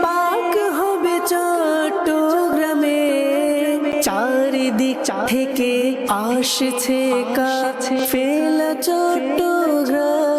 পাক হবে চট্টগ্রামে, চারিদিক থেকে আসছে কাফেলা চট্টগ্রামে।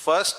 1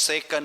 2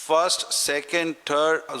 1, 2, 3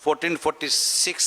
1446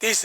30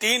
3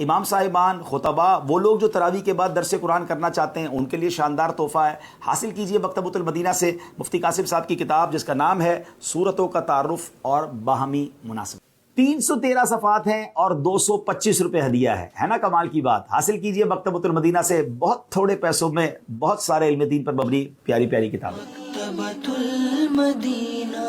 امام صاحبان، خطبہ، وہ لوگ جو تراویح کے بعد درس قرآن کرنا چاہتے ہیں ان کے لیے شاندار تحفہ ہے. حاصل کیجئے مکتبۃ المدینہ سے مفتی قاسم صاحب کی کتاب جس کا نام ہے سورتوں کا تعارف اور باہمی مناسبت. 313 صفحات ہیں اور 225 روپے ہدیہ ہے نا کمال کی بات. حاصل کیجئے مکتبۃ المدینہ سے بہت تھوڑے پیسوں میں بہت سارے علم دین پر مبنی پیاری پیاری کتابیں. مکتبۃ المدینہ.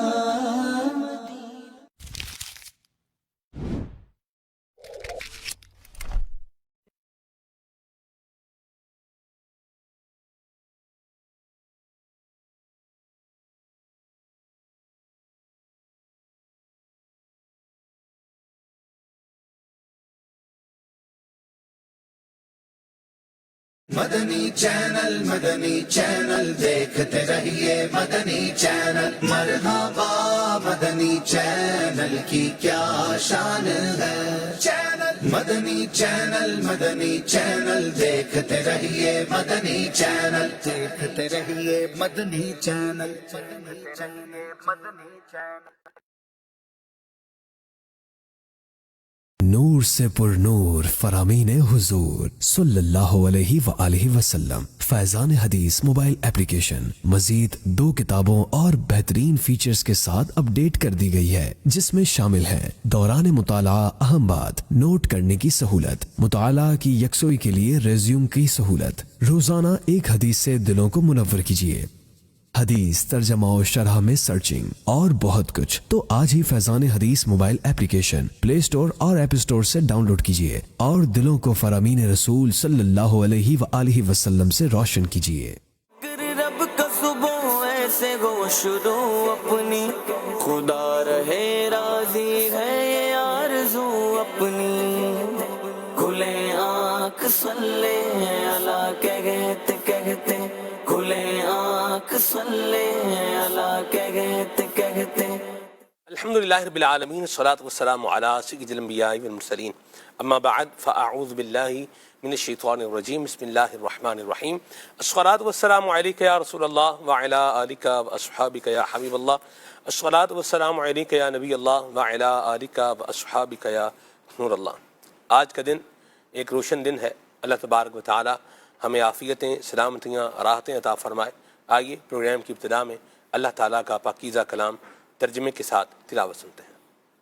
مدنی چینل دیکھتے رہیے مدنی چینل. مرحبا مدنی چینل کی کیا شان ہے. مدنی چینل دیکھتے رہیے مدنی چینل. نور سے پر نور فرامین حضور صلی اللہ علیہ وآلہ وسلم. فیضان حدیث موبائل ایپلیکیشن مزید 2 کتابوں اور بہترین فیچرز کے ساتھ اپ ڈیٹ کر دی گئی ہے جس میں شامل ہے دوران مطالعہ اہم بات نوٹ کرنے کی سہولت، مطالعہ کی یکسوئی کے لیے ریزیوم کی سہولت، روزانہ ایک حدیث سے دلوں کو منور کیجیے، حدیث ترجمہ و شرح میں سرچنگ اور بہت کچھ. تو آج ہی فیضان حدیث موبائل ایپلیکیشن پلے سٹور اور ایپ سٹور سے ڈاؤن لوڈ کیجیے اور دلوں کو فرامین رسول صلی اللہ علیہ وآلہ وسلم سے روشن کیجیے. رب کا صبح ایسے گو شروع اپنی، خدا رہے راضی ہے یہ آرزو اپنی. کھلے آنکھ صلی اللہ کہتے کہتے، کھلے آنکھ صلی اللہ کہتے. الحمد للہ رب العالمین، الصلاۃ والسلام علی سید الانبیاء والمرسلین، اما بعد فاعوذ باللہ من الشیطان الرجیم، بسم اللہ الرحمن الرحیم. الصلاۃ والسلام علیک یا رسول اللہ وعلی آلک واصحابک یا حبیب اللہ. الصلاۃ والسلام علیک یا نبی اللہ وعلی آلک واصحابک یا نور اللہ. آج کا دن ایک روشن دن ہے. اللہ تبارک و تعالی ہمیں عافیتیں، سلامتیاں، راحتیں عطا فرمائے. آئیے پروگرام کی ابتدا میں اللہ تعالیٰ کا پاکیزہ کلام ترجمے کے ساتھ تلاوت سنتے ہیں.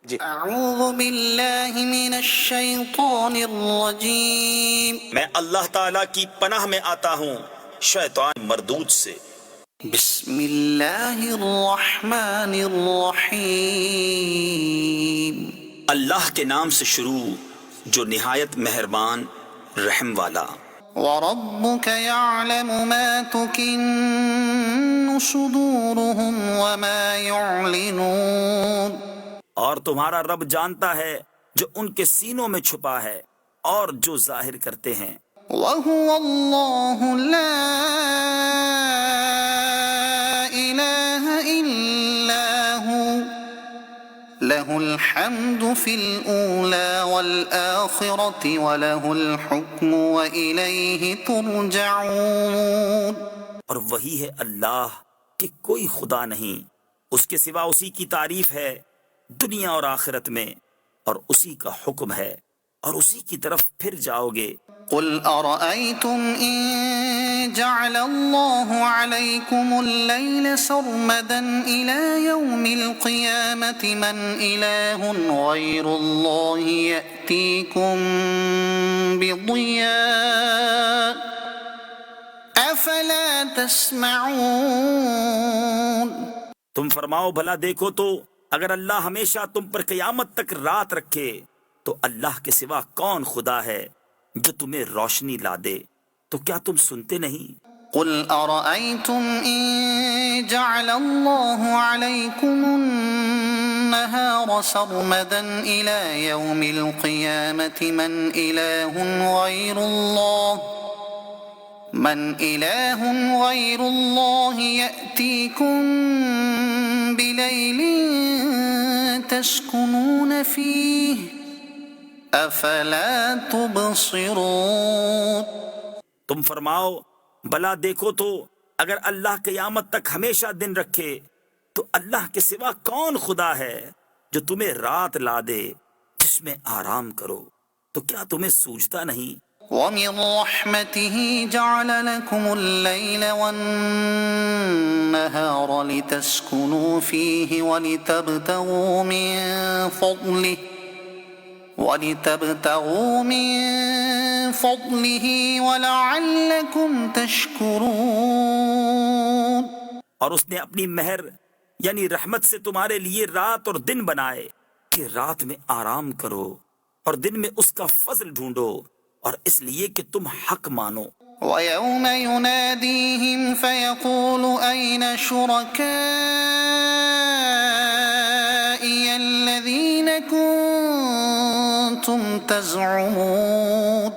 جی. اعوذ باللہ من الشیطان الرجیم. میں اللہ تعالیٰ کی پناہ میں آتا ہوں شیطان مردود سے. بسم اللہ الرحمن الرحیم. اللہ کے نام سے شروع جو نہایت مہربان رحم والا. وَرَبُّكَ يَعْلَمُ مَا تُكِنُّ صُدُورُهُمْ وَمَا يُعْلِنُونَ. اور تمہارا رب جانتا ہے جو ان کے سینوں میں چھپا ہے اور جو ظاہر کرتے ہیں. وَهُوَ اللَّهُ لَا إِلَٰهَ إِلَّا هُوَ لَهُ الْحَمْدُ فِي الْأُولَى وَالْآخِرَةِ وَلَهُ الْحُكْمُ وَإِلَيْهِ تُرْجَعُونَ. اور وہی ہے اللہ کہ کوئی خدا نہیں، اس کے سوا اسی کی تعریف ہے دنیا اور آخرت میں، اور اسی کا حکم ہے اور اسی کی طرف پھر جاؤ گے. قل أرأيتم إن جعل الله عليكم الليل سرمدا إلى يوم القيامة من إله غير الله يأتيكم بضياء أفلا تسمعون. تم فرماؤ بھلا دیکھو تو اگر اللہ ہمیشہ تم پر قیامت تک رات رکھے تو اللہ کے سوا کون خدا ہے جو تمہیں روشنی لا دے؟ تو کیا تم سنتے نہیں؟ قل أرأيتم إن جعل الله عليكم النهار سرمدا إلى يوم القيامة من إله غير الله يأتيكم بليل تسكنون فيه أفلا تبصرون. تم فرماؤ بھلا دیکھو تو اگر اللہ قیامت تک ہمیشہ دن رکھے تو اللہ کے سوا کون خدا ہے جو تمہیں رات لا دے جس میں آرام کرو؟ تو کیا تمہیں سوجتا نہیں؟ ومن رحمته جعل لكم الليل والنهار لتسكنوا فيه ولتبتغوا من فضله ولعلكم تشكرون. اور اس نے اپنی مہر یعنی رحمت سے تمہارے لیے رات اور دن بنائے کہ رات میں آرام کرو اور دن میں اس کا فضل ڈھونڈو، اور اس لیے کہ تم حق مانو. وَيَوْمَ يُنَادِيهِمْ فَيَقُولُ أَيْنَ شُرَكَائِيَ الَّذِينَ كُنتُمْ تَزْعُمُونَ.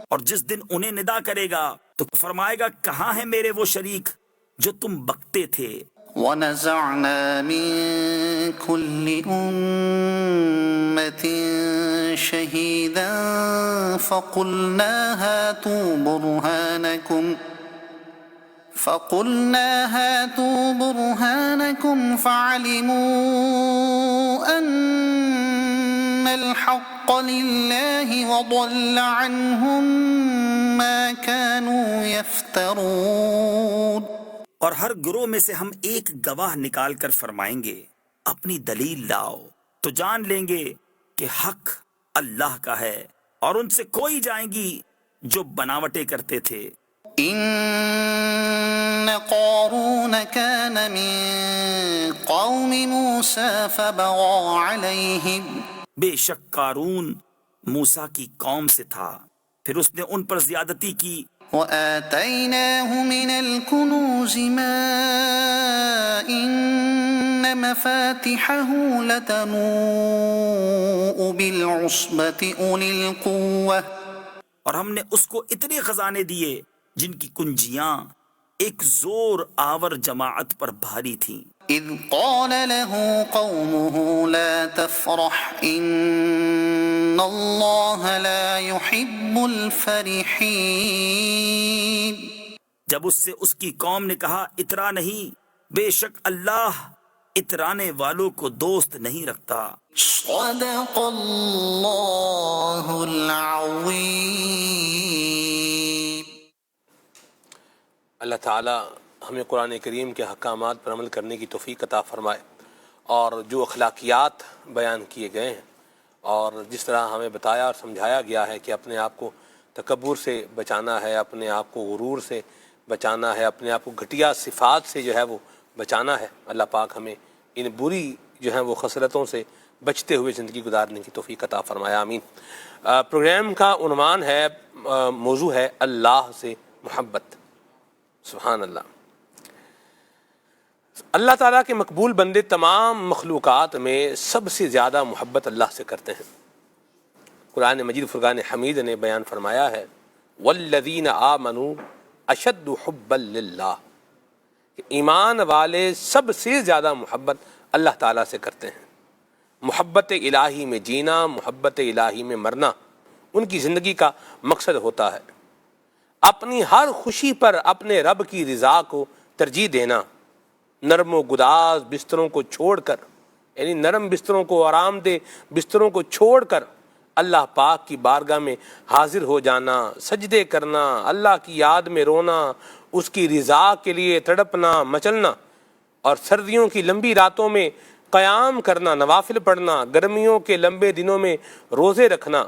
اور جس دن انہیں ندا کرے گا تو فرمائے گا کہاں ہیں میرے وہ شریک جو تم بکتے تھے. وَنَزَعْنَا مِن كُلِّ أُمَّةٍ شَهِيدًا فَقُلْنَا هَاتُوا بُرْهَانَكُمْ فَعَلِمُوا أَنَّ الْحَقَّ لِلَّهِ وَضَلَّ عَنْهُمْ مَا كَانُوا يَفْتَرُونَ. اور ہر گروہ میں سے ہم ایک گواہ نکال کر فرمائیں گے اپنی دلیل لاؤ، تو جان لیں گے کہ حق اللہ کا ہے، اور ان سے کھوئی جائیں گی جو بناوٹیں کرتے تھے. إن قارون كان من قوم موسى فبغى عليهم. بے شک قارون موسیٰ کی قوم سے تھا، پھر اس نے ان پر زیادتی کی. وآتيناه من الكنوز ما إن مفاتحه لتنوء بالعصبة أولي القوة. اور ہم نے اس کو اتنے خزانے دیے جن کی کنجیاں ایک زور آور جماعت پر بھاری تھیں. إذ قال له قومه لا تفرح إن الله لا يحب الفرحين. جب اس سے اس کی قوم نے کہا اترا نہیں، بے شک اللہ اترانے والوں کو دوست نہیں رکھتا. صدق اللہ العظیم. اللہ تعالی ہمیں قرآن کریم کے احکامات پر عمل کرنے کی توفیق عطا فرمائے، اور جو اخلاقیات بیان کیے گئے ہیں اور جس طرح ہمیں بتایا اور سمجھایا گیا ہے کہ اپنے آپ کو تکبر سے بچانا ہے، اپنے آپ کو غرور سے بچانا ہے، اپنے آپ کو گھٹیا صفات سے جو ہے وہ بچانا ہے. اللہ پاک ہمیں ان بری جو ہیں وہ خصلتوں سے بچتے ہوئے زندگی گزارنے کی توفیق عطا فرمایا، آمین. پروگرام کا عنوان ہے، موضوع ہے اللہ سے محبت. سبحان اللہ. اللہ تعالیٰ کے مقبول بندے تمام مخلوقات میں سب سے زیادہ محبت اللہ سے کرتے ہیں. قرآن مجید فرقان حمید نے بیان فرمایا ہے والذین آمنوا اشد حبا للہ، کہ ایمان والے سب سے زیادہ محبت اللہ تعالیٰ سے کرتے ہیں. محبت الہی میں جینا، محبت الہی میں مرنا ان کی زندگی کا مقصد ہوتا ہے. اپنی ہر خوشی پر اپنے رب کی رضا کو ترجیح دینا، نرم و گداز بستروں کو چھوڑ کر، یعنی نرم بستروں کو، آرام دہ بستروں کو چھوڑ کر اللہ پاک کی بارگاہ میں حاضر ہو جانا، سجدے کرنا، اللہ کی یاد میں رونا، اس کی رضا کے لیے تڑپنا، مچلنا، اور سردیوں کی لمبی راتوں میں قیام کرنا، نوافل پڑھنا، گرمیوں کے لمبے دنوں میں روزے رکھنا،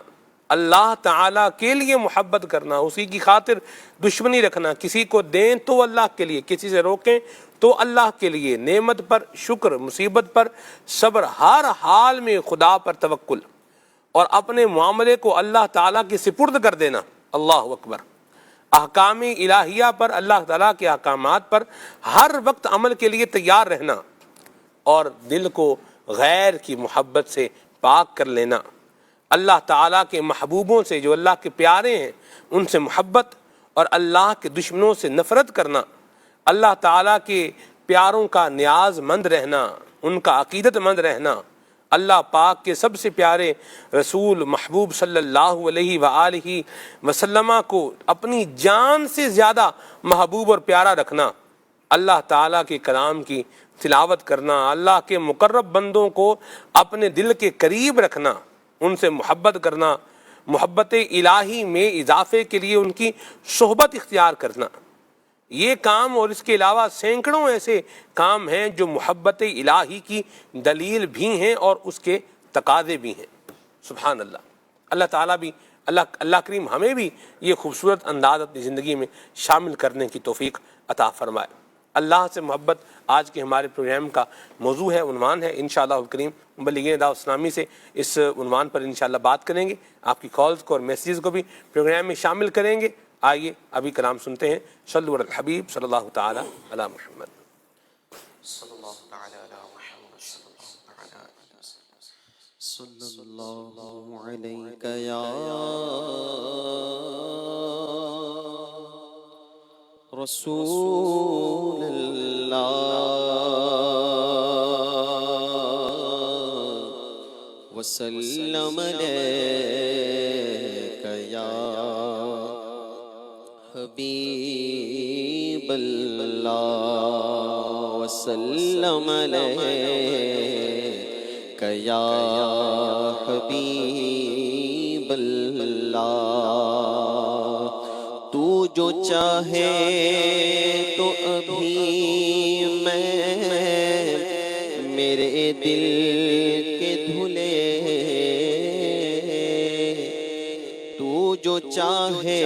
اللہ تعالیٰ کے لیے محبت کرنا، اسی کی خاطر دشمنی رکھنا، کسی کو دیں تو اللہ کے لیے، کسی سے روکیں تو اللہ کے لیے، نعمت پر شکر، مصیبت پر صبر، ہر حال میں خدا پر توکل، اور اپنے معاملے کو اللہ تعالیٰ کے سپرد کر دینا. اللہ اکبر. احکام الہیہ پر، اللہ تعالیٰ کے احکامات پر ہر وقت عمل کے لیے تیار رہنا، اور دل کو غیر کی محبت سے پاک کر لینا. اللہ تعالیٰ کے محبوبوں سے جو اللہ کے پیارے ہیں ان سے محبت، اور اللہ کے دشمنوں سے نفرت کرنا. اللہ تعالیٰ کے پیاروں کا نیاز مند رہنا، ان کا عقیدت مند رہنا. اللہ پاک کے سب سے پیارے رسول محبوب صلی اللہ علیہ وآلہ وسلم کو اپنی جان سے زیادہ محبوب اور پیارا رکھنا. اللہ تعالیٰ کے کلام کی تلاوت کرنا، اللہ کے مقرب بندوں کو اپنے دل کے قریب رکھنا، ان سے محبت کرنا، محبت الہی میں اضافے کے لیے ان کی صحبت اختیار کرنا، یہ کام اور اس کے علاوہ سینکڑوں ایسے کام ہیں جو محبت الہی کی دلیل بھی ہیں اور اس کے تقاضے بھی ہیں۔ سبحان اللہ۔ اللہ تعالیٰ بھی اللہ کریم ہمیں بھی یہ خوبصورت انداز اپنی زندگی میں شامل کرنے کی توفیق عطا فرمائے۔ اللہ سے محبت آج کے ہمارے پروگرام کا موضوع ہے، عنوان ہے۔ انشاءاللہ الکریم مبلغین دعوت اسلامی سے اس عنوان پر انشاءاللہ بات کریں گے، آپ کی کالز کو اور میسیجز کو بھی پروگرام میں شامل کریں گے۔ آئیے ابھی کلام سنتے ہیں۔ صلو علی الحبیب صلی اللہ تعالی علی محمد۔ صلی اللہ علیک یا رسول اللہ وسلم علیک یا حبیب اللہ وسلم علیک یا حبیب اللہ۔ تو جو چاہے تو ابھی میں میرے دل کے دھلے، تو جو چاہے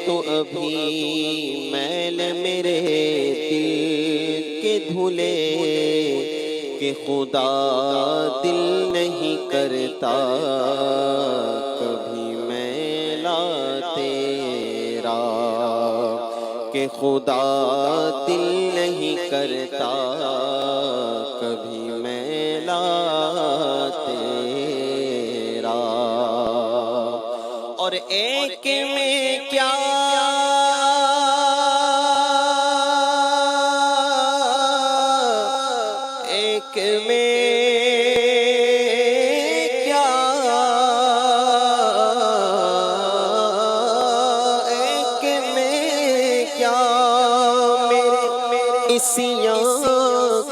تو ابھی میل میرے دل کے دھلے، کہ خدا دل نہیں کرتا کبھی میلا تیرا، کہ خدا دل نہیں کرتا کبھی میلا تیرا۔ اور ایک میں کیا ایک میں کیا ایک میں کیا میرے اسیاں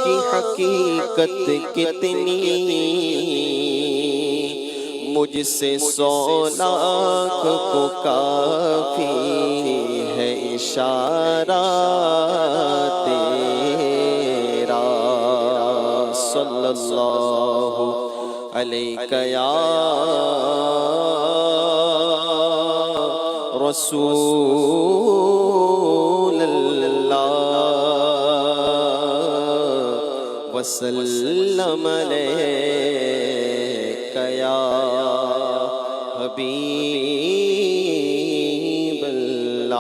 کی حقیقت کتنی، مجھ سے 100 لاکھ کو کافی ہے اشارہ تیرا۔ صلی اللہ علیک یا رسول اللہ وسلم علیک یا حبیب اللہ۔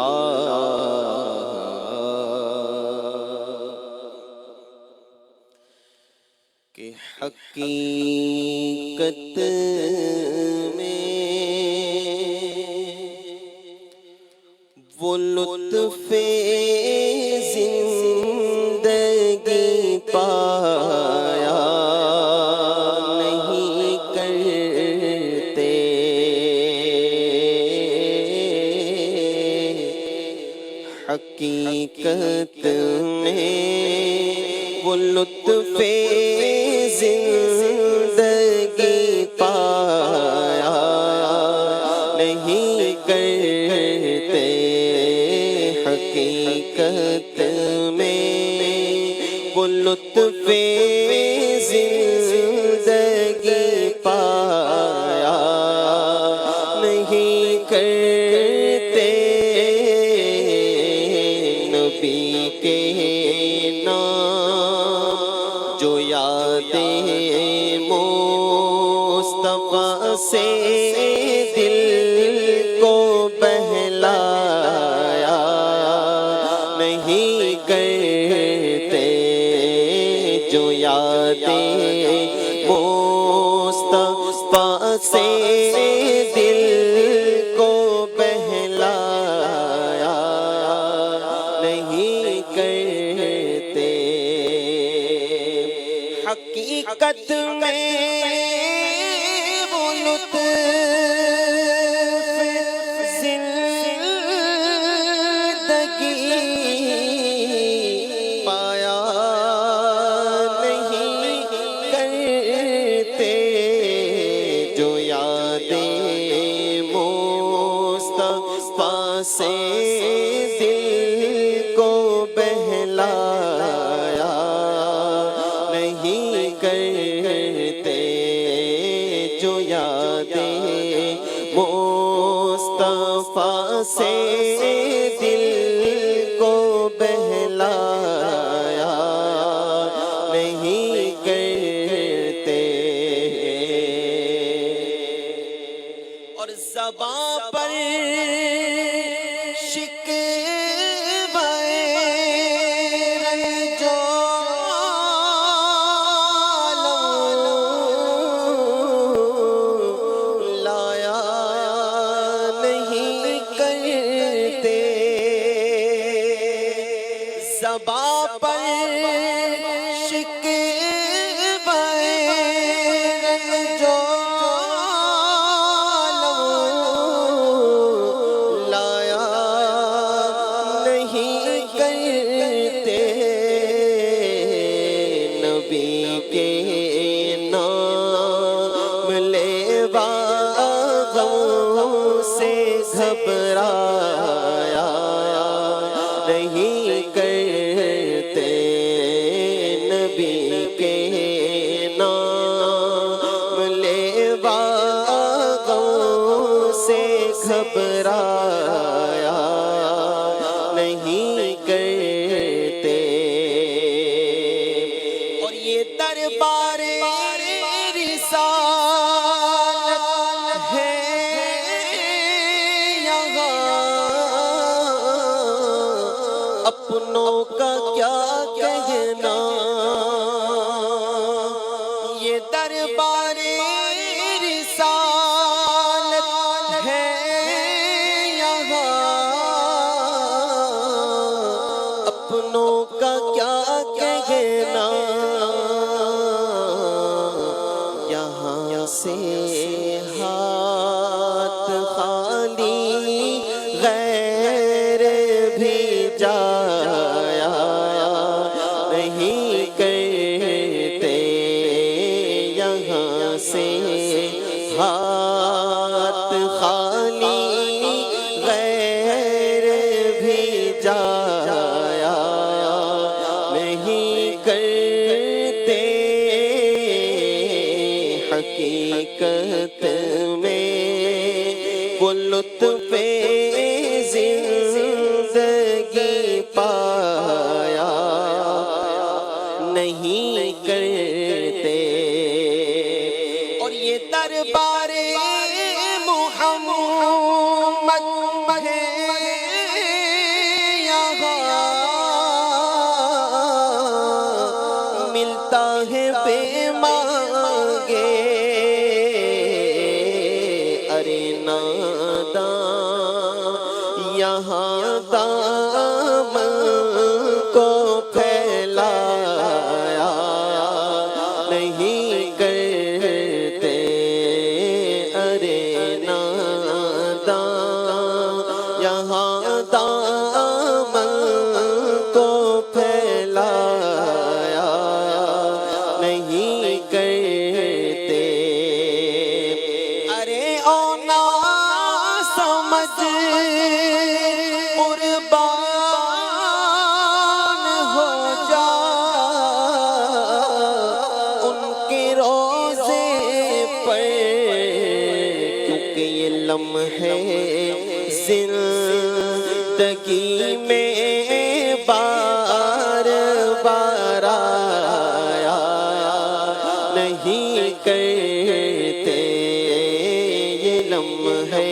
کہ حقیقت میں وہ لطف زندگی پایا نہیں کرتے، حقیقت میں وہ لطف زندگی پایا نہیں کرتے، حقیقت میں وہ لطف زندگی پایا نہیں کرتے۔ نبی کے نام جو یادیں مصطفیٰ سے دل کو بہلایا نہیں کرتے، جو یادیں مصطفیٰ سے دل کو بہلایا نہیں کرتے۔ حقیقت میں وہ لطف زندگی پایا نہیں کرتے، جو یادیں کرتے جو یادیں مصطفیٰ سے دل کو بہلایا نہیں کرتے اور زباں پر گھبرایا نہیں کرتے نبی کے نام لیوا غموں سے گھبرایا نہیں کرتے اور یہ دربار رسالت ہے اپنوں کا کیا کہنا یہ دربار رسالت ہے یہاں اپنوں کا کیا کہنا یہاں سے ہاتھ خالی غیر بھی جایا نہیں کرتے یہاں سے ہاتھ خالی غیر بھی جایا نہیں کرتے حقیقت میں وہ لطف زندگی پایا نہیں کرتے اور یہ دربار محمد ہے یہاں ملتا ہے بے مانگے ارے ناداں یہاں دامن کو پھیلایا نہیں کرتے ارے ناداں یہاں دامن کو پھیلایا نہیں کرتے ارے اونا سمجھ قربان ہو جا ان کے روزے پر کیونکہ یہ لمحے زندگی میں بار بار آیا نہیں کرتے یہ لمحے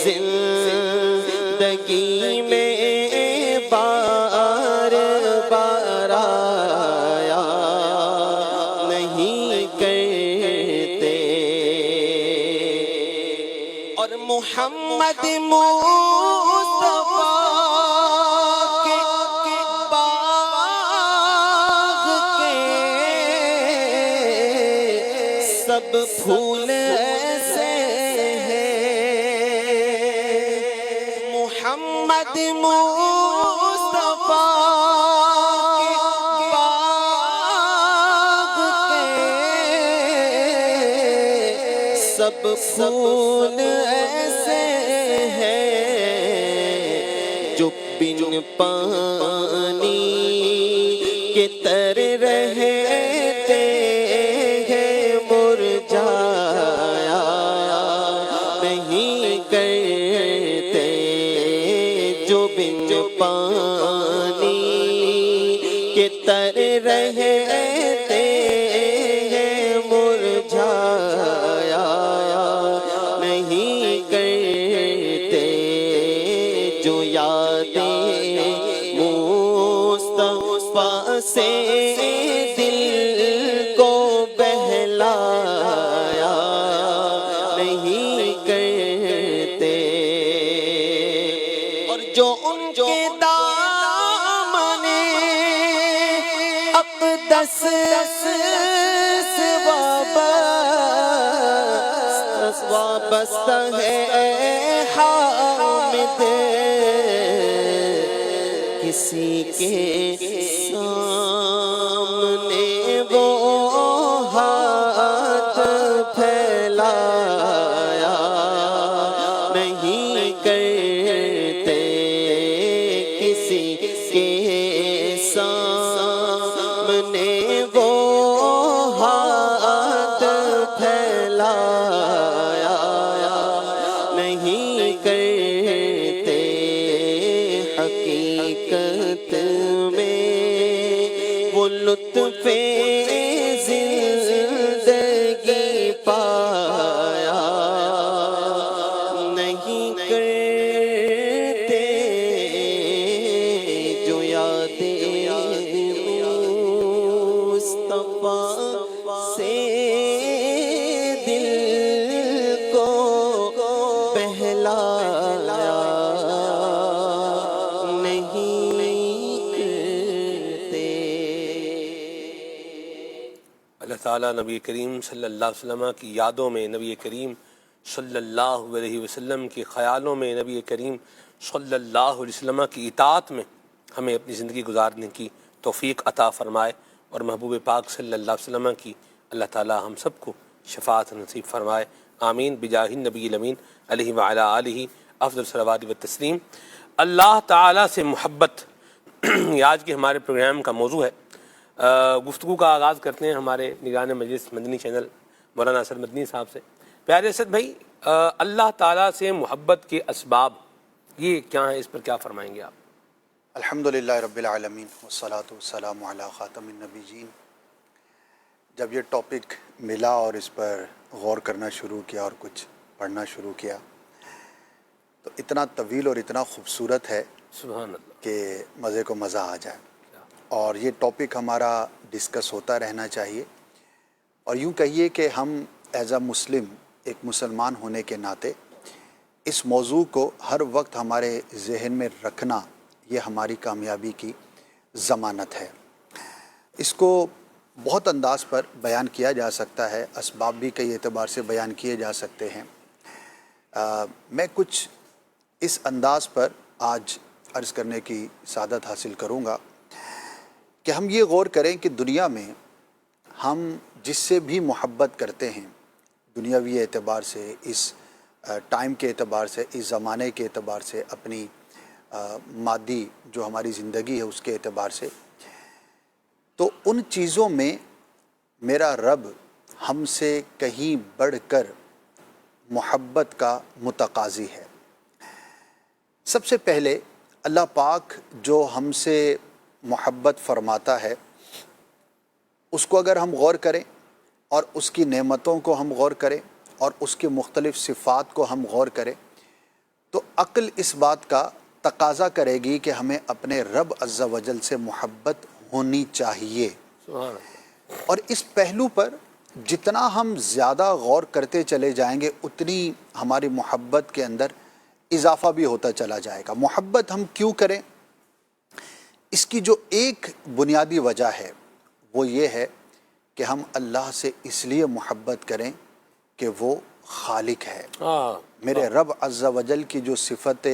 زندگی میں بار بار آیا نہیں کرتے اور محمد مصطفیٰ کے باغ کے سب پھول ایسے ہیں محمد مصطفیٰ کے باغ کے سب پھول ایسے ہیں جو بن پانی کے تر رہتے کے تر رہتے ہیں مرجھایا نہیں کرتے جو یادیں مصطفیٰ سے دل کو بہلایا نہیں کرتے اور جو ان کے دامن اقدس سے وابستہ ہے حامد کسی کے سامنے وہ ہاتھ پھیلایا نہیں کرتے کسی کے سامنے وہ ہاتھ پھیلایا نہیں کرتے حقیقت میں وہ لطف زندگی پایا نہیں کرتے جو یادیں مصطفیٰ سے دل کو بہلایا نہیں کرتے۔ اللہ تعالیٰ نبی کریم صلی اللہ علیہ وسلم کی یادوں میں، نبی کریم صلی اللہ علیہ وسلم کے خیالوں میں، نبی کریم صلی اللہ علیہ وسلم کی اطاعت میں ہمیں اپنی زندگی گزارنے کی توفیق عطا فرمائے، اور محبوب پاک صلی اللہ علیہ وسلم کی اللہ تعالیٰ ہم سب کو شفاعت نصیب فرمائے، آمین بجاہ النبی الامین علیہ وعلی آلہ افضل الصلوات والتسلیم۔ اللہ تعالیٰ سے محبت یہ آج کے ہمارے پروگرام کا موضوع ہے۔ گفتگو کا آغاز کرتے ہیں ہمارے نگران مجلس مدنی چینل مولانا اسد مدنی صاحب سے۔ پیارے اسد بھائی، اللہ تعالیٰ سے محبت کے اسباب یہ کیا ہیں، اس پر کیا فرمائیں گے آپ؟ الحمدللہ رب العالمین والصلاة والسلام علی خاتم النبیین۔ جب یہ ٹاپک ملا اور اس پر غور کرنا شروع کیا اور کچھ پڑھنا شروع کیا تو اتنا طویل اور اتنا خوبصورت ہے سبحان اللہ کہ مزے کو مزہ آ جائے، اور یہ ٹاپک ہمارا ڈسکس ہوتا رہنا چاہیے۔ اور یوں کہیے کہ ہم ایز اے مسلم، ایک مسلمان ہونے کے ناطے اس موضوع کو ہر وقت ہمارے ذہن میں رکھنا یہ ہماری کامیابی کی ضمانت ہے۔ اس کو بہت انداز پر بیان کیا جا سکتا ہے، اسباب بھی کئی اعتبار سے بیان کیے جا سکتے ہیں۔ میں کچھ اس انداز پر آج عرض کرنے کی سعادت حاصل کروں گا کہ ہم یہ غور کریں کہ دنیا میں ہم جس سے بھی محبت کرتے ہیں، دنیاوی اعتبار سے، اس ٹائم کے اعتبار سے، اس زمانے کے اعتبار سے، اپنی مادی جو ہماری زندگی ہے اس کے اعتبار سے، تو ان چیزوں میں میرا رب ہم سے کہیں بڑھ کر محبت کا متقاضی ہے۔ سب سے پہلے اللہ پاک جو ہم سے محبت فرماتا ہے اس کو اگر ہم غور کریں اور اس کی نعمتوں کو ہم غور کریں اور اس کی مختلف صفات کو ہم غور کریں تو عقل اس بات کا تقاضا کرے گی کہ ہمیں اپنے رب عز و جل سے محبت ہونی چاہیے۔ اور اس پہلو پر جتنا ہم زیادہ غور کرتے چلے جائیں گے اتنی ہماری محبت کے اندر اضافہ بھی ہوتا چلا جائے گا۔ محبت ہم کیوں کریں؟ اس کی جو ایک بنیادی وجہ ہے وہ یہ ہے کہ ہم اللہ سے اس لیے محبت کریں کہ وہ خالق ہے۔ میرے رب عز و جل کی جو صفت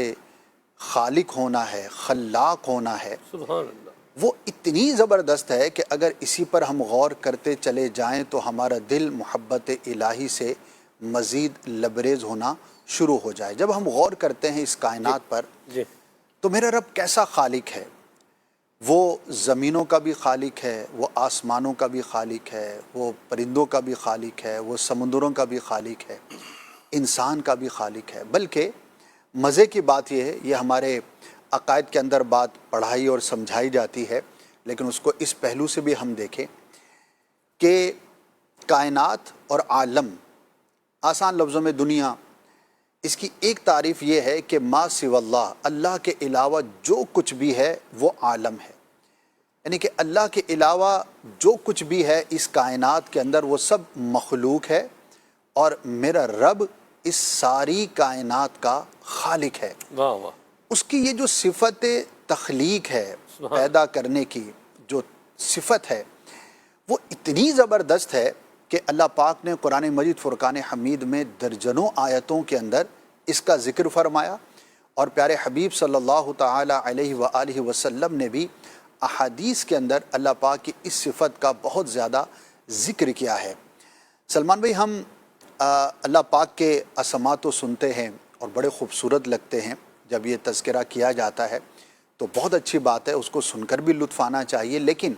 خالق ہونا ہے، خلاق ہونا ہے، سبحان اللہ، وہ اتنی زبردست ہے کہ اگر اسی پر ہم غور کرتے چلے جائیں تو ہمارا دل محبت الہی سے مزید لبریز ہونا شروع ہو جائے۔ جب ہم غور کرتے ہیں اس کائنات پر تو میرا رب کیسا خالق ہے۔ وہ زمینوں کا بھی خالق ہے، وہ آسمانوں کا بھی خالق ہے، وہ پرندوں کا بھی خالق ہے، وہ سمندروں کا بھی خالق ہے، انسان کا بھی خالق ہے۔ بلکہ مزے کی بات یہ ہے، یہ ہمارے عقائد کے اندر بات پڑھائی اور سمجھائی جاتی ہے لیکن اس کو اس پہلو سے بھی ہم دیکھیں کہ کائنات اور عالم، آسان لفظوں میں دنیا، اس کی ایک تعریف یہ ہے کہ ما سوی اللہ، اللہ کے علاوہ جو کچھ بھی ہے وہ عالم ہے، یعنی کہ اللہ کے علاوہ جو کچھ بھی ہے اس کائنات کے اندر وہ سب مخلوق ہے، اور میرا رب اس ساری کائنات کا خالق ہے۔ واہ واہ، اس کی یہ جو صفت تخلیق ہے، پیدا کرنے کی جو صفت ہے، وہ اتنی زبردست ہے کہ اللہ پاک نے قرآن مجید فرقان حمید میں درجنوں آیتوں کے اندر اس کا ذکر فرمایا، اور پیارے حبیب صلی اللہ تعالی علیہ وآلہ وسلم نے بھی احادیث کے اندر اللہ پاک کی اس صفت کا بہت زیادہ ذکر کیا ہے۔ سلمان بھائی، ہم اللہ پاک کے اسماء تو سنتے ہیں اور بڑے خوبصورت لگتے ہیں، جب یہ تذکرہ کیا جاتا ہے تو بہت اچھی بات ہے، اس کو سن کر بھی لطف آنا چاہیے، لیکن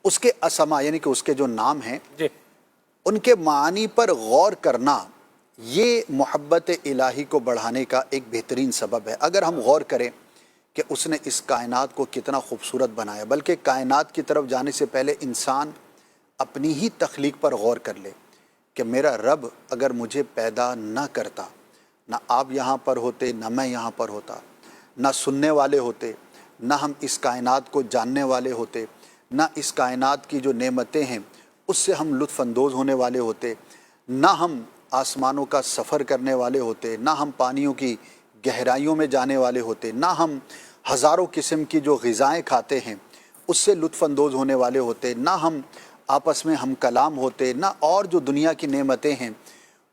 اس کے اسماء یعنی کہ اس کے جو نام ہیں جی، ان کے معنی پر غور کرنا یہ محبت الہی کو بڑھانے کا ایک بہترین سبب ہے۔ اگر ہم غور کریں کہ اس نے اس کائنات کو کتنا خوبصورت بنایا، بلکہ کائنات کی طرف جانے سے پہلے انسان اپنی ہی تخلیق پر غور کر لے کہ میرا رب اگر مجھے پیدا نہ کرتا، نہ آپ یہاں پر ہوتے، نہ میں یہاں پر ہوتا، نہ سننے والے ہوتے، نہ ہم اس کائنات کو جاننے والے ہوتے، نہ اس کائنات کی جو نعمتیں ہیں اس سے ہم لطف اندوز ہونے والے ہوتے، نہ ہم آسمانوں کا سفر کرنے والے ہوتے، نہ ہم پانیوں کی گہرائیوں میں جانے والے ہوتے، نہ ہم ہزاروں قسم کی جو غذائیں کھاتے ہیں اس سے لطف اندوز ہونے والے ہوتے، نہ ہم آپس میں ہم کلام ہوتے، نہ اور جو دنیا کی نعمتیں ہیں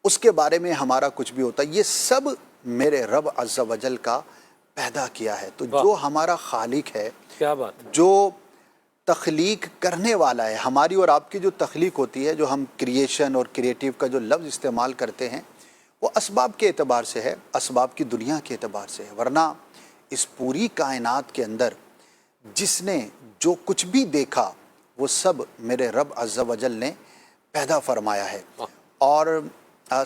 اس کے بارے میں ہمارا کچھ بھی ہوتا۔ یہ سب میرے رب عز و جل کا پیدا کیا ہے۔ تو جو ہمارا خالق ہے، کیا بات ہے، جو تخلیق کرنے والا ہے، ہماری اور آپ کی جو تخلیق ہوتی ہے، جو ہم کریشن اور کریٹیو کا جو لفظ استعمال کرتے ہیں، وہ اسباب کے اعتبار سے ہے، اسباب کی دنیا کے اعتبار سے ہے، ورنہ اس پوری کائنات کے اندر جس نے جو کچھ بھی دیکھا وہ سب میرے رب عز و جل نے پیدا فرمایا ہے۔ اور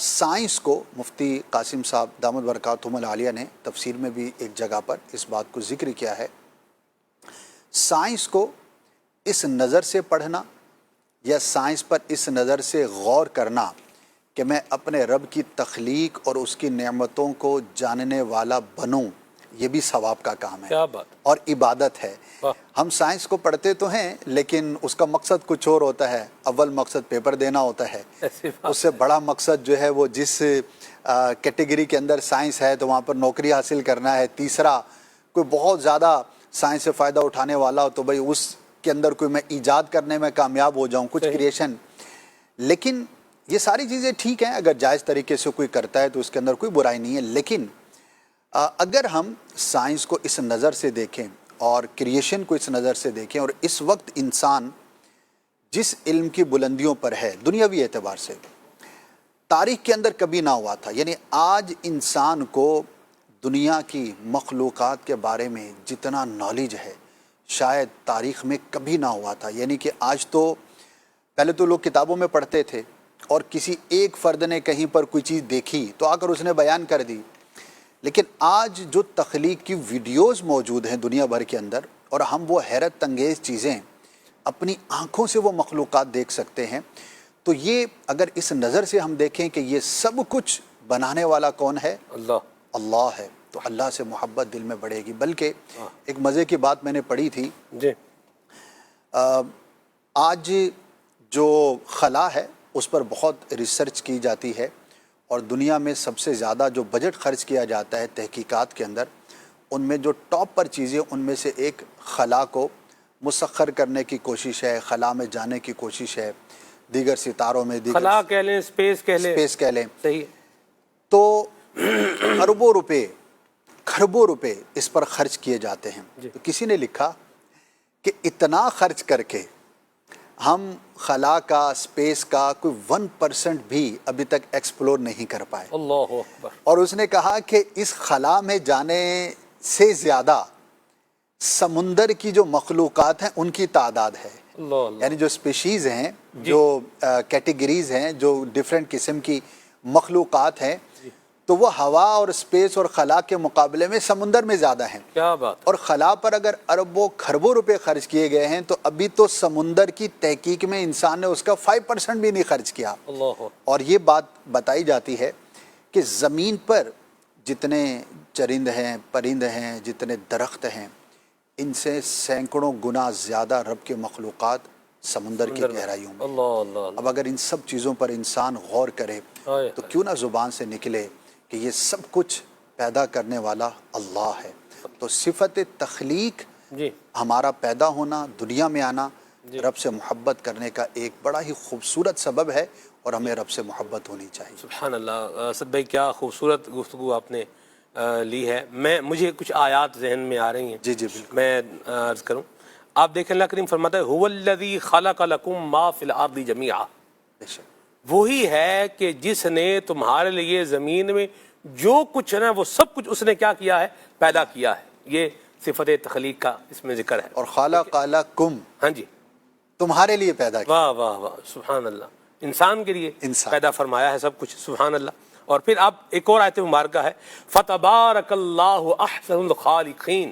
سائنس کو مفتی قاسم صاحب دامت برکاتہم العالیہ نے تفسیر میں بھی ایک جگہ پر اس بات کو ذکر کیا ہے، سائنس کو اس نظر سے پڑھنا یا سائنس پر اس نظر سے غور کرنا کہ میں اپنے رب کی تخلیق اور اس کی نعمتوں کو جاننے والا بنوں، یہ بھی ثواب کا کام ہے، کیا بات، اور عبادت ہے۔ ہم سائنس کو پڑھتے تو ہیں لیکن اس کا مقصد کچھ اور ہوتا ہے، اول مقصد پیپر دینا ہوتا ہے، اس سے بڑا مقصد جو ہے وہ جس کیٹیگری کے اندر سائنس ہے تو وہاں پر نوکری حاصل کرنا ہے، تیسرا کوئی بہت زیادہ سائنس سے فائدہ اٹھانے والا ہو تو بھئی اس کے اندر کوئی میں ایجاد کرنے میں کامیاب ہو جاؤں، کچھ کریشن۔ لیکن یہ ساری چیزیں ٹھیک ہیں، اگر جائز طریقے سے کوئی کرتا ہے تو اس کے اندر کوئی برائی نہیں ہے، لیکن اگر ہم سائنس کو اس نظر سے دیکھیں اور کریشن کو اس نظر سے دیکھیں، اور اس وقت انسان جس علم کی بلندیوں پر ہے دنیاوی اعتبار سے، تاریخ کے اندر کبھی نہ ہوا تھا، یعنی آج انسان کو دنیا کی مخلوقات کے بارے میں جتنا نالج ہے شاید تاریخ میں کبھی نہ ہوا تھا۔ یعنی کہ آج تو پہلے تو لوگ کتابوں میں پڑھتے تھے اور کسی ایک فرد نے کہیں پر کوئی چیز دیکھی تو آ کر اس نے بیان کر دی، لیکن آج جو تخلیق کی ویڈیوز موجود ہیں دنیا بھر کے اندر، اور ہم وہ حیرت انگیز چیزیں اپنی آنکھوں سے وہ مخلوقات دیکھ سکتے ہیں، تو یہ اگر اس نظر سے ہم دیکھیں کہ یہ سب کچھ بنانے والا کون ہے؟ اللہ ہے، تو اللہ سے محبت دل میں بڑھے گی۔ بلکہ ایک مزے کی بات میں نے پڑھی تھی، جی، آج جو خلا ہے اس پر بہت ریسرچ کی جاتی ہے، اور دنیا میں سب سے زیادہ جو بجٹ خرچ کیا جاتا ہے تحقیقات کے اندر، ان میں جو ٹاپ پر چیزیں ان میں سے ایک خلا کو مسخر کرنے کی کوشش ہے، خلا میں جانے کی کوشش ہے، دیگر ستاروں میں، دیگر خلا کہہ لیں، اسپیس کہہ لیں، صحیح، تو اربوں روپے، کھربوں روپے اس پر خرچ کیے جاتے ہیں۔ تو کسی نے لکھا کہ اتنا خرچ کر کے ہم خلا کا، اسپیس کا کوئی 1% بھی ابھی تک ایکسپلور نہیں کر پائے۔ اللہ اکبر۔ اور اس نے کہا کہ اس خلا میں جانے سے زیادہ سمندر کی جو مخلوقات ہیں ان کی تعداد ہے، یعنی جو اسپیشیز ہیں، جو کیٹیگریز ہیں، جو ڈیفرنٹ قسم کی مخلوقات ہیں، تو وہ ہوا اور اسپیس اور خلا کے مقابلے میں سمندر میں زیادہ ہیں. کیا بات. اور خلا پر اگر اربوں کھربوں روپے خرچ کیے گئے ہیں تو ابھی تو سمندر کی تحقیق میں انسان نے اس کا 5% بھی نہیں خرچ کیا. اور یہ بات بتائی جاتی ہے کہ زمین پر جتنے چرند ہیں، پرند ہیں، جتنے درخت ہیں، ان سے سینکڑوں گنا زیادہ رب کے مخلوقات سمندر کی گہرائیوں میں. اب اگر ان سب چیزوں پر انسان غور کرے تو کیوں نہ زبان سے نکلے کہ یہ سب کچھ پیدا کرنے والا اللہ ہے. تو صفت تخلیق ہمارا پیدا ہونا، دنیا میں آنا، رب سے محبت کرنے کا ایک بڑا ہی خوبصورت سبب ہے اور ہمیں رب سے محبت ہونی چاہیے. سبحان اللہ. اسد بھائی کیا خوبصورت گفتگو آپ نے لی ہے. مجھے کچھ آیات ذہن میں آ رہی ہیں. جی بالکل. میں عرض کروں. آپ دیکھیں اللہ کریم فرماتا ہے هو الذی خلق لکم ما فی الارض جمیعا. وہی ہے کہ جس نے تمہارے لیے زمین میں جو کچھ ہے نا وہ سب کچھ اس نے کیا کیا ہے؟ پیدا کیا ہے. یہ صفت تخلیق کا اس میں ذکر ہے. اور خلق لکم، ہاں جی، تمہارے لیے پیدا کیا. واہ واہ واہ، سبحان اللہ. انسان کے لیے پیدا فرمایا ہے سب کچھ. سبحان اللہ. اور پھر آپ ایک اور آیت مبارکہ ہے فتبارک اللہ احسن الخالقین.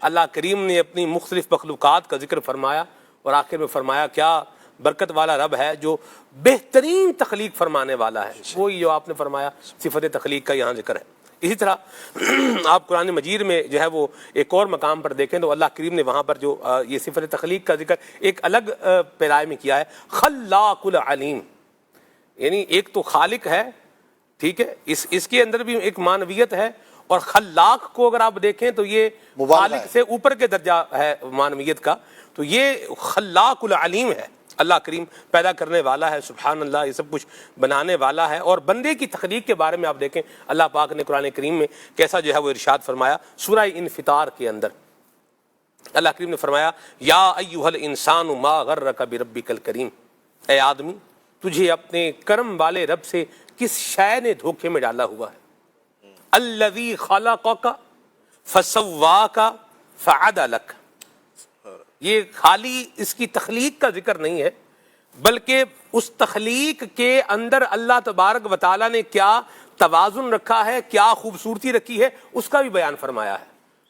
اللہ کریم نے اپنی مختلف مخلوقات کا ذکر فرمایا اور آخر میں فرمایا کیا برکت والا رب ہے جو بہترین تخلیق فرمانے والا ہے. وہی جو آپ نے فرمایا صفت تخلیق کا یہاں ذکر ہے. اسی طرح آپ قرآن مجید میں جو ہے وہ ایک اور مقام پر دیکھیں تو اللہ کریم نے وہاں پر جو یہ صفت تخلیق کا ذکر ایک الگ پیرائے میں کیا ہے، خلاق العلیم. یعنی ایک تو خالق ہے، ٹھیک ہے، اس کے اندر بھی ایک معنویت ہے، اور خلاق کو اگر آپ دیکھیں تو یہ خالق سے اوپر کے درجہ ہے معنویت کا. تو یہ خلاق العلیم ہے. اللہ کریم پیدا کرنے والا ہے. سبحان اللہ. یہ سب کچھ بنانے والا ہے. اور بندے کی تخلیق کے بارے میں آپ دیکھیں اللہ پاک نے قرآن کریم میں کیسا جو ہے وہ ارشاد فرمایا. سورہ انفطار کے اندر اللہ کریم نے فرمایا یا ایھا الانسان ما غرک بربک الکریم. اے آدمی، تجھے اپنے کرم والے رب سے کس شے نے دھوکے میں ڈالا ہوا ہے. الذی خلقک فسواک فعدلک. یہ خالی اس کی تخلیق کا ذکر نہیں ہے بلکہ اس تخلیق کے اندر اللہ تبارک و تعالیٰ نے کیا توازن رکھا ہے، کیا خوبصورتی رکھی ہے، اس کا بھی بیان فرمایا ہے.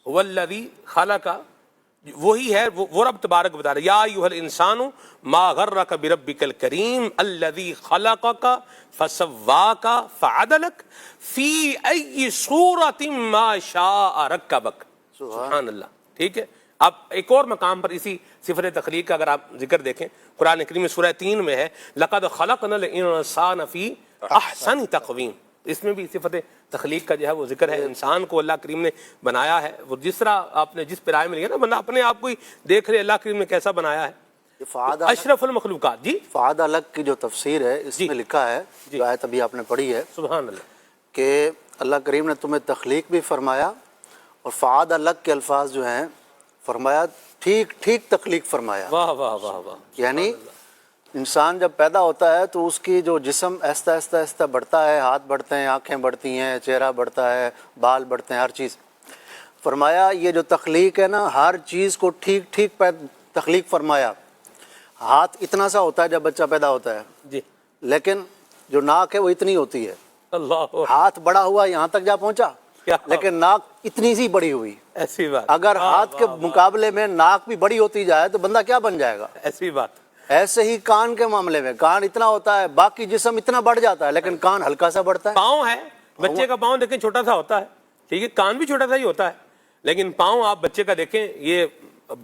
والذی خلق، وہی ہے وہ رب تبارک و تعالیٰ. یا ایھا الانسان ما غرک بربک الکریم الذی خلقک فسواک فعدلک فی ای صورت ما شاء رکبک. سبحان اللہ. ٹھیک ہے. آپ ایک اور مقام پر اسی صفت تخلیق کا اگر آپ ذکر دیکھیں قرآن کریم میں سورہ 3 میں ہے لقد خلقنا الانسان فی احسن تقویم. اس میں بھی صفت تخلیق کا جو ہے وہ ذکر ہے. انسان کو اللہ کریم نے بنایا ہے. وہ جس طرح آپ نے جس پیرائے میں لیا نا بندہ اپنے آپ کو ہی دیکھ رہے اللہ کریم نے کیسا بنایا ہے. اشرف المخلوقات. جی فعاد الگ کی جو تفسیر ہے اس میں لکھا ہے، جو آیت ابھی آپ نے پڑھی ہے، سبحان اللہ، کہ اللہ کریم نے تمہیں تخلیق بھی فرمایا اور فعاد الگ کے الفاظ جو ہیں فرمایا ٹھیک ٹھیک تخلیق فرمایا. واہ واہ واہ واہ. یعنی انسان جب پیدا ہوتا ہے تو اس کی جو جسم آہستہ آہستہ آہستہ بڑھتا ہے، ہاتھ بڑھتے ہیں، آنکھیں بڑھتی ہیں، چہرہ بڑھتا ہے، بال بڑھتے ہیں، ہر چیز. فرمایا یہ جو تخلیق ہے نا ہر چیز کو ٹھیک ٹھیک تخلیق فرمایا. ہاتھ اتنا سا ہوتا ہے جب بچہ پیدا ہوتا ہے جی، لیکن جو ناک ہے وہ اتنی ہوتی ہے. اللہ. ہاتھ بڑا ہوا یہاں تک جا پہنچا لیکن ناک اتنی سی بڑی ہوئی. ایسی بات. اگر ہاتھ کے مقابلے میں ناک بھی بڑی ہوتی جائے تو بندہ کیا بن جائے گا. ایسی بات. ایسے ہی کان کے معاملے میں کان اتنا ہوتا ہے، باقی جسم اتنا بڑھ جاتا ہے لیکن کان ہلکا سا بڑھتا ہے. پاؤں ہے، بچے کا پاؤں دیکھیں چھوٹا سا ہوتا ہے، ٹھیک ہے، کان بھی چھوٹا سا ہی ہوتا ہے، لیکن پاؤں آپ بچے کا دیکھیں یہ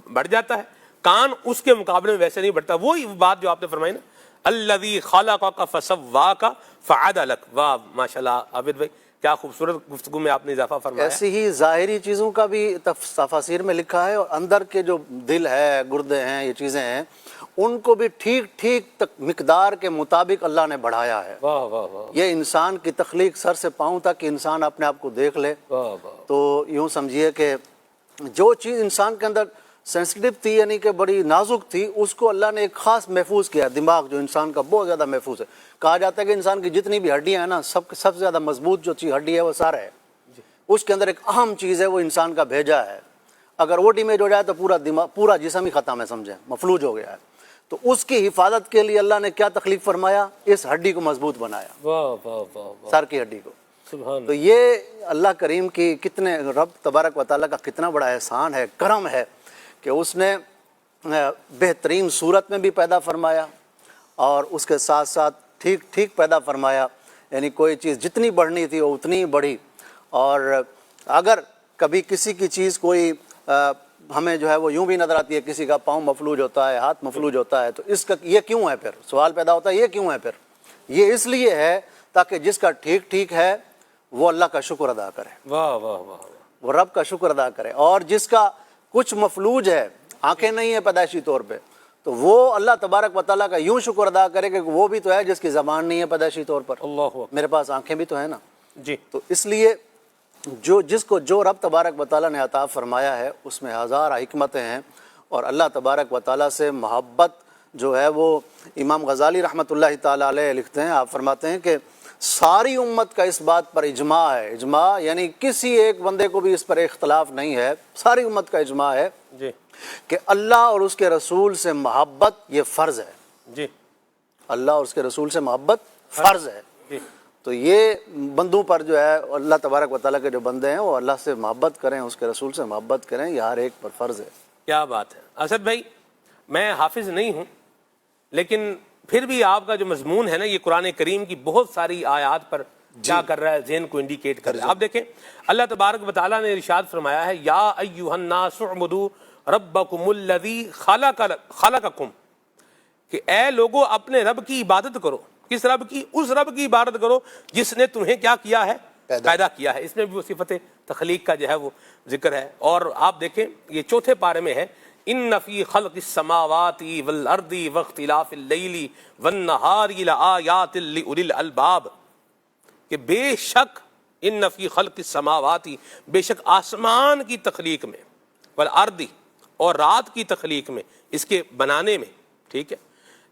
بڑھ جاتا ہے. کان اس کے مقابلے میں ویسے نہیں بڑھتا. وہی بات جو آپ نے فرمائی نا الذی خلقک فسواک فعدلک. واہ ماشاءاللہ عابد بھائی، کیا خوبصورت گفتگو میں آپ نے اضافہ فرمایا. ایسی ہی ظاہری چیزوں کا بھی تفاسیر میں لکھا ہے، اور اندر کے جو دل ہے، گردے ہیں، یہ چیزیں ہیں، ان کو بھی ٹھیک ٹھیک مقدار کے مطابق اللہ نے بڑھایا ہے. واہ واہ واہ. یہ انسان کی تخلیق سر سے پاؤں تک انسان اپنے آپ کو دیکھ لے تو یوں سمجھیے کہ جو چیز انسان کے اندر سینسٹیو تھی یعنی کہ بڑی نازک تھی اس کو اللہ نے ایک خاص محفوظ کیا. دماغ جو انسان کا بہت زیادہ محفوظ ہے. کہا جاتا ہے کہ انسان کی جتنی بھی ہڈیاں ہیں نا سب سے زیادہ مضبوط جو چیز ہڈی ہے وہ سر ہے. اس کے اندر ایک اہم چیز ہے وہ انسان کا بھیجا ہے. اگر وہ ڈیمیج ہو جائے تو پورا دماغ پورا جسم ہی ختم ہے، سمجھیں مفلوج ہو گیا ہے. تو اس کی حفاظت کے لیے اللہ نے کیا تخلیق فرمایا، اس ہڈی کو مضبوط بنایا، واہ واہ واہ. سر کی ہڈی کو. سبحان تو یہ اللہ کریم کی کتنے رب تبارک و تعالیٰ کا کتنا بڑا احسان ہے، کرم ہے کہ اس نے بہترین صورت میں بھی پیدا فرمایا اور اس کے ساتھ ساتھ ٹھیک ٹھیک پیدا فرمایا، یعنی کوئی چیز جتنی بڑھنی تھی وہ اتنی ہی بڑھی. اور اگر کبھی کسی کی چیز کوئی ہمیں جو ہے وہ یوں بھی نظر آتی ہے، کسی کا پاؤں مفلوج ہوتا ہے، ہاتھ مفلوج ہوتا ہے، تو اس کا یہ کیوں ہے؟ پھر سوال پیدا ہوتا ہے یہ کیوں ہے؟ پھر یہ اس لیے ہے تاکہ جس کا ٹھیک ٹھیک ہے وہ اللہ کا شکر ادا کرے، واہ واہ واہ، وہ رب کا شکر ادا کرے. اور جس کا کچھ مفلوج ہے، آنکھیں نہیں ہیں پیدائشی طور پہ، تو وہ اللہ تبارک و تعالیٰ کا یوں شکر ادا کرے کہ وہ بھی تو ہے جس کی زبان نہیں ہے پیدائشی طور پر، اللہ میرے پاس آنکھیں بھی تو ہیں نا. جی. تو اس لیے جس کو جو رب تبارک و تعالیٰ نے عطا فرمایا ہے اس میں ہزار حکمتیں ہیں. اور اللہ تبارک و تعالیٰ سے محبت جو ہے وہ امام غزالی رحمۃ اللہ تعالیٰ علیہ لکھتے ہیں، آپ فرماتے ہیں کہ ساری امت کا اس بات پر اجماع ہے. اجماع یعنی کسی ایک بندے کو بھی اس پر اختلاف نہیں ہے، ساری امت کا اجماع ہے جی کہ اللہ اور اس کے رسول سے محبت یہ فرض ہے. جی. اللہ اور اس کے رسول سے محبت فرض ہے. جی. تو یہ بندوں پر جو ہے اللہ تبارک و تعالیٰ کے جو بندے ہیں وہ اللہ سے محبت کریں، اس کے رسول سے محبت کریں، یہ ہر ایک پر فرض ہے. کیا بات ہے اسد بھائی. میں حافظ نہیں ہوں لیکن پھر بھی آپ کا جو مضمون ہے نا یہ قرآن کریم کی بہت ساری آیات پر کیا کر رہا ہے، ذہن کو انڈیکیٹ کر رہا ہے. آپ دیکھیں اللہ تبارک و تعالیٰ نے ارشاد فرمایا ہے یا ایھا الناس اعبدوا ربکم الذی خلقکم، کہ اے لوگو اپنے رب کی عبادت کرو. کس رب کی؟ اس رب کی عبادت کرو جس نے تمہیں کیا کیا ہے؟ پیدا کیا ہے. اس میں بھی وہ صفت تخلیق کا جو ہے وہ ذکر ہے. اور آپ دیکھیں یہ چوتھے پارے میں ہے ان فی خلق السماوات والارض واختلاف اللیل والنہار لآیات لأولی الالباب، کہ بے شک ان فی خلق السماوات، بے شک آسمان کی تخلیق میں، والارض اور رات کی تخلیق میں، اس کے بنانے میں، ٹھیک ہے،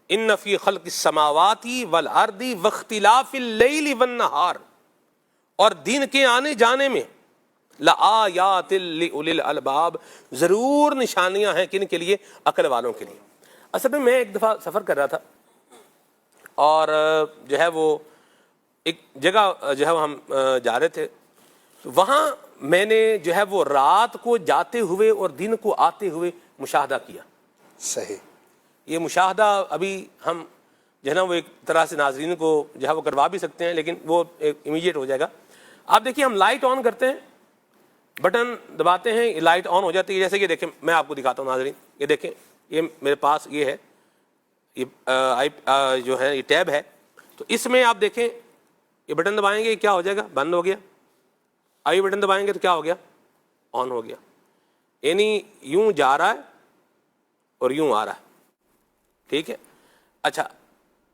ان فی خلق السماوات والارض واختلاف اللیل والنہار، اور دن کے آنے جانے میں، لآیات لأولی الالباب، ضرور نشانیاں ہیں کن کے لیے؟ عقل والوں کے لیے. اصل میں ایک دفعہ سفر کر رہا تھا اور جو ہے وہ ایک جگہ جو ہے وہ ہم جا رہے تھے، وہاں میں نے جو ہے وہ رات کو جاتے ہوئے اور دن کو آتے ہوئے مشاہدہ کیا. صحیح. یہ مشاہدہ ابھی ہم جو ہے نا وہ ایک طرح سے ناظرین کو جو ہے وہ کروا بھی سکتے ہیں لیکن وہ امیڈیٹ ہو جائے گا. آپ دیکھیے ہم لائٹ آن کرتے ہیں، بٹن دباتے ہیں، لائٹ آن ہو جاتی ہے. جیسے کہ دیکھیں میں آپ کو دکھاتا ہوں ناظرین، یہ دیکھیں یہ میرے پاس یہ ہے، یہ جو ہے یہ ٹیب ہے، تو اس میں آپ دیکھیں یہ بٹن دبائیں گے کیا ہو جائے گا؟ بند ہو گیا. آئی بٹن دبائیں گے تو کیا ہو گیا؟ آن ہو گیا. یعنی یوں جا رہا ہے اور یوں آ رہا ہے. ٹھیک ہے. اچھا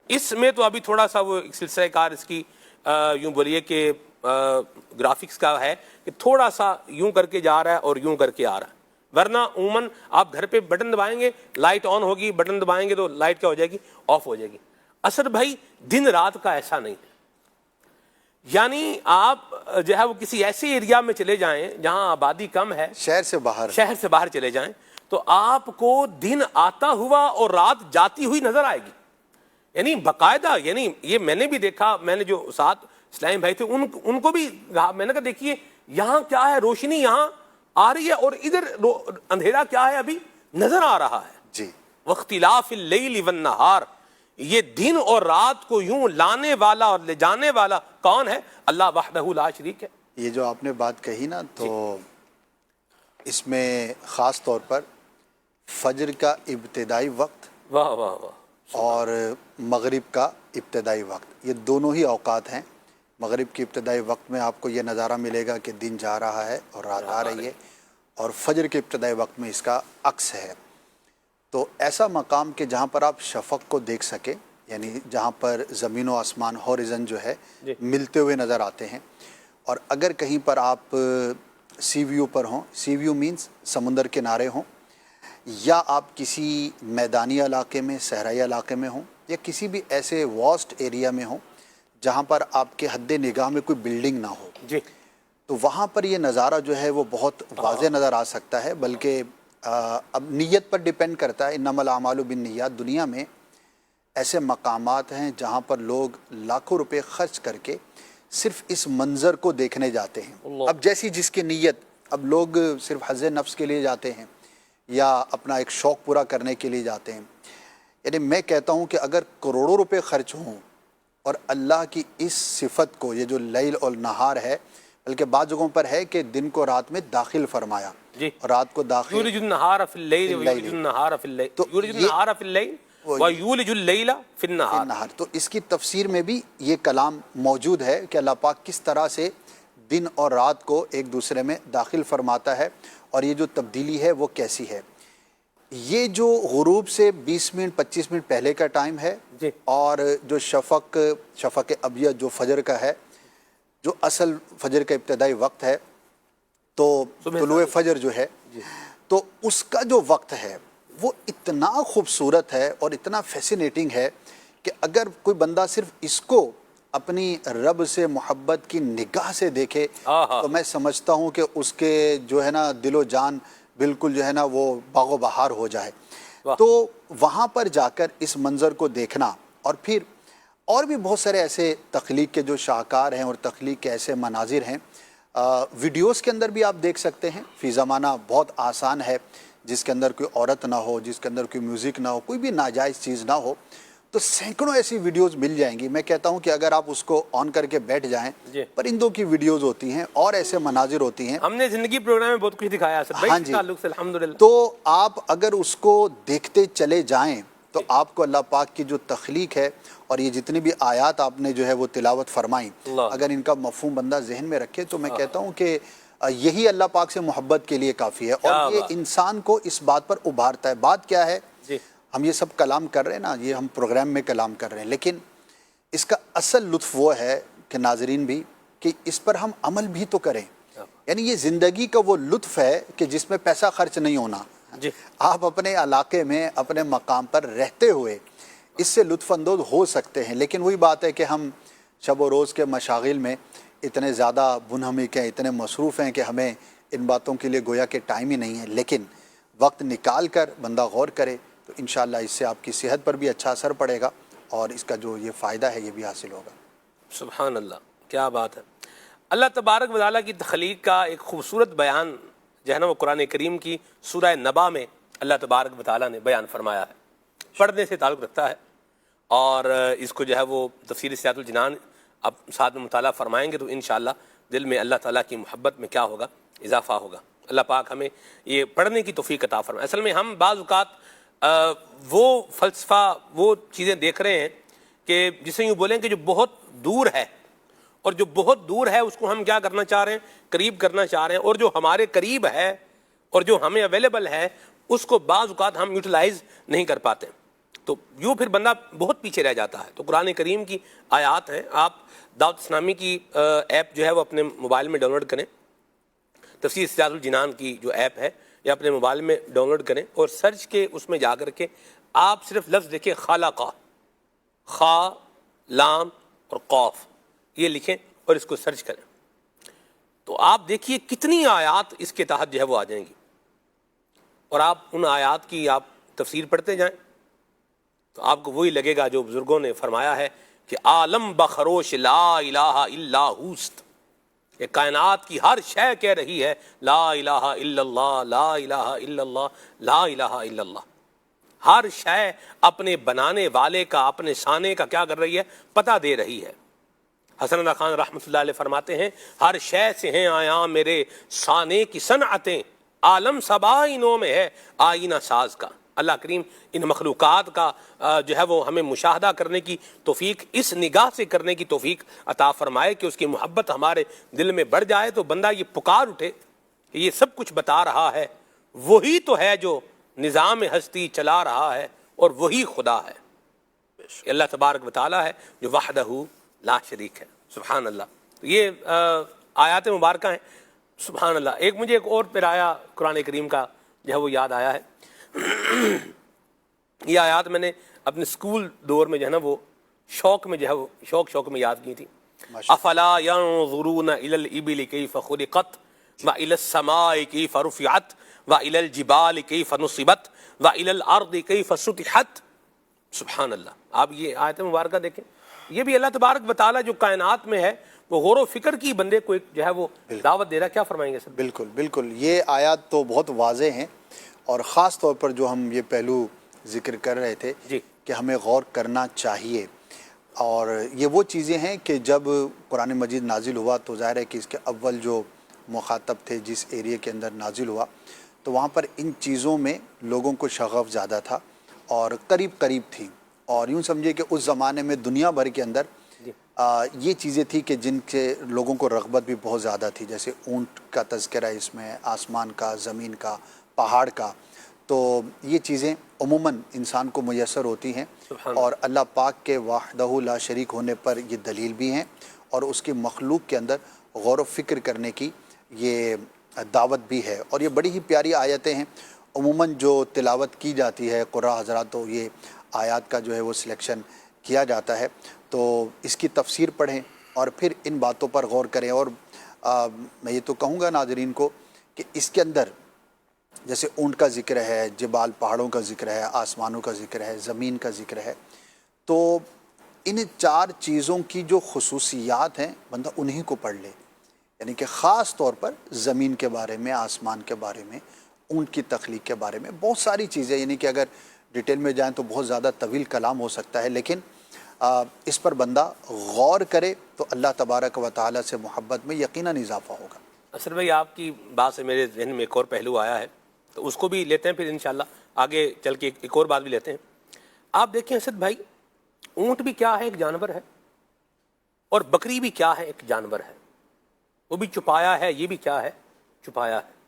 اس میں تو ابھی تھوڑا سا وہ سلسلہ کار اس کی یوں بولیے کہ گرافکس کا ہے کہ تھوڑا سا یوں کر کے جا رہا ہے اور یوں کر کے آ رہا ہے، ورنہ عموماً آپ گھر پہ بٹن دبائیں گے لائٹ آن ہوگی، بٹن دبائیں گے تو لائٹ کیا ہو جائے گی؟ آف ہو جائے گی. اصل بھائی دن رات کا ایسا نہیں ہے. یعنی آپ جو ہے وہ کسی ایسے ایریا میں چلے جائیں جہاں آبادی کم ہے، شہر سے باہر چلے جائیں تو آپ کو دن آتا ہوا اور رات جاتی ہوئی نظر آئے گی. یعنی باقاعدہ، یعنی یہ میں نے بھی دیکھا، میں نے جو ساتھ اسلام بھائی تھے ان کو بھی میں نے کہا دیکھیے یہاں کیا ہے، روشنی یہاں آ رہی ہے اور ادھر اندھیرا کیا ہے ابھی نظر آ رہا ہے. جی. واختلاف اللیل والنہار، یہ دن اور رات کو یوں لانے والا اور لے جانے والا کون ہے؟ اللہ وحدہ لا شریک ہے. یہ جو آپ نے بات کہی نا تو اس میں خاص طور پر فجر کا ابتدائی وقت واہ واہ واہ اور مغرب کا ابتدائی وقت، یہ دونوں ہی اوقات ہیں. مغرب کے ابتدائی وقت میں آپ کو یہ نظارہ ملے گا کہ دن جا رہا ہے اور رات آ رہی ہے، اور فجر کے ابتدائی وقت میں اس کا عکس ہے. تو ایسا مقام کہ جہاں پر آپ شفق کو دیکھ سکیں، یعنی جہاں پر زمین و آسمان ہورزن جو ہے ملتے ہوئے نظر آتے ہیں. اور اگر کہیں پر آپ سی ویو پر ہوں، سی ویو مینز سمندر کنارے ہوں، یا آپ کسی میدانی علاقے میں، صحرائی علاقے میں ہوں، یا کسی بھی ایسے واسٹ ایریا میں ہوں جہاں پر آپ کے حد نگاہ میں کوئی بلڈنگ نہ ہو، تو وہاں پر یہ نظارہ جو ہے وہ بہت واضح نظر آ سکتا ہے. بلکہ اب نیت پر ڈیپینڈ کرتا ہے، انما الاعمال بالنیات. دنیا میں ایسے مقامات ہیں جہاں پر لوگ لاکھوں روپے خرچ کر کے صرف اس منظر کو دیکھنے جاتے ہیں. اب جیسی جس کی نیت, اب لوگ صرف حظ نفس کے لیے جاتے ہیں یا اپنا ایک شوق پورا کرنے کے لیے جاتے ہیں. یعنی میں کہتا ہوں کہ اگر کروڑوں روپے خرچ ہوں اور اللہ کی اس صفت کو, یہ جو لیل اور نہار ہے, بلکہ بعض جگہوں پر ہے کہ دن کو رات میں داخل فرمایا, اور رات کو داخل, یولج النہار فی اللیل ویولج النہار فی اللیل, یولج النہار فی اللیل ویولج اللیل فی النہار. تو اس کی تفسیر میں بھی یہ کلام موجود ہے کہ اللہ پاک کس طرح سے دن اور رات کو ایک دوسرے میں داخل فرماتا ہے, اور یہ جو تبدیلی ہے وہ کیسی ہے. یہ جو غروب سے 20 منٹ 25 منٹ پہلے کا ٹائم ہے, اور جو شفق ابیض جو فجر کا ہے, جو اصل فجر کا ابتدائی وقت ہے, تو طلوع فجر جو ہے, تو اس کا جو وقت ہے وہ اتنا خوبصورت ہے اور اتنا فیسینیٹنگ ہے کہ اگر کوئی بندہ صرف اس کو اپنی رب سے محبت کی نگاہ سے دیکھے تو میں سمجھتا ہوں کہ اس کے جو ہے نا دل و جان بالکل جو ہے نا وہ باغ و بہار ہو جائے. تو وہاں پر جا کر اس منظر کو دیکھنا, اور پھر اور بھی بہت سارے ایسے تخلیق کے جو شاہکار ہیں اور تخلیق کے ایسے مناظر ہیں, ویڈیوز کے اندر بھی آپ دیکھ سکتے ہیں. فی زمانہ بہت آسان ہے, جس کے اندر کوئی عورت نہ ہو, جس کے اندر کوئی میوزک نہ ہو, کوئی بھی ناجائز چیز نہ ہو, تو سینکڑوں ایسی ویڈیوز مل جائیں گی. میں کہتا ہوں کہ اگر آپ اس کو آن کر کے بیٹھ جائیں, پرندوں کی ویڈیوز ہوتی ہیں اور ایسے مناظر ہوتی ہیں. ہم نے زندگی پروگرام میں بہت کچھ دکھایا ہے ہاں جی, تعلق سے الحمدللہ. تو آپ اگر اس کو دیکھتے چلے جائیں تو آپ کو اللہ پاک کی جو تخلیق ہے اور یہ جتنی بھی آیات آپ نے جو ہے وہ تلاوت فرمائیں, اگر ان کا مفہوم بندہ ذہن میں رکھے تو میں کہتا ہوں کہ یہی اللہ پاک سے محبت کے لیے کافی ہے, اور یہ انسان کو اس بات پر ابھارتا ہے. بات کیا ہے, ہم یہ سب کلام کر رہے ہیں نا, یہ ہم پروگرام میں کلام کر رہے ہیں, لیکن اس کا اصل لطف وہ ہے کہ ناظرین بھی, کہ اس پر ہم عمل بھی تو کریں. یعنی یہ زندگی کا وہ لطف ہے کہ جس میں پیسہ خرچ نہیں ہونا. آپ اپنے علاقے میں اپنے مقام پر رہتے ہوئے اس سے لطف اندوز ہو سکتے ہیں. لیکن وہی بات ہے کہ ہم شب و روز کے مشاغل میں اتنے زیادہ منہمک ہیں, اتنے مصروف ہیں کہ ہمیں ان باتوں کے لیے گویا کہ ٹائم ہی نہیں ہے. لیکن وقت نکال کر بندہ غور کرے تو انشاءاللہ اس سے آپ کی صحت پر بھی اچھا اثر پڑے گا, اور اس کا جو یہ فائدہ ہے یہ بھی حاصل ہوگا. سبحان اللہ, کیا بات ہے. اللہ تبارک و تعالیٰ کی تخلیق کا ایک خوبصورت بیان جو ہے نا وہ قرآن کریم کی سورہ نبا میں اللہ تبارک و تعالیٰ نے بیان فرمایا ہے. پڑھنے سے تعلق رکھتا ہے, اور اس کو جو ہے وہ تفسیر سیاۃ الجنان اب ساتھ میں مطالعہ فرمائیں گے تو انشاءاللہ دل میں اللہ تعالیٰ کی محبت میں کیا ہوگا, اضافہ ہوگا. اللہ پاک ہمیں یہ پڑھنے کی توفیق عطا فرمائے. اصل میں ہم بعض اوقات وہ فلسفہ, وہ چیزیں دیکھ رہے ہیں کہ جسے یوں بولیں کہ جو بہت دور ہے, اور جو بہت دور ہے اس کو ہم کیا کرنا چاہ رہے ہیں, قریب کرنا چاہ رہے ہیں, اور جو ہمارے قریب ہے اور جو ہمیں اویلیبل ہے اس کو بعض اوقات ہم یوٹیلائز نہیں کر پاتے, تو یوں پھر بندہ بہت پیچھے رہ جاتا ہے. تو قرآن کریم کی آیات ہیں, آپ دعوت اسلامی کی ایپ جو ہے وہ اپنے موبائل میں ڈاؤن لوڈ کریں, تفسیر سیاۃ الجنان کی جو ایپ ہے یا اپنے موبائل میں ڈاؤن لوڈ کریں, اور سرچ کے اس میں جا کر کے آپ صرف لفظ دیکھیں خالقہ, خا لام اور قاف, یہ لکھیں اور اس کو سرچ کریں, تو آپ دیکھیے کتنی آیات اس کے تحت جو ہے وہ آ جائیں گی. اور آپ ان آیات کی آپ تفسیر پڑھتے جائیں تو آپ کو وہی لگے گا جو بزرگوں نے فرمایا ہے کہ عالم بخروش لا الہ الا ہوست, کہ کائنات کی ہر شے کہہ رہی ہے لا الہ الا اللہ, لا الہ الا اللہ, لا الہ الا اللہ. ہر شے اپنے بنانے والے کا, اپنے شانے کا کیا کر رہی ہے, پتہ دے رہی ہے. حسن اللہ خان رحمۃ اللہ علیہ فرماتے ہیں ہر شے سے ہیں آیا میرے شانے کی صنعتیں, عالم سبائنوں میں ہے آئینہ ساز کا. اللہ کریم ان مخلوقات کا جو ہے وہ ہمیں مشاہدہ کرنے کی توفیق, اس نگاہ سے کرنے کی توفیق عطا فرمائے کہ اس کی محبت ہمارے دل میں بڑھ جائے, تو بندہ یہ پکار اٹھے کہ یہ سب کچھ بتا رہا ہے وہی تو ہے جو نظام ہستی چلا رہا ہے, اور وہی خدا ہے. اللہ تبارک و تعالیٰ ہے جو وحدہ لا شریک ہے. سبحان اللہ. یہ آیات مبارکہ ہیں. سبحان اللہ. ایک مجھے ایک اور پھر آیا قرآن کریم کا جو ہے وہ یاد آیا ہے. یہ آیات میں نے اپنے اسکول دور میں جو ہے نا وہ شوق میں جو ہے وہ شوق میں یاد کی تھی. افلا ينظرون الى الابل كيف خلقت والى السماء كيف رفعت والى الجبال كيف نصبت والى الارض كيف سطحت. سبحان اللہ. آپ یہ آیت مبارکہ دیکھیں, یہ بھی اللہ تبارک و تعالیٰ جو کائنات میں ہے وہ غور و فکر کی بندے کو ایک جو ہے وہ دعوت دے رہا ہے. کیا فرمائیں گے سر؟ بالکل بالکل، یہ آیات تو بہت واضح ہیں، اور خاص طور پر جو ہم یہ پہلو ذکر کر رہے تھے کہ ہمیں غور کرنا چاہیے. اور یہ وہ چیزیں ہیں کہ جب قرآن مجید نازل ہوا تو ظاہر ہے کہ اس کے اول جو مخاطب تھے جس ایریے کے اندر نازل ہوا تو وہاں پر ان چیزوں میں لوگوں کو شغف زیادہ تھا اور قریب قریب تھی. اور یوں سمجھے کہ اس زمانے میں دنیا بھر کے اندر یہ چیزیں تھی کہ جن کے لوگوں کو رغبت بھی بہت زیادہ تھی، جیسے اونٹ کا تذکرہ اس میں، آسمان کا، زمین کا، پہاڑ کا. تو یہ چیزیں عموماً انسان کو میسر ہوتی ہیں، اور اللہ پاک کے وحدہ لا شریک ہونے پر یہ دلیل بھی ہیں، اور اس کی مخلوق کے اندر غور و فکر کرنے کی یہ دعوت بھی ہے. اور یہ بڑی ہی پیاری آیتیں ہیں. عموماً جو تلاوت کی جاتی ہے قراء حضرات، تو یہ آیات کا جو ہے وہ سلیکشن کیا جاتا ہے، تو اس کی تفسیر پڑھیں اور پھر ان باتوں پر غور کریں. اور میں یہ تو کہوں گا ناظرین کو کہ اس کے اندر جیسے اونٹ کا ذکر ہے، جبال پہاڑوں کا ذکر ہے، آسمانوں کا ذکر ہے، زمین کا ذکر ہے، تو ان 4 چیزوں کی جو خصوصیات ہیں بندہ انہی کو پڑھ لے. یعنی کہ خاص طور پر زمین کے بارے میں، آسمان کے بارے میں، اونٹ کی تخلیق کے بارے میں بہت ساری چیزیں، یعنی کہ اگر ڈیٹیل میں جائیں تو بہت زیادہ طویل کلام ہو سکتا ہے، لیکن اس پر بندہ غور کرے تو اللہ تبارک و تعالیٰ سے محبت میں یقیناً اضافہ ہوگا. اسد بھائی، آپ کی بات سے میرے ذہن میں ایک اور پہلو آیا ہے، تو اس کو بھی لیتے ہیں، پھر انشاءاللہ آگے چل کے ایک اور بات بھی لیتے ہیں. آپ دیکھیں اسد بھائی، اونٹ بھی کیا ہے؟ ایک جانور ہے. اور بکری بھی کیا ہے؟ ایک جانور ہے. وہ بھی چھپایا ہے، یہ بھی کیا ہے؟ چھپایا ہے.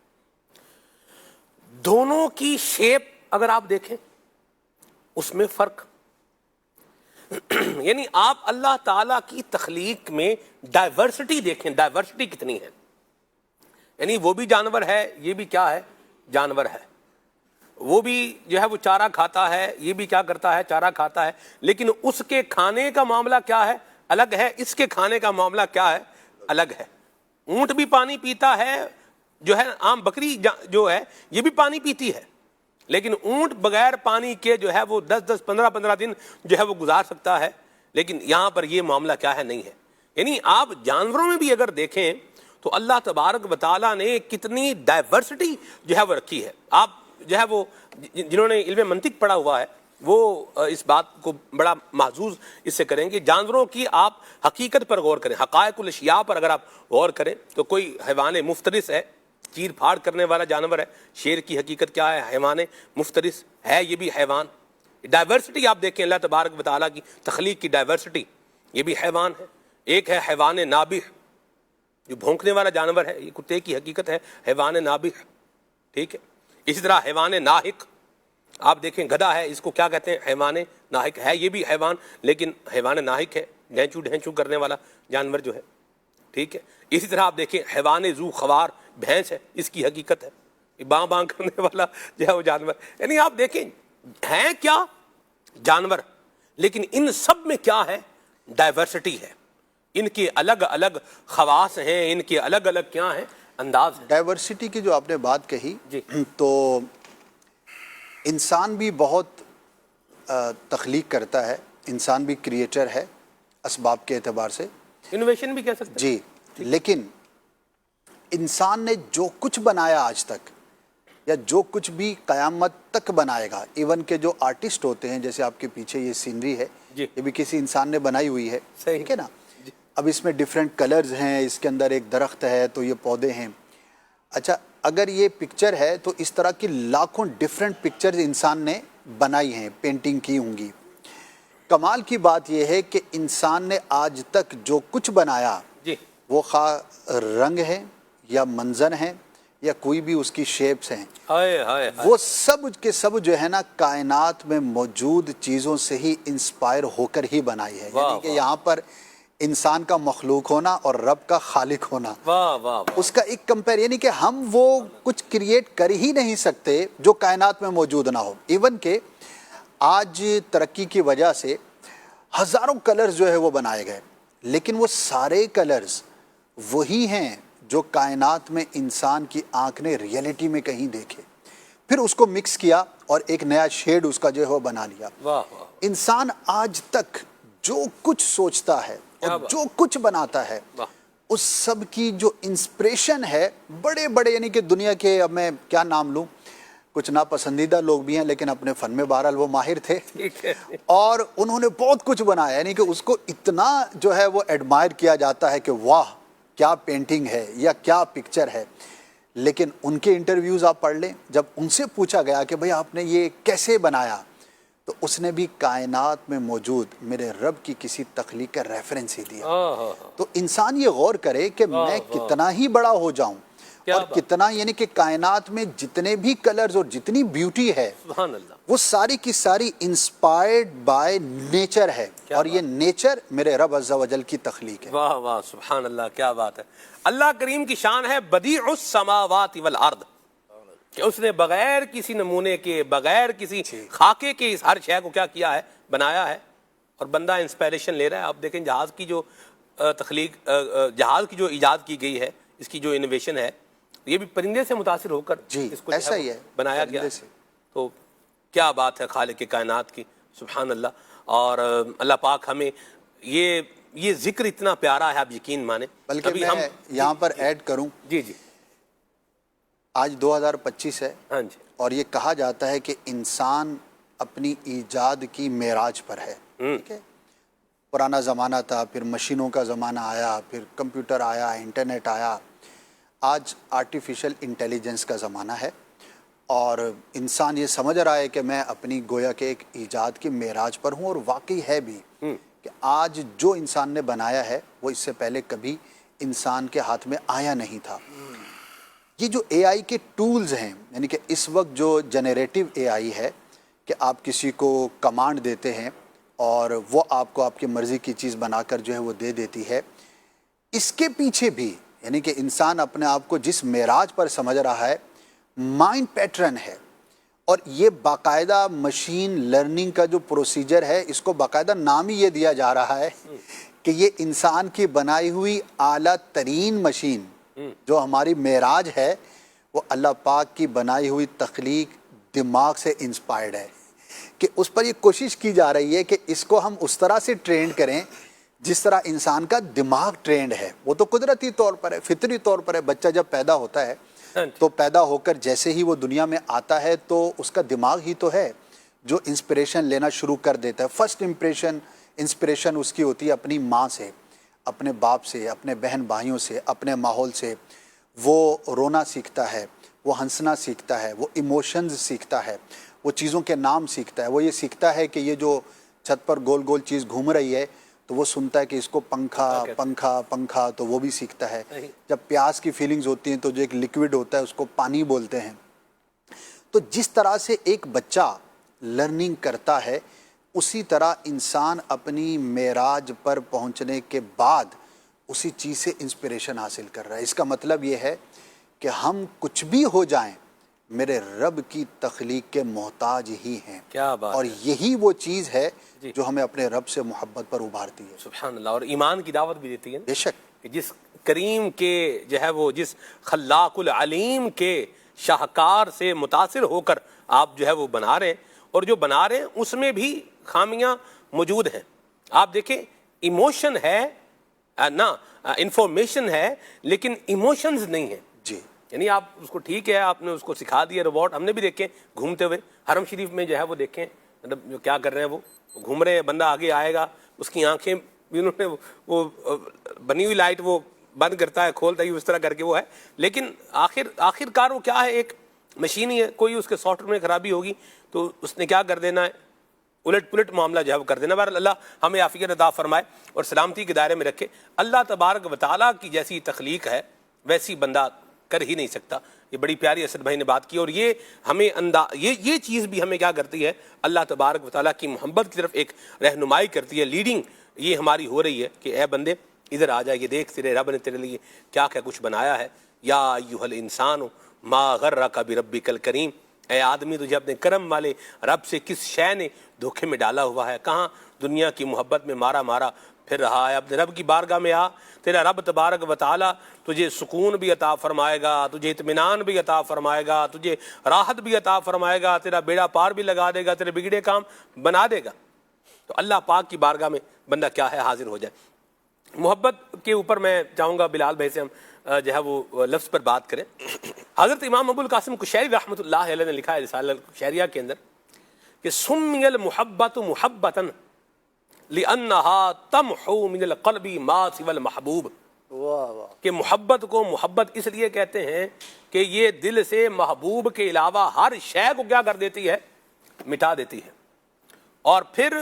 دونوں کی شیپ اگر آپ دیکھیں اس میں فرق، یعنی آپ اللہ تعالیٰ کی تخلیق میں ڈائیورسٹی دیکھیں، ڈائیورسٹی کتنی ہے. یعنی وہ بھی جانور ہے، یہ بھی کیا ہے؟ جانور ہے. وہ بھی جو ہے وہ چارہ کھاتا ہے، یہ بھی کیا کرتا ہے؟ چارہ کھاتا ہے. لیکن اس کے کھانے کا معاملہ کیا ہے؟ الگ ہے. اس کے کھانے کا معاملہ کیا ہے؟ الگ ہے. اونٹ بھی پانی پیتا ہے، جو ہے عام بکری جو ہے یہ بھی پانی پیتی ہے، لیکن اونٹ بغیر پانی کے جو ہے وہ 10 15 دن جو ہے وہ گزار سکتا ہے. لیکن یہاں پر یہ معاملہ کیا ہے؟ نہیں ہے. یعنی آپ جانوروں میں بھی اگر دیکھیں تو اللہ تبارک و تعالیٰ نے کتنی ڈائیورسٹی جو ہے وہ رکھی ہے. آپ جو ہے وہ جنہوں نے علم منطق پڑھا ہوا ہے وہ اس بات کو بڑا محظوظ اس سے کریں گے. جانوروں کی آپ حقیقت پر غور کریں، حقائق الاشیاء پر اگر آپ غور کریں تو کوئی حیوان مفترس ہے، چیر پھاڑ کرنے والا جانور ہے. شیر کی حقیقت کیا ہے؟ حیوان مفترس ہے، یہ بھی حیوان. ڈائیورسٹی آپ دیکھیں اللہ تبارک و تعالیٰ کی تخلیق کی ڈائیورسٹی، یہ بھی حیوان ہے. ایک ہے حیوان نابح جو بھونکنے والا جانور ہے، یہ کتے کی حقیقت ہے حیوان نابح، ٹھیک ہے. اسی طرح حیوان ناحق آپ دیکھیں، گدھا ہے، اس کو کیا کہتے ہیں؟ حیوان ناحق ہے، یہ بھی حیوان، لیکن حیوان ناحق ہے، ڈھینچو کرنے والا جانور جو ہے، ٹھیک ہے. اسی طرح آپ دیکھیں حیوان ذو خوار بھینس ہے، اس کی حقیقت ہے باں باں کرنے والا جو ہے وہ جانور. یعنی آپ دیکھیں ہیں کیا؟ جانور، لیکن ان سب میں کیا ہے؟ ڈائیورسٹی ہے. ان کے الگ الگ خواص ہیں، ان کے الگ الگ کیا ہیں؟ انداز ہیں. ڈائیورسٹی کی جو آپ نے بات کہی تو انسان بھی بہت تخلیق کرتا ہے، انسان بھی کریٹر ہے اسباب کے اعتبار سے، انوویشن بھی کہہ سکتے ہیں. جی، لیکن انسان نے جو کچھ بنایا آج تک یا جو کچھ بھی قیامت تک بنائے گا، ایون کہ جو آرٹسٹ ہوتے ہیں، جیسے آپ کے پیچھے یہ سینری ہے، یہ بھی کسی انسان نے بنائی ہوئی ہے، ٹھیک ہے نا. اب اس میں ڈیفرنٹ کلرز ہیں، اس کے اندر ایک درخت ہے تو یہ پودے ہیں. اچھا، اگر یہ پکچر ہے تو اس طرح کی لاکھوں ڈیفرنٹ پکچرز انسان نے بنائی ہیں، پینٹنگ کی ہوں گی. کمال کی بات یہ ہے کہ انسان نے آج تک جو کچھ بنایا وہ خواہ رنگ ہے یا منظر ہیں یا کوئی بھی اس کی شیپس ہیں، وہ سب کے سب جو ہے نا کائنات میں موجود چیزوں سے ہی انسپائر ہو کر ہی بنائی ہے. یعنی کہ یہاں پر انسان کا مخلوق ہونا اور رب کا خالق ہونا، اس کا ایک کمپیر، یعنی کہ ہم وہ کچھ کریٹ کر ہی نہیں سکتے جو کائنات میں موجود نہ ہو. ایون کہ آج ترقی کی وجہ سے ہزاروں کلرز جو ہے وہ بنائے گئے، لیکن وہ سارے کلرز وہی ہیں جو کائنات میں انسان کی آنکھ نے ریئلٹی میں کہیں دیکھے، پھر اس کو مکس کیا اور ایک نیا شیڈ اس کا جو ہے وہ بنا لیا. انسان آج تک جو کچھ سوچتا ہے اور جو کچھ بناتا ہے اس سب کی جو انسپریشن ہے بڑے بڑے یعنی کہ دنیا کے، اب میں کیا نام لوں، کچھ ناپسندیدہ لوگ بھی ہیں لیکن اپنے فن میں بہرحال وہ ماہر تھے اور انہوں نے بہت کچھ بنایا، یعنی کہ اس کو اتنا جو ہے وہ ایڈمائر کیا جاتا ہے کہ واہ کیا پینٹنگ ہے یا کیا پکچر ہے. لیکن ان کے انٹرویوز آپ پڑھ لیں، جب ان سے پوچھا گیا کہ بھئی آپ نے یہ کیسے بنایا، تو اس نے بھی کائنات میں موجود میرے رب کی کسی تخلیق کا ریفرنس ہی دیا. تو انسان یہ غور کرے کہ میں کتنا ہی بڑا ہو جاؤں اور کتنا، یعنی کہ کائنات میں جتنے بھی کلرز اور جتنی بیوٹی ہے وہ ساری کی ساری انسپائرڈ بائی نیچر ہے، اور یہ نیچر میرے رب عز و جل کی تخلیق ہے. واہ واہ سبحان اللہ، کیا بات ہے. اللہ کریم کی شان ہے بدیع السماوات والارض، کہ اس نے بغیر کسی نمونے کے، بغیر کسی خاکے کے اس ہر شے کو کیا کیا ہے، بنایا ہے. اور بندہ انسپائریشن لے رہا ہے. آپ دیکھیں جہاز کی جو تخلیق، جہاز کی جو ایجاد کی گئی ہے، اس کی جو انوویشن ہے، یہ بھی پرندے سے متاثر ہو کر اس کو ایسا ہی ہے بنایا گیا. تو کیا بات ہے خالق کائنات کی، سبحان اللہ. اور اللہ پاک ہمیں یہ ذکر اتنا پیارا ہے، آپ یقین مانیں. بلکہ میں یہاں پر ایڈ کروں، جی آج 2025 ہے، ہاں جی، اور یہ کہا جاتا ہے کہ انسان اپنی ایجاد کی معراج پر ہے. ٹھیک ہے، پرانا زمانہ تھا، پھر مشینوں کا زمانہ آیا، پھر کمپیوٹر آیا، انٹرنیٹ آیا، آج آرٹیفیشل انٹیلیجنس کا زمانہ ہے، اور انسان یہ سمجھ رہا ہے کہ میں اپنی گویا کہ ایک ایجاد کی معراج پر ہوں. اور واقعی ہے بھی کہ آج جو انسان نے بنایا ہے وہ اس سے پہلے کبھی انسان کے ہاتھ میں آیا نہیں تھا. یہ جو اے آئی کے ٹولز ہیں، یعنی کہ اس وقت جو جنریٹیو اے آئی ہے کہ آپ کسی کو کمانڈ دیتے ہیں اور وہ آپ کو آپ کی مرضی کی چیز بنا کر جو ہے وہ دے دیتی ہے، اس کے پیچھے بھی یعنی کہ انسان اپنے آپ کو جس معراج پر سمجھ رہا ہے، مائنڈ پیٹرن ہے. اور یہ باقاعدہ مشین لرننگ کا جو پروسیجر ہے، اس کو باقاعدہ نام ہی یہ دیا جا رہا ہے کہ یہ انسان کی بنائی ہوئی اعلیٰ ترین مشین جو ہماری معراج ہے، وہ اللہ پاک کی بنائی ہوئی تخلیق دماغ سے انسپائرڈ ہے. کہ اس پر یہ کوشش کی جا رہی ہے کہ اس کو ہم اس طرح سے ٹرینڈ کریں جس طرح انسان کا دماغ ٹرینڈ ہے. وہ تو قدرتی طور پر ہے، فطری طور پر ہے. بچہ جب پیدا ہوتا ہے تو پیدا ہو کر جیسے ہی وہ دنیا میں آتا ہے تو اس کا دماغ ہی تو ہے جو انسپریشن لینا شروع کر دیتا ہے. فرسٹ انسپریشن اس کی ہوتی ہے اپنی ماں سے، اپنے باپ سے، اپنے بہن بھائیوں سے، اپنے ماحول سے. وہ رونا سیکھتا ہے، وہ ہنسنا سیکھتا ہے، وہ ایموشنز سیکھتا ہے، وہ چیزوں کے نام سیکھتا ہے. وہ یہ سیکھتا ہے کہ یہ جو چھت پر گول گول چیز گھوم رہی ہے تو وہ سنتا ہے کہ اس کو پنکھا پنکھا پنکھا، تو وہ بھی سیکھتا ہے. جب پیاس کی فیلنگز ہوتی ہیں تو جو ایک لیکوڈ ہوتا ہے اس کو پانی بولتے ہیں. تو جس طرح سے ایک بچہ لرننگ کرتا ہے، اسی طرح انسان اپنی معراج پر پہنچنے کے بعد اسی چیز سے انسپریشن حاصل کر رہا ہے. اس کا مطلب یہ ہے کہ ہم کچھ بھی ہو جائیں میرے رب کی تخلیق کے محتاج ہی ہیں. کیا بات، اور یہی وہ چیز ہے جو ہمیں اپنے رب سے محبت پر ابھارتی ہے. سبحان اللہ. اور ایمان کی دعوت بھی دیتی ہے. بے شک، جس کریم کے جو ہے وہ، جس خلاق العلیم کے شاہکار سے متاثر ہو کر آپ جو ہے وہ بنا رہے ہیں، اور جو بنا رہے ہیں اس میں بھی خامیاں موجود ہیں. آپ دیکھیں ایموشن ہے نا، انفارمیشن ہے لیکن ایموشنز نہیں ہیں. جی، یعنی آپ اس کو ٹھیک ہے، آپ نے اس کو سکھا دیا روبوٹ. ہم نے بھی دیکھیں گھومتے ہوئے حرم شریف میں جو ہے وہ دیکھیں، مطلب جو کیا کر رہے ہیں، وہ گھوم رہے ہیں، بندہ آگے آئے گا، اس کی آنکھیں انہوں نے وہ بنی ہوئی لائٹ وہ بند کرتا ہے، کھولتا ہے، اس طرح کر کے وہ ہے. لیکن آخر کار وہ کیا ہے، ایک مشین ہی ہے. کوئی اس کے سافٹ ویئر میں خرابی ہوگی تو اس نے کیا کر دینا ہے، الٹ پلٹ معاملہ جو ہے وہ کر دینا. بہرحال اللہ ہمیں عافیت عطا فرمائے اور سلامتی کے دائرے میں رکھے. اللہ تبارک و تعالیٰ کی جیسی تخلیق ہے ویسی بندہ کر ہی نہیں سکتا. یہ بڑی پیاری اسد بھائی نے بات کی، اور یہ ہمیں یہ چیز بھی ہمیں کیا کرتی ہے، اللہ تبارک و تعالیٰ کی محبت کی طرف ایک رہنمائی کرتی ہے. لیڈنگ یہ ہماری ہو رہی ہے کہ اے بندے ادھر آ جائے، یہ دیکھ تیرے رب نے تیرے لیے کیا کیا کچھ بنایا ہے. یا ایھا الانسان ما غرک بربک الکریم، اے آدمی تجھے اپنے کرم والے رب سے کس شے نے دھوکے میں ڈالا ہوا ہے. کہاں دنیا کی محبت میں مارا پھر رہا ہے. اپنے رب کی بارگاہ میں آ، تیرا رب تبارک و تعالیٰ تجھے سکون بھی عطا فرمائے گا، تجھے اطمینان بھی عطا فرمائے گا، تجھے راحت بھی عطا فرمائے گا، تیرا بیڑا پار بھی لگا دے گا، تیرے بگڑے کام بنا دے گا. تو اللہ پاک کی بارگاہ میں بندہ کیا ہے، حاضر ہو جائے. محبت کے اوپر میں چاہوں گا بلال بھائی سے ہم جو ہے وہ لفظ پر بات کریں. حضرت امام ابو القاسم قشیری رحمۃ اللہ علیہ نے لکھا ہے رسالہ القشیریہ کے اندر کہ سمی المحبت محبتا لأنها تمحو من القلب ما سوى المحبوب. کہ محبت کو محبت اس لیے کہتے ہیں کہ یہ دل سے محبوب کے علاوہ ہر شے کو کیا کر دیتی ہے؟ مٹا دیتی ہے. اور پھر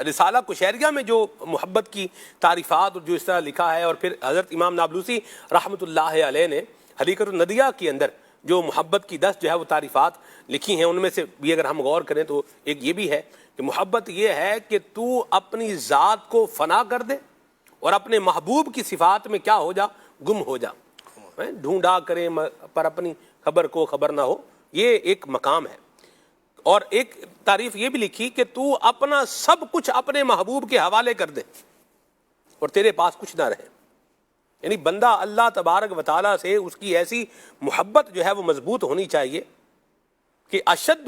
رسالہ قشیریہ میں جو محبت کی تعریفات جو اس طرح لکھا ہے، اور پھر حضرت امام نابلوسی رحمۃ اللہ علیہ نے حدیقۃ الندیہ کے اندر جو محبت کی 10 جو ہے وہ تعریفات لکھی ہیں، ان میں سے بھی اگر ہم غور کریں تو ایک یہ بھی ہے کہ محبت یہ ہے کہ تو اپنی ذات کو فنا کر دے اور اپنے محبوب کی صفات میں کیا ہو جا؟ گم ہو جا. ڈھونڈا کریں پر اپنی خبر کو خبر نہ ہو، یہ ایک مقام ہے. اور ایک تعریف یہ بھی لکھی کہ تو اپنا سب کچھ اپنے محبوب کے حوالے کر دے اور تیرے پاس کچھ نہ رہے. یعنی بندہ اللہ تبارک و تعالیٰ سے اس کی ایسی محبت جو ہے وہ مضبوط ہونی چاہیے کہ اشد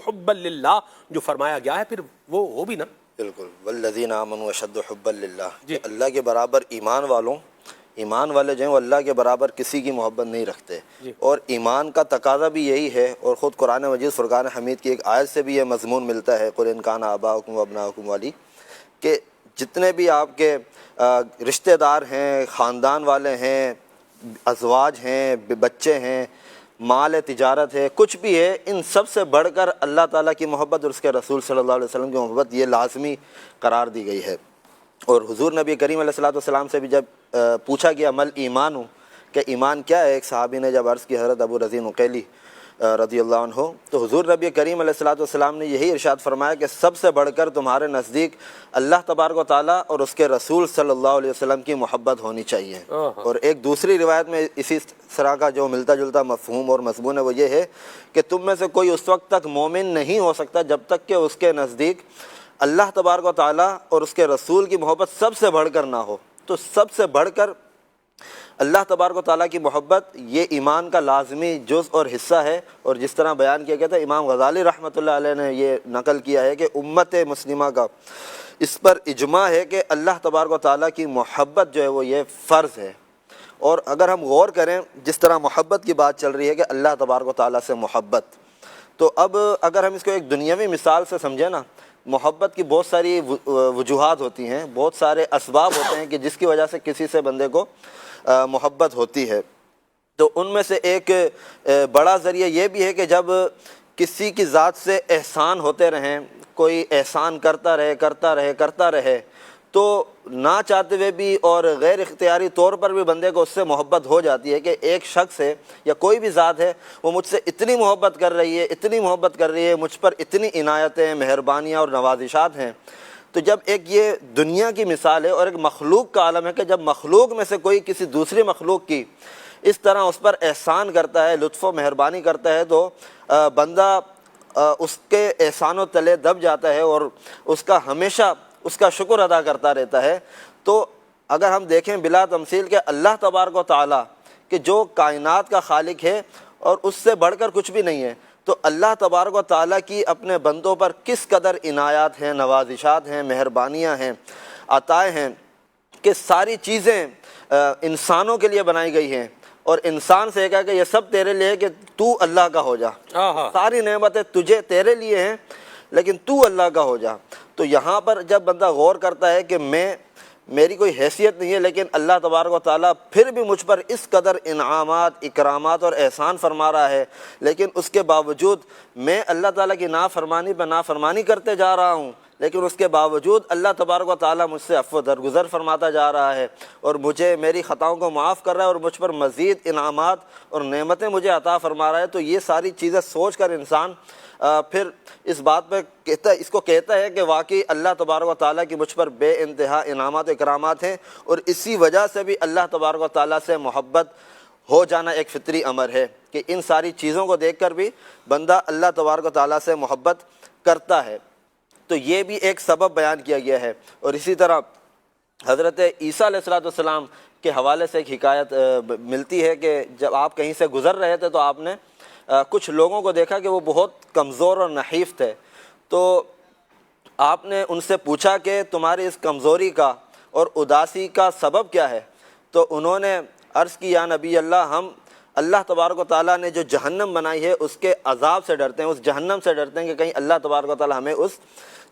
حب للہ جو فرمایا گیا ہے پھر وہ ہو بھی نا. بالکل، والذین آمنوا اشد حبا للہ. اللہ کے برابر ایمان والے جو ہیں وہ اللہ کے برابر کسی کی محبت نہیں رکھتے. اور ایمان کا تقاضا بھی یہی ہے، اور خود قرآن مجید فرقان حمید کی ایک آیت سے بھی یہ مضمون ملتا ہے، قل ان کان آباؤکم وابناؤکم والی، کہ جتنے بھی آپ کے رشتہ دار ہیں، خاندان والے ہیں، ازواج ہیں، بچے ہیں، مال تجارت ہے، کچھ بھی ہے، ان سب سے بڑھ کر اللہ تعالیٰ کی محبت اور اس کے رسول صلی اللہ علیہ وسلم کی محبت یہ لازمی قرار دی گئی ہے. اور حضور نبی کریم علیہ الصلوۃ والسلام سے بھی جب پوچھا گیا مل ایمان ہوں کہ ایمان کیا ہے، ایک صحابی نے جب عرض کی حضرت ابو رزین عقیلی رضی اللہ عنہ، تو حضور نبی کریم علیہ الصلوۃ والسلام نے یہی ارشاد فرمایا کہ سب سے بڑھ کر تمہارے نزدیک اللہ تبارک و تعالیٰ اور اس کے رسول صلی اللہ علیہ وسلم کی محبت ہونی چاہیے. اور ایک دوسری روایت میں اسی طرح کا جو ملتا جلتا مفہوم اور مضمون ہے وہ یہ ہے کہ تم میں سے کوئی اس وقت تک مومن نہیں ہو سکتا جب تک کہ اس کے نزدیک اللہ تبارک و تعالیٰ اور اس کے رسول کی محبت سب سے بڑھ کر نہ ہو. تو سب سے بڑھ کر اللہ تبارک و تعالیٰ کی محبت یہ ایمان کا لازمی جز اور حصہ ہے. اور جس طرح بیان کیا گیا تھا، امام غزالی رحمۃ اللہ علیہ نے یہ نقل کیا ہے کہ امت مسلمہ کا اس پر اجماع ہے کہ اللہ تبارک و تعالیٰ کی محبت جو ہے وہ یہ فرض ہے. اور اگر ہم غور کریں جس طرح محبت کی بات چل رہی ہے کہ اللہ تبارک و تعالیٰ سے محبت، تو اب اگر ہم اس کو ایک دنیاوی مثال سے سمجھیں نا، محبت کی بہت ساری وجوہات ہوتی ہیں، بہت سارے اسباب ہوتے ہیں کہ جس کی وجہ سے کسی سے بندے کو محبت ہوتی ہے. تو ان میں سے ایک بڑا ذریعہ یہ بھی ہے کہ جب کسی کی ذات سے احسان ہوتے رہیں، کوئی احسان کرتا رہے تو نہ چاہتے ہوئے بھی اور غیر اختیاری طور پر بھی بندے کو اس سے محبت ہو جاتی ہے کہ ایک شخص ہے یا کوئی بھی ذات ہے، وہ مجھ سے اتنی محبت کر رہی ہے، مجھ پر اتنی عنایتیں، مہربانیاں اور نوازشات ہیں. تو جب ایک یہ دنیا کی مثال ہے اور ایک مخلوق کا عالم ہے کہ جب مخلوق میں سے کوئی کسی دوسری مخلوق کی اس طرح اس پر احسان کرتا ہے، لطف و مہربانی کرتا ہے، تو بندہ اس کے احسانوں تلے دب جاتا ہے اور اس کا ہمیشہ اس کا شکر ادا کرتا رہتا ہے. تو اگر ہم دیکھیں بلا تمثیل کہ اللہ تبارک و تعالیٰ کہ جو کائنات کا خالق ہے اور اس سے بڑھ کر کچھ بھی نہیں ہے، تو اللہ تبارک و تعالیٰ کی اپنے بندوں پر کس قدر عنایات ہیں، نوازشات ہیں، مہربانیاں ہیں، عطائیں ہیں کہ ساری چیزیں انسانوں کے لیے بنائی گئی ہیں اور انسان سے کہا کہ یہ سب تیرے لیے کہ تو اللہ کا ہو جا. ساری نعمتیں تجھے تیرے لیے ہیں لیکن تو اللہ کا ہو جا. تو یہاں پر جب بندہ غور کرتا ہے کہ میری کوئی حیثیت نہیں ہے لیکن اللہ تبارک و تعالیٰ پھر بھی مجھ پر اس قدر انعامات، اکرامات اور احسان فرما رہا ہے، لیکن اس کے باوجود میں اللہ تعالیٰ کی نافرمانی پہ نافرمانی کرتے جا رہا ہوں، لیکن اس کے باوجود اللہ تبارک و تعالیٰ مجھ سے عفو درگزر فرماتا جا رہا ہے اور مجھے میری خطاؤں کو معاف کر رہا ہے اور مجھ پر مزید انعامات اور نعمتیں مجھے عطا فرما رہا ہے. تو یہ ساری چیزیں سوچ کر انسان پھر اس بات پہ کہتا ہے کہ واقعی اللہ تبارک و تعالیٰ کی مجھ پر بے انتہا انعامات و اکرامات ہیں، اور اسی وجہ سے بھی اللہ تبارک و تعالیٰ سے محبت ہو جانا ایک فطری امر ہے کہ ان ساری چیزوں کو دیکھ کر بھی بندہ اللہ تبارک و تعالیٰ سے محبت کرتا ہے. تو یہ بھی ایک سبب بیان کیا گیا ہے. اور اسی طرح حضرت عیسیٰ علیہ السلام کے حوالے سے ایک حکایت ملتی ہے کہ جب آپ کہیں سے گزر رہے تھے تو آپ نے کچھ لوگوں کو دیکھا کہ وہ بہت کمزور اور نحیف تھے. تو آپ نے ان سے پوچھا کہ تمہاری اس کمزوری کا اور اداسی کا سبب کیا ہے؟ تو انہوں نے عرض کی یا نبی اللہ ہم اللہ تبارک و تعالیٰ نے جو جہنم بنائی ہے اس کے عذاب سے ڈرتے ہیں، اس جہنم سے ڈرتے ہیں کہ کہیں اللہ تبارک و تعالیٰ ہمیں اس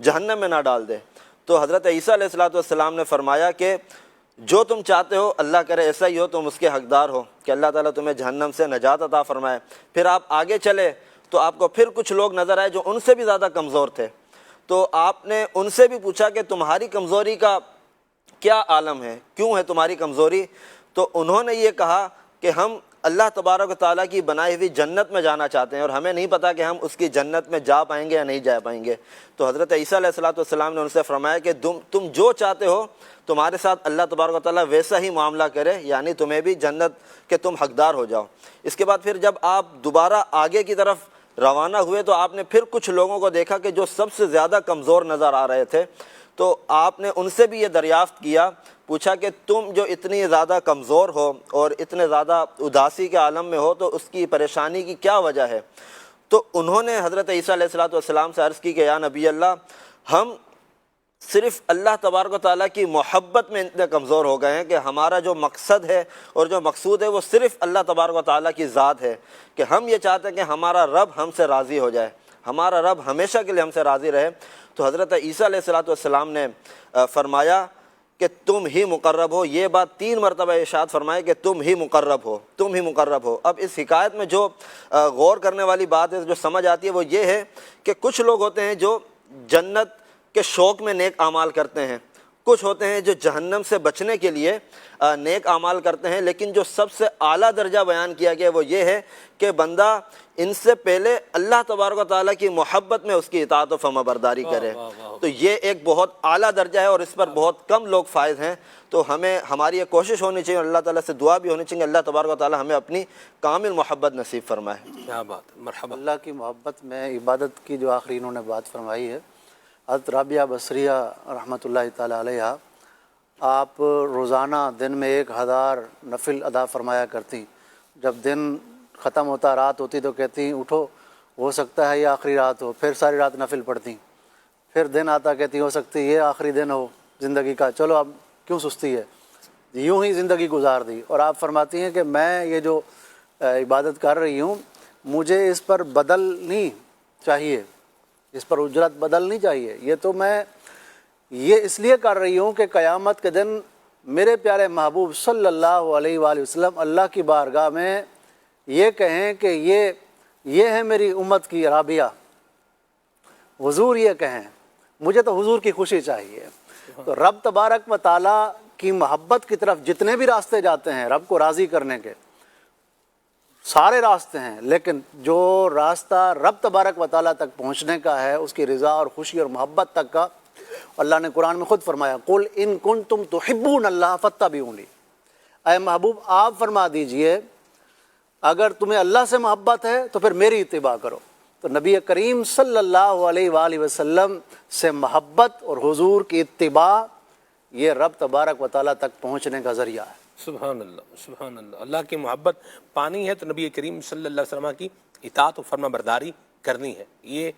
جہنم میں نہ ڈال دے۔ تو حضرت عیسیٰ علیہ السلام نے فرمایا کہ جو تم چاہتے ہو اللہ کرے ایسا ہی ہو، تم اس کے حقدار ہو کہ اللہ تعالیٰ تمہیں جہنم سے نجات عطا فرمائے۔ پھر آپ آگے چلے تو آپ کو پھر کچھ لوگ نظر آئے جو ان سے بھی زیادہ کمزور تھے، تو آپ نے ان سے بھی پوچھا کہ تمہاری کمزوری کا کیا عالم ہے، کیوں ہے تمہاری کمزوری؟ تو انہوں نے یہ کہا کہ ہم اللہ تبارک و تعالیٰ کی بنائی ہوئی جنت میں جانا چاہتے ہیں اور ہمیں نہیں پتہ کہ ہم اس کی جنت میں جا پائیں گے یا نہیں جا پائیں گے۔ تو حضرت عیسیٰ علیہ السلام نے ان سے فرمایا کہ تم جو چاہتے ہو تمہارے ساتھ اللہ تبارک و تعالیٰ ویسا ہی معاملہ کرے، یعنی تمہیں بھی جنت کے تم حقدار ہو جاؤ۔ اس کے بعد پھر جب آپ دوبارہ آگے کی طرف روانہ ہوئے تو آپ نے پھر کچھ لوگوں کو دیکھا کہ جو سب سے زیادہ کمزور نظر آ رہے تھے، تو آپ نے ان سے بھی یہ دریافت کیا، پوچھا کہ تم جو اتنی زیادہ کمزور ہو اور اتنے زیادہ اداسی کے عالم میں ہو تو اس کی پریشانی کی کیا وجہ ہے؟ تو انہوں نے حضرت عیسیٰ علیہ السلام سے عرض کی کہ یا نبی اللہ ہم صرف اللہ تبارک و تعالیٰ کی محبت میں اتنے کمزور ہو گئے ہیں کہ ہمارا جو مقصد ہے اور جو مقصود ہے وہ صرف اللہ تبارک و تعالیٰ کی ذات ہے، کہ ہم یہ چاہتے ہیں کہ ہمارا رب ہم سے راضی ہو جائے، ہمارا رب ہمیشہ کے لیے ہم سے راضی رہے۔ تو حضرت عیسیٰ علیہ السلام نے فرمایا کہ تم ہی مقرب ہو، یہ بات 3 مرتبہ ارشاد فرمائے کہ تم ہی مقرب ہو، تم ہی مقرب ہو۔ اب اس حکایت میں جو غور کرنے والی بات ہے، جو سمجھ آتی ہے، وہ یہ ہے کہ کچھ لوگ ہوتے ہیں جو جنت کے شوق میں نیک اعمال کرتے ہیں، کچھ ہوتے ہیں جو جہنم سے بچنے کے لیے نیک اعمال کرتے ہیں، لیکن جو سب سے اعلیٰ درجہ بیان کیا گیا وہ یہ ہے کہ بندہ ان سے پہلے اللہ تبارک و تعالیٰ کی محبت میں اس کی اطاعت و فرما برداری کرے۔ تو یہ ایک بہت اعلیٰ درجہ ہے اور اس پر بہت کم لوگ فائز ہیں۔ تو ہماری یہ کوشش ہونی چاہیے، اللہ تعالیٰ سے دعا بھی ہونی چاہیے، اللہ تبارک و تعالیٰ ہمیں اپنی کامل محبت نصیب فرمائے۔ کیا بات، مرحبا۔ اللہ کی محبت میں عبادت کی جو آخری انہوں نے بات فرمائی ہے، حضرت رابعہ بصریہ رحمۃ اللہ تعالیٰ علیہ، آپ روزانہ دن میں 1000 نفل ادا فرمایا کرتی۔ جب دن ختم ہوتا، رات ہوتی تو کہتی اٹھو ہو سکتا ہے یہ آخری رات ہو، پھر ساری رات نفل پڑھتی۔ پھر دن آتا کہتی ہو سکتی یہ آخری دن ہو زندگی کا، چلو اب کیوں سستی ہے، یوں ہی زندگی گزار دی۔ اور آپ فرماتی ہیں کہ میں یہ جو عبادت کر رہی ہوں مجھے اس پر بدل نہیں چاہیے، اس پر اجرت بدل نہیں چاہیے، یہ تو میں یہ اس لیے کر رہی ہوں کہ قیامت کے دن میرے پیارے محبوب صلی اللہ علیہ وآلہ وسلم اللہ کی بارگاہ میں یہ کہیں کہ یہ ہے میری امت کی رابعہ، حضور یہ کہیں، مجھے تو حضور کی خوشی چاہیے۔ تو رب تبارک و تعالیٰ کی محبت کی طرف جتنے بھی راستے جاتے ہیں رب کو راضی کرنے کے، سارے راستے ہیں، لیکن جو راستہ رب تبارک و تعالیٰ تک پہنچنے کا ہے، اس کی رضا اور خوشی اور محبت تک کا، اللہ نے قرآن میں خود فرمایا قل ان کنتم تحبون اللہ فاتبعونی، اے محبوب آپ فرما دیجئے اگر تمہیں اللہ سے محبت ہے تو پھر میری اتباع کرو۔ تو نبی کریم صلی اللہ علیہ وآلہ وسلم سے محبت اور حضور کی اتباع یہ رب تبارک و تعالیٰ تک پہنچنے کا ذریعہ ہے۔ سبحان اللہ، سبحان اللہ۔ اللہ کی محبت پانی ہے تو نبی کریم صلی اللہ علیہ وسلم کی اطاعت و فرما برداری کرنی ہے، یہ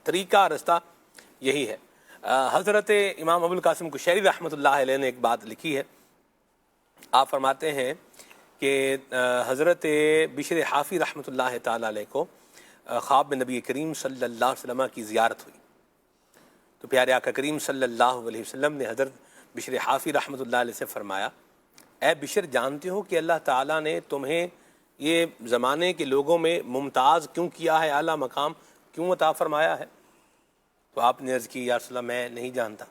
طریقہ رستہ یہی ہے۔ حضرت امام ابو القاسم قشیری رحمۃ اللہ علیہ نے ایک بات لکھی ہے، آپ فرماتے ہیں کہ حضرت بشر حافی رحمۃ اللہ تعالیٰ علیہ کو خواب میں نبی کریم صلی اللہ علیہ وسلم کی زیارت ہوئی، تو پیارے آقا کریم صلی اللہ علیہ وسلم نے حضرت بشر حافی رحمۃ اللہ علیہ سے فرمایا اے بشر جانتے ہو کہ اللہ تعالیٰ نے تمہیں یہ زمانے کے لوگوں میں ممتاز کیوں کیا ہے، اعلیٰ مقام کیوں عطا فرمایا ہے؟ تو آپ نے عرض کی یا رسول اللہ میں نہیں جانتا۔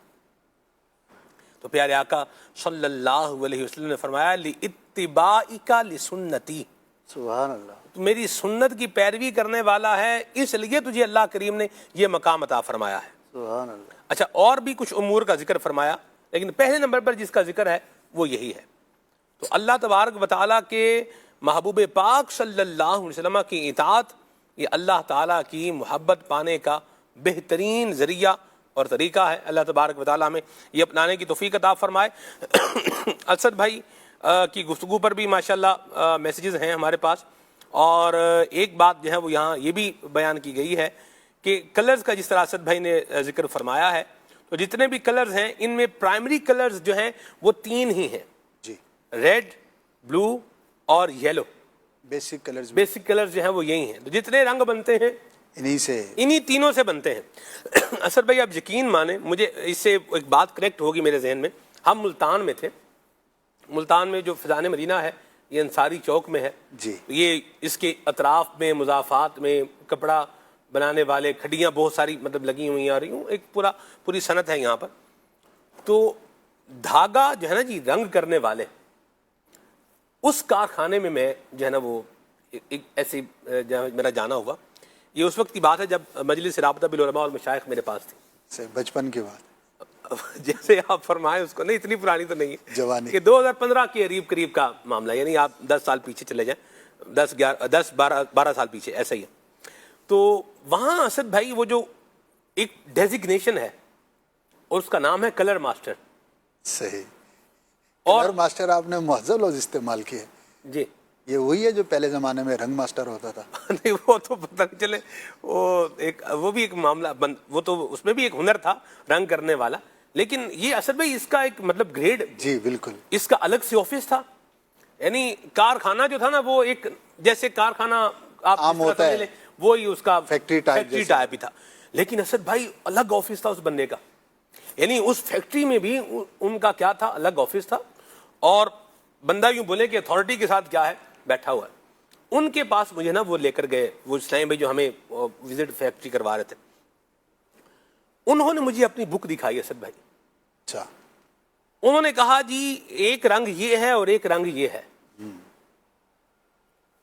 تو پیارے آقا صلی اللہ علیہ وسلم نے فرمایا لِاتِّبَاعِكَ لِسُنَّتِي، سبحان اللہ، تو میری سنت کی پیروی کرنے والا ہے اس لیے تجھے اللہ کریم نے یہ مقام عطا فرمایا ہے۔ سبحان اللہ۔ اچھا، اور بھی کچھ امور کا ذکر فرمایا، لیکن پہلے نمبر پر جس کا ذکر ہے وہ یہی ہے۔ تو اللہ تبارک و تعالیٰ کے محبوب پاک صلی اللہ علیہ وسلم کی اطاعت یہ اللہ تعالیٰ کی محبت پانے کا بہترین ذریعہ اور طریقہ ہے۔ اللہ تبارک و تعالیٰ ہمیں یہ اپنانے کی توفیق عطا فرمائے۔ اسد بھائی کی گفتگو پر بھی ماشاءاللہ میسیجز ہیں ہمارے پاس، اور ایک بات جو ہے وہ یہاں یہ بھی بیان کی گئی ہے کہ کلرز کا جس طرح اسد بھائی نے ذکر فرمایا ہے تو جتنے بھی کلرز ہیں ان میں پرائمری کلرز جو ہیں وہ 3 ہی ہیں جی، ریڈ، بلو اور yellow. Basic colours basic colours جو ہیں وہ یہی ہیں. تو جتنے رنگ بنتے ہیں انہی تینوں سے بنتے ہیں. اسد بھائی آپ یقین مانیں، مجھے اس سے ایک بات کریکٹ ہوگی میرے ذہن میں. ہم ملتان میں تھے. ملتان میں جو فضان مدینہ ہے یہ انصاری چوک میں ہے. جی، یہ اس کے اطراف میں مضافات میں کپڑا بنانے والے کھڈیاں بہت ساری مطلب لگی ہوئی آ رہی ہوں، ایک پوری صنعت ہے یہاں پر. تو دھاگا جو ہے نا جی رنگ کرنے والے اس کارخانے میں جو ہے نا وہ ایک ایسی میرا جانا ہوا. یہ اس وقت کی بات ہے جب مجلس رابطہ بالعلماء والمشائخ میرے پاس تھی. بچپن کی بات جیسے آپ فرمائیں اس کو، نہیں اتنی پرانی تو نہیں ہے، جوانی کہ 2015 کے قریب کا معاملہ، یعنی آپ 10 سال پیچھے چلے جائیں، 12 سال پیچھے ایسا ہی ہے. تو وہاں اسد بھائی وہ جو ایک ڈیزگنیشن ہے اور اس کا نام ہے کلر ماسٹر. صحیح. کلر ماسٹر آپ نے مہذب لفظ استعمال کیا. جی، یہ وہی ہے جو پہلے زمانے میں رنگ ماسٹر ہوتا تھا. نہیں وہ تو پتہ نہیں چلے، وہ بھی ایک معاملہ وہ تو اس میں بھی ایک ہنر تھا رنگ کرنے والا. لیکن یہ اسد بھائی اس کا ایک مطلب گریڈ، جی بالکل، اس کا الگ سے آفس تھا. یعنی کارخانہ جو تھا نا وہ ایک جیسے کارخانہ آپ عام ہوتا ہے وہی اس کا فیکٹری ٹائپ ہی تھا. لیکن اسد بھائی الگ آفس تھا اس بندے کا. یعنی اس فیکٹری میں بھی ان کا کیا تھا، الگ آفس تھا. اور بندہ یوں بولے کہ اتھارٹی کے ساتھ کیا ہے بیٹھا ہوا ہے. ان کے پاس مجھے نا وہ لے کر گئے وہ اسلام بھائی جو ہمیں وزٹ فیکٹری کروا رہے تھے. انہوں نے مجھے اپنی بک دکھائی اسد بھائی. اچھا. انہوں نے کہا جی ایک رنگ یہ ہے اور ایک رنگ یہ ہے،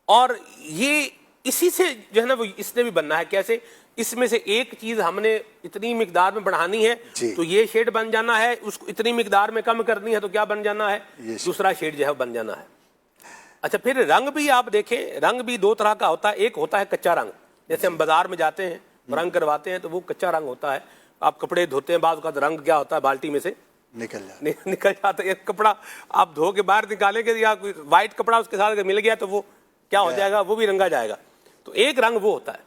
اور یہ اسی سے جو ہے نا وہ اس نے بھی بننا ہے. کیسے؟ اس میں سے ایک چیز ہم نے اتنی مقدار میں بڑھانی ہے تو یہ شیڈ بن جانا ہے، اس کو اتنی مقدار میں کم کرنی ہے تو کیا بن جانا ہے، دوسرا شیڈ جو ہے بن جانا ہے. اچھا پھر رنگ بھی آپ دیکھیں، رنگ بھی 2 طرح کا ہوتا ہے. ایک ہوتا ہے کچا رنگ، جیسے ہم بازار میں جاتے ہیں رنگ کرواتے ہیں تو وہ کچا رنگ ہوتا ہے. آپ کپڑے دھوتے ہیں بعض اوقات رنگ کیا ہوتا ہے بالٹی میں سے نکل جاتا ہے. کپڑا آپ دھو کے باہر نکالیں گے یا وائٹ کپڑا اس کے ساتھ اگر مل گیا تو وہ کیا ہو جائے گا، وہ بھی رنگا جائے گا. تو ایک رنگ وہ ہوتا ہے.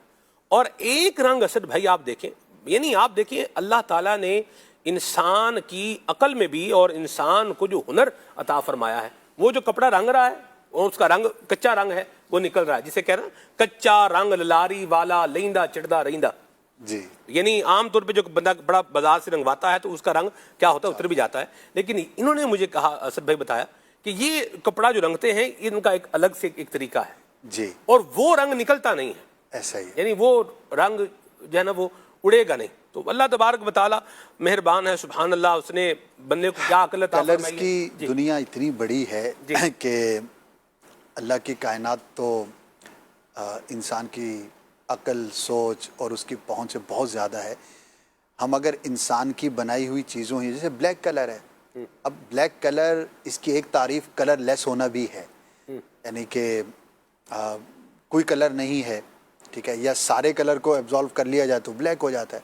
اور ایک رنگ اسد بھائی آپ دیکھیں، یعنی آپ دیکھیں اللہ تعالیٰ نے انسان کی عقل میں بھی اور انسان کو جو ہنر عطا فرمایا ہے، وہ جو کپڑا رنگ رہا ہے اور اس کا رنگ کچا رنگ ہے وہ نکل رہا ہے. جسے کہہ رہے ہیں کچا رنگ لاری والا لیندا چڑھدا رہندا. جی، یعنی عام طور پہ جو بندہ بڑا بازار سے رنگواتا ہے تو اس کا رنگ کیا ہوتا ہے، اتر بھی جاتا ہے. لیکن انہوں نے مجھے کہا، اسد بھائی بتایا کہ یہ کپڑا جو رنگتے ہیں ان کا ایک الگ سے ایک طریقہ ہے. جی، اور وہ رنگ نکلتا نہیں ہے ایسا ہی، یعنی وہ رنگ جو ہے نا وہ اڑے گا نہیں. تو اللہ تبارک و تعالیٰ مہربان ہے، سبحان اللہ، اس نے بندے کو کیا عقل عطا فرمائی ہے. کلرز کی دنیا اتنی بڑی ہے کہ اللہ کی کائنات تو انسان کی عقل، سوچ اور اس کی پہنچ سے بہت زیادہ ہے. ہم اگر انسان کی بنائی ہوئی چیزوں ہی، جیسے بلیک کلر ہے، اب بلیک کلر اس کی ایک تعریف کلر لیس ہونا بھی ہے. یعنی کہ کوئی کلر نہیں ہے، ٹھیک ہے، یا سارے کلر کو ایبزالو کر لیا جائے تو بلیک ہو جاتا ہے.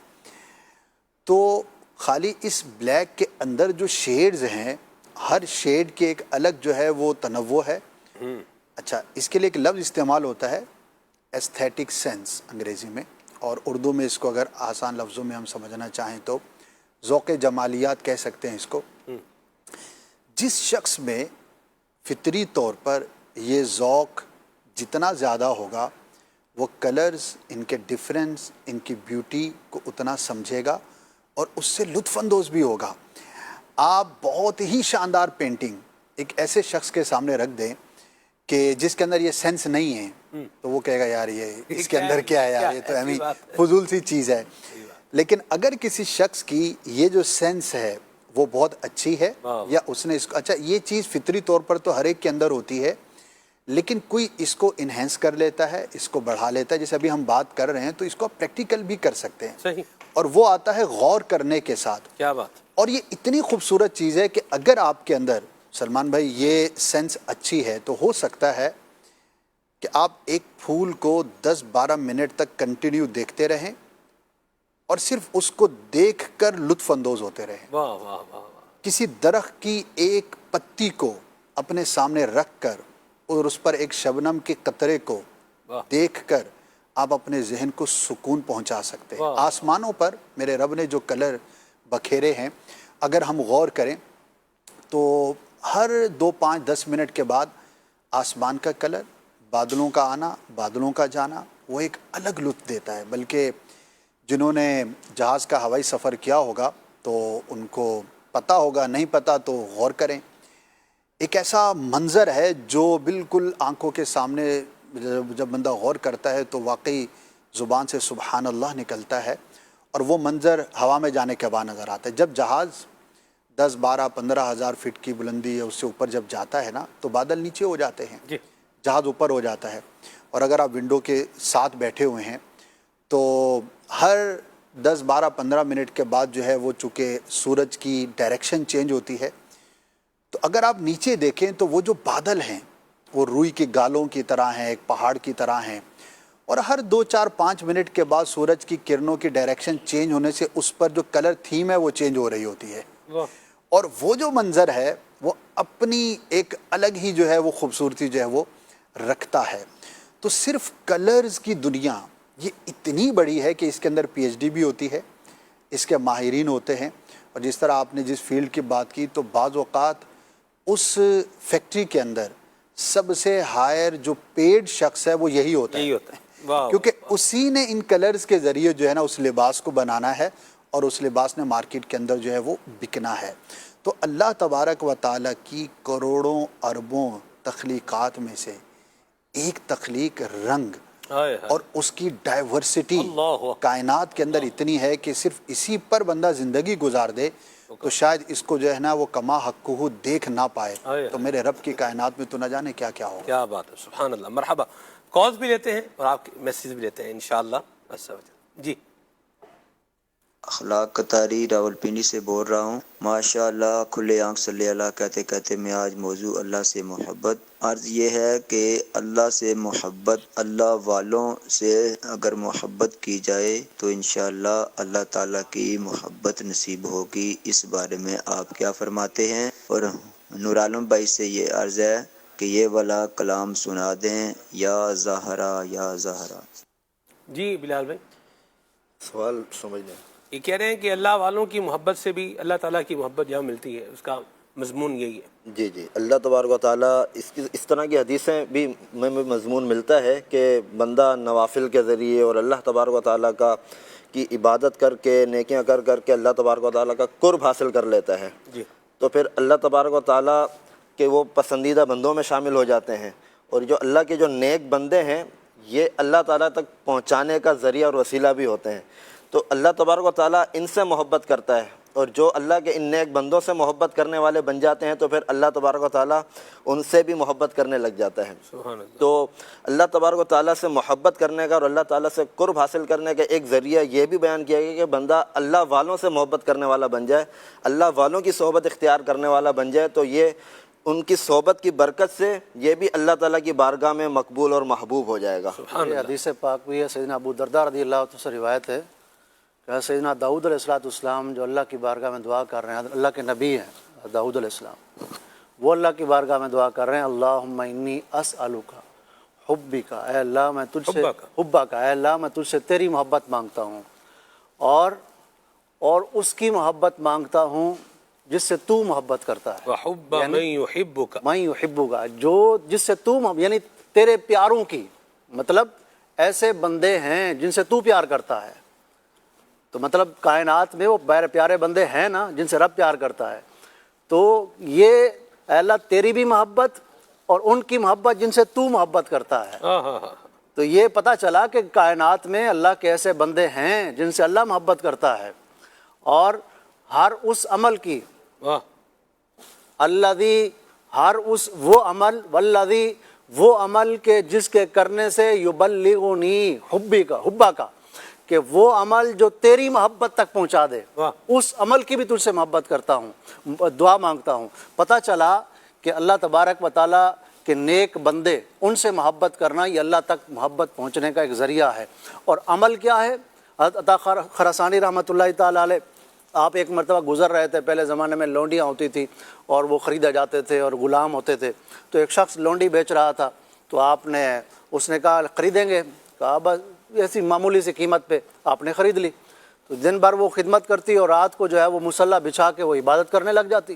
تو خالی اس بلیک کے اندر جو شیڈز ہیں، ہر شیڈ کے ایک الگ جو ہے وہ تنوع ہے. اچھا، اس کے لیے ایک لفظ استعمال ہوتا ہے ایستھیٹک سینس انگریزی میں، اور اردو میں اس کو اگر آسان لفظوں میں ہم سمجھنا چاہیں تو ذوق جمالیات کہہ سکتے ہیں اس کو. جس شخص میں فطری طور پر یہ ذوق جتنا زیادہ ہوگا، وہ کلرز، ان کے ڈفرینس، ان کی بیوٹی کو اتنا سمجھے گا اور اس سے لطف اندوز بھی ہوگا. آپ بہت ہی شاندار پینٹنگ ایک ایسے شخص کے سامنے رکھ دیں کہ جس کے اندر یہ سینس نہیں ہے تو وہ کہے گا یار یہ اس کے اندر کیا ہے یار، یہ تو ہمیں فضول سی چیز ہے. لیکن اگر کسی شخص کی یہ جو سینس ہے وہ بہت اچھی ہے، یا اس نے اس کو، اچھا یہ چیز فطری طور پر تو ہر ایک کے اندر ہوتی ہے، لیکن کوئی اس کو انہینس کر لیتا ہے، اس کو بڑھا لیتا ہے. جیسے ابھی ہم بات کر رہے ہیں تو اس کو آپ پریکٹیکل بھی کر سکتے ہیں. صحیح. اور وہ آتا ہے غور کرنے کے ساتھ. کیا بات. اور یہ اتنی خوبصورت چیز ہے کہ اگر آپ کے اندر سلمان بھائی یہ سینس اچھی ہے تو ہو سکتا ہے کہ آپ ایک پھول کو 10-12 منٹ تک کنٹینیو دیکھتے رہیں اور صرف اس کو دیکھ کر لطف اندوز ہوتے رہیں. واہ واہ واہ. کسی درخت کی ایک پتی کو اپنے سامنے رکھ کر اور اس پر ایک شبنم کے قطرے کو دیکھ کر آپ اپنے ذہن کو سکون پہنچا سکتے ہیں. آسمانوں پر میرے رب نے جو کلر بکھیرے ہیں اگر ہم غور کریں تو ہر 2 5 10 منٹ کے بعد آسمان کا کلر، بادلوں کا آنا، بادلوں کا جانا، وہ ایک الگ لطف دیتا ہے. بلکہ جنہوں نے جہاز کا ہوائی سفر کیا ہوگا تو ان کو پتہ ہوگا، نہیں پتہ تو غور کریں. ایک ایسا منظر ہے جو بالکل آنکھوں کے سامنے جب بندہ غور کرتا ہے تو واقعی زبان سے سبحان اللہ نکلتا ہے، اور وہ منظر ہوا میں جانے کے بعد نظر آتا ہے. جب جہاز 10 12 15 ہزار فٹ کی بلندی یا اس سے اوپر جب جاتا ہے نا تو بادل نیچے ہو جاتے ہیں، جہاز اوپر ہو جاتا ہے. اور اگر آپ ونڈو کے ساتھ بیٹھے ہوئے ہیں تو ہر 10 12 15 منٹ کے بعد جو ہے وہ چونکہ سورج کی ڈائریکشن چینج ہوتی ہے، تو اگر آپ نیچے دیکھیں تو وہ جو بادل ہیں وہ روئی کے گالوں کی طرح ہیں، ایک پہاڑ کی طرح ہیں، اور ہر 2 4 5 منٹ کے بعد سورج کی کرنوں کی ڈائریکشن چینج ہونے سے اس پر جو کلر تھیم ہے وہ چینج ہو رہی ہوتی ہے. اور وہ جو منظر ہے وہ اپنی ایک الگ ہی جو ہے وہ خوبصورتی جو ہے وہ رکھتا ہے. تو صرف کلرز کی دنیا یہ اتنی بڑی ہے کہ اس کے اندر پی ایچ ڈی بھی ہوتی ہے، اس کے ماہرین ہوتے ہیں. اور جس طرح آپ نے جس فیلڈ کی بات کی تو بعض اوقات اس فیکٹری کے اندر سب سے ہائر جو پیڈ شخص ہے وہ یہی ہوتا ہے، کیونکہ اسی نے ان کلرز کے ذریعے جو ہے نا اس لباس کو بنانا ہے اور اس لباس نے مارکیٹ کے اندر جو ہے وہ بکنا ہے. تو اللہ تبارک و تعالیٰ کی کروڑوں اربوں تخلیقات میں سے ایک تخلیق رنگ اور اس کی ڈائیورسٹی کائنات کے اندر اتنی ہے کہ صرف اسی پر بندہ زندگی گزار دے تو شاید اس کو جو ہے نا وہ کما حقہ دیکھ نہ پائے. تو میرے رب کی کائنات میں تو نہ جانے کیا کیا ہو. کیا بات ہے، سبحان اللہ. مرحبا. کالز بھی لیتے ہیں اور آپ میسیج بھی لیتے ہیں انشاءاللہ. جی اخلاق قطاری راولپنڈی سے بول رہا ہوں. ماشاء اللہ کھلے آنکھ صلی اللہ کہتے کہتے میں آج موضوع اللہ سے محبت. عرض یہ ہے کہ اللہ سے محبت، اللہ والوں سے اگر محبت کی جائے تو انشاءاللہ اللہ تعالیٰ کی محبت نصیب ہوگی. اس بارے میں آپ کیا فرماتے ہیں؟ اور نور عالم بھائی سے یہ عرض ہے کہ یہ والا کلام سنا دیں، یا زہرا یا زہرا. جی بلال بھائی سوال سمجھ لیں. یہ کہہ رہے ہیں کہ اللہ والوں کی محبت سے بھی اللہ تعالیٰ کی محبت جہاں ملتی ہے، اس کا مضمون یہی ہے. جی اللہ تبارک و تعالیٰ اس طرح کی حدیثیں بھی میں مضمون ملتا ہے کہ بندہ نوافل کے ذریعے اور اللہ تبارک و تعالیٰ کی عبادت کر کے نیکیاں کر کے اللہ تبارک و تعالیٰ کا قرب حاصل کر لیتا ہے. تو پھر اللہ تبارک و تعالیٰ کے وہ پسندیدہ بندوں میں شامل ہو جاتے ہیں، اور جو اللہ کے جو نیک بندے ہیں یہ اللہ تعالیٰ تک پہنچانے کا ذریعہ اور وسیلہ بھی ہوتے ہیں. تو اللہ تبارک و تعالیٰ ان سے محبت کرتا ہے، اور جو اللہ کے ان نیک بندوں سے محبت کرنے والے بن جاتے ہیں تو پھر اللہ تبارک و تعالیٰ ان سے بھی محبت کرنے لگ جاتا ہے. تو اللہ تبارک و تعالیٰ سے محبت کرنے کا اور اللہ تعالیٰ سے قرب حاصل کرنے کا ایک ذریعہ یہ بھی بیان کیا گیا کہ بندہ اللہ والوں سے محبت کرنے والا بن جائے، اللہ والوں کی صحبت اختیار کرنے والا بن جائے. تو یہ ان کی صحبت کی برکت سے یہ بھی اللہ تعالیٰ کی بارگاہ میں مقبول اور محبوب ہو جائے گا. یہ حدیث پاک بھی ہے، سیدنا ابو درداء رضی اللہ عنہ سے روایت ہے کہ سیدنا داؤد علیہ السلام جو اللہ کی بارگاہ میں دعا کر رہے ہیں، اللہ کے نبی ہیں داؤد علیہ السلام، وہ اللہ کی بارگاہ میں دعا کر رہے ہیں اللہم انی اسألک حبک، اے اللہ میں تجھ سے حبک، اے اللہ میں تجھ سے تیری محبت مانگتا ہوں، اور اس کی محبت مانگتا ہوں جس سے تو محبت کرتا ہے. وحب من یحبک، من یحبک، جو جس سے تو یعنی تیرے پیاروں کی، مطلب ایسے بندے ہیں جن سے تو پیار کرتا ہے. تو مطلب کائنات میں وہ پیارے بندے ہیں نا جن سے رب پیار کرتا ہے. تو یہ اے اللہ تیری بھی محبت اور ان کی محبت جن سے تو محبت کرتا ہے. تو یہ پتہ چلا کہ کائنات میں اللہ کے ایسے بندے ہیں جن سے اللہ محبت کرتا ہے، اور ہر اس عمل کی الذی، ہر اس وہ عمل، والذی وہ عمل کے جس کے کرنے سے یبلغنی حبا کا، کہ وہ عمل جو تیری محبت تک پہنچا دے، اس عمل کی بھی تجھ سے محبت کرتا ہوں، دعا مانگتا ہوں. پتہ چلا کہ اللہ تبارک و تعالیٰ کے نیک بندے، ان سے محبت کرنا یہ اللہ تک محبت پہنچنے کا ایک ذریعہ ہے. اور عمل کیا ہے؟ حضرت عطا خراسانی رحمۃ اللہ تعالیٰ علیہ، آپ ایک مرتبہ گزر رہے تھے، پہلے زمانے میں لونڈیاں ہوتی تھی اور وہ خریدے جاتے تھے اور غلام ہوتے تھے. تو ایک شخص لونڈی بیچ رہا تھا، تو اس نے کہا خریدیں گے؟ کہا بس ایسی معمولی سی قیمت پہ. آپ نے خرید لی. تو دن بھر وہ خدمت کرتی اور رات کو جو ہے وہ مصلی بچھا کے وہ عبادت کرنے لگ جاتی.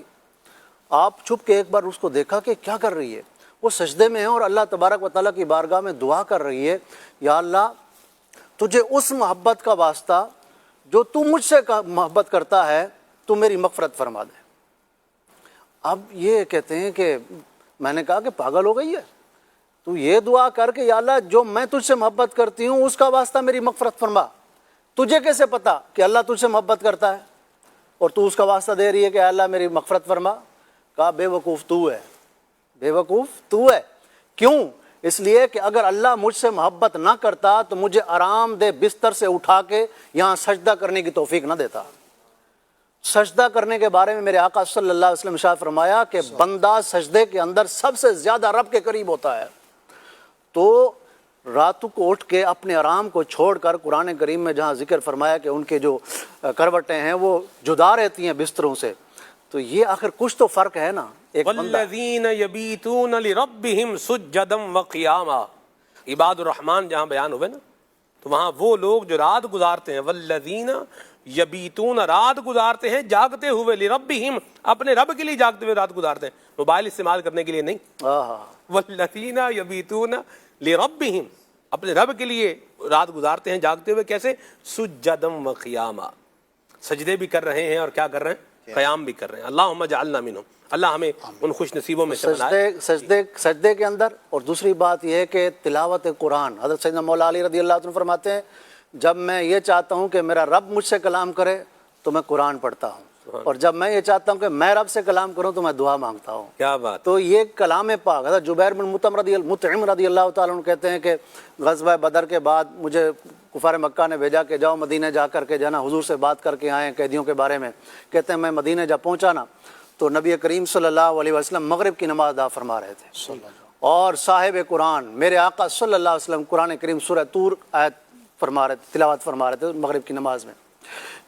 آپ چھپ کے ایک بار اس کو دیکھا کہ کیا کر رہی ہے. وہ سجدے میں ہے اور اللہ تبارک و تعالیٰ کی بارگاہ میں دعا کر رہی ہے, یا اللہ تجھے اس محبت کا واسطہ جو تو مجھ سے محبت کرتا ہے تو میری مغفرت فرما دے. اب یہ کہتے ہیں کہ میں نے کہا کہ پاگل ہو گئی ہے, تو یہ دعا کر کے یا اللہ جو میں تجھ سے محبت کرتی ہوں اس کا واسطہ میری مغفرت فرما. تجھے کیسے پتا کہ اللہ تجھ سے محبت کرتا ہے اور تو اس کا واسطہ دے رہی ہے کہ اللہ میری مغفرت فرما؟ کہا بے وقوف تو ہے, بے وقوف تو ہے. کیوں؟ اس لیے کہ اگر اللہ مجھ سے محبت نہ کرتا تو مجھے آرام دہ بستر سے اٹھا کے یہاں سجدہ کرنے کی توفیق نہ دیتا. سجدہ کرنے کے بارے میں میرے آقا صلی اللہ علیہ وسلم ارشاد فرمایا کہ بندہ سجدے کے اندر سب سے زیادہ رب کے قریب ہوتا ہے. تو راتوں کو اٹھ کے اپنے آرام کو چھوڑ کر قرآن کریم میں جہاں ذکر فرمایا کہ ان کے جو کروٹیں ہیں وہ جدا رہتی ہیں بستروں سے, تو یہ آخر کچھ تو فرق ہے نا. ایک والذین یبیتون لربہم سجدا وقیاما, عباد الرحمن جہاں بیان ہوئے نا تو وہاں وہ لوگ جو رات گزارتے ہیں, والذین یبیتون رات گزارتے ہیں جاگتے ہوئے, لربہم اپنے رب کے لیے جاگتے ہوئے رات گزارتے ہیں, موبائل استعمال کرنے کے لیے نہیں. والذین یبیتون لربہم اپنے رب کے لیے رات گزارتے ہیں جاگتے ہوئے, کیسے؟ سجدا وقیاما, سجدے بھی کر رہے ہیں اور کیا کر رہے ہیں؟ قیام بھی کر رہے ہیں. اللہم اجعلنا منہم, اللہ ہمیں ان خوش نصیبوں میں سے بنائے. سجدے کے اندر. اور دوسری بات یہ ہے کہ تلاوت قرآن, حضرت سیدنا مولا علی رضی اللہ عنہ فرماتے ہیں جب میں یہ چاہتا ہوں کہ میرا رب مجھ سے کلام کرے تو میں قرآن پڑھتا ہوں, اور جب میں یہ چاہتا ہوں کہ میں رب سے کلام کروں تو میں دعا مانگتا ہوں. کیا بات. تو یہ کلام پاک. حضرت جبیر بن مطعم رضی اللہ تعالیٰ عنہ کہتے ہیں کہ غزوہ بدر کے بعد مجھے کفار مکہ نے بھیجا کہ جاؤ مدینہ جا کر کے جانا حضور سے بات کر کے آئیں قیدیوں کے بارے میں. کہتے ہیں میں مدینہ جب پہنچا نا تو نبی کریم صلی اللہ علیہ وسلم مغرب کی نماز ادا فرما رہے تھے, اور صاحب قرآن میرے آقا صلی اللہ علیہ وسلم قرآن کریم سورہ طور آیت فرما رہے تھے, تلاوت فرما رہے تھے مغرب کی نماز میں.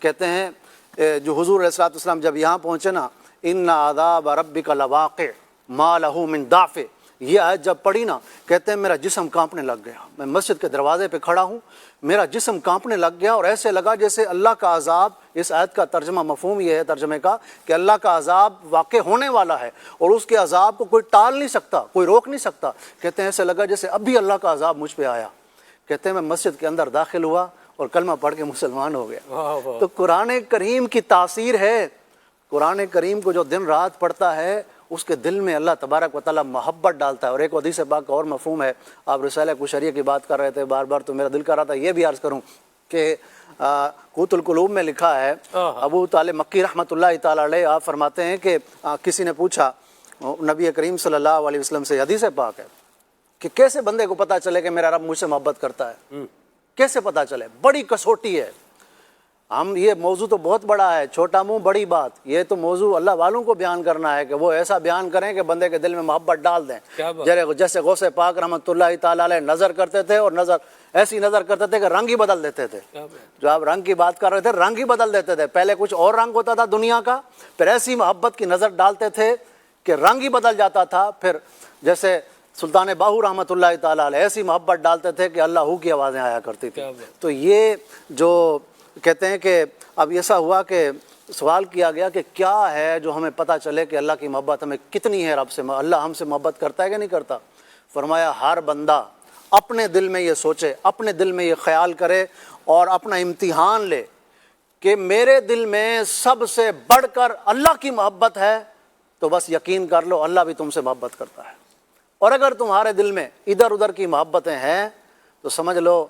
کہتے ہیں جو حضور علیہ الصلوۃ والسلام جب یہاں پہنچے نا, ان عذاب ربک لواقع ما لہ من دافع, یہ آیت جب پڑھی نا کہتے ہیں میرا جسم کانپنے لگ گیا. میں مسجد کے دروازے پہ کھڑا ہوں, میرا جسم کانپنے لگ گیا اور ایسے لگا جیسے اللہ کا عذاب, اس آیت کا ترجمہ مفہوم یہ ہے ترجمے کا کہ اللہ کا عذاب واقع ہونے والا ہے اور اس کے عذاب کو کوئی ٹال نہیں سکتا, کوئی روک نہیں سکتا. کہتے ہیں ایسے لگا جیسے ابھی اللہ کا عذاب مجھ پہ آیا. کہتے ہیں میں مسجد کے اندر داخل ہوا اور کلمہ پڑھ کے مسلمان ہو گیا. تو قرآن کریم کی تاثیر ہے. قرآن کریم کو جو دن رات پڑھتا ہے اس کے دل میں اللہ تبارک و تعالیٰ محبت ڈالتا ہے. اور ایک حدیث پاک کا اور مفہوم ہے, آپ رسالہ کشریہ کی بات کر رہے تھے بار بار, تو میرا دل کر رہا تھا یہ بھی عرض کروں کہ قوت القلوب میں لکھا ہے, ابو طالب مکی رحمۃ اللہ تعالیٰ علیہ آپ فرماتے ہیں کہ کسی نے پوچھا نبی کریم صلی اللہ علیہ وسلم سے, حدیث پاک ہے کہ کیسے بندے کو پتہ چلے کہ میرا رب مجھ سے محبت کرتا ہے, کیسے پتہ چلے؟ بڑی کسوٹی ہے. ہم یہ موضوع تو بہت بڑا ہے, چھوٹا منہ بڑی بات, یہ تو موضوع اللہ والوں کو بیان کرنا ہے کہ وہ ایسا بیان کریں کہ بندے کے دل میں محبت ڈال دیں. جیسے غوث پاک رحمۃ اللہ تعالیٰ علیہ نظر کرتے تھے اور نظر ایسی نظر کرتے تھے کہ رنگ ہی بدل دیتے تھے. جو آپ رنگ کی بات کر رہے تھے رنگ ہی بدل دیتے تھے. پہلے کچھ اور رنگ ہوتا تھا دنیا کا, پھر ایسی محبت کی نظر ڈالتے تھے کہ رنگ ہی بدل جاتا تھا. پھر جیسے سلطان باہو رحمۃ اللہ تعالیٰ علیہ ایسی محبت ڈالتے تھے کہ اللہ کی آوازیں آیا کرتی تھی. تو یہ جو کہتے ہیں کہ اب ایسا ہوا کہ سوال کیا گیا کہ کیا ہے جو ہمیں پتہ چلے کہ اللہ کی محبت ہمیں کتنی ہے رب سے, اللہ ہم سے محبت کرتا ہے کہ نہیں کرتا. فرمایا ہر بندہ اپنے دل میں یہ سوچے, اپنے دل میں یہ خیال کرے اور اپنا امتحان لے کہ میرے دل میں سب سے بڑھ کر اللہ کی محبت ہے, تو بس یقین کر لو اللہ بھی تم سے محبت کرتا ہے. اور اگر تمہارے دل میں ادھر ادھر کی محبتیں ہیں تو سمجھ لو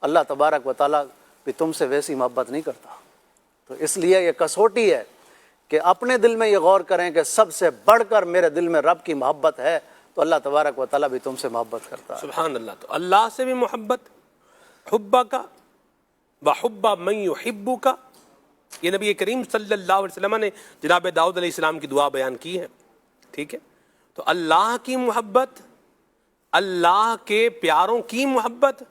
اللہ تبارک و تعالیٰ بھی تم سے ویسی محبت نہیں کرتا. تو اس لیے یہ کسوٹی ہے کہ اپنے دل میں یہ غور کریں کہ سب سے بڑھ کر میرے دل میں رب کی محبت ہے, تو اللہ تبارک و تعالیٰ بھی تم سے محبت کرتا ہے. سبحان اللہ. تو اللہ سے بھی محبت, حبہ کا وحب من یحبک, یہ نبی کریم صلی اللہ علیہ وسلم نے جناب داؤد علیہ السلام کی دعا بیان کی ہے. ٹھیک ہے, تو اللہ کی محبت, اللہ کے پیاروں کی محبت,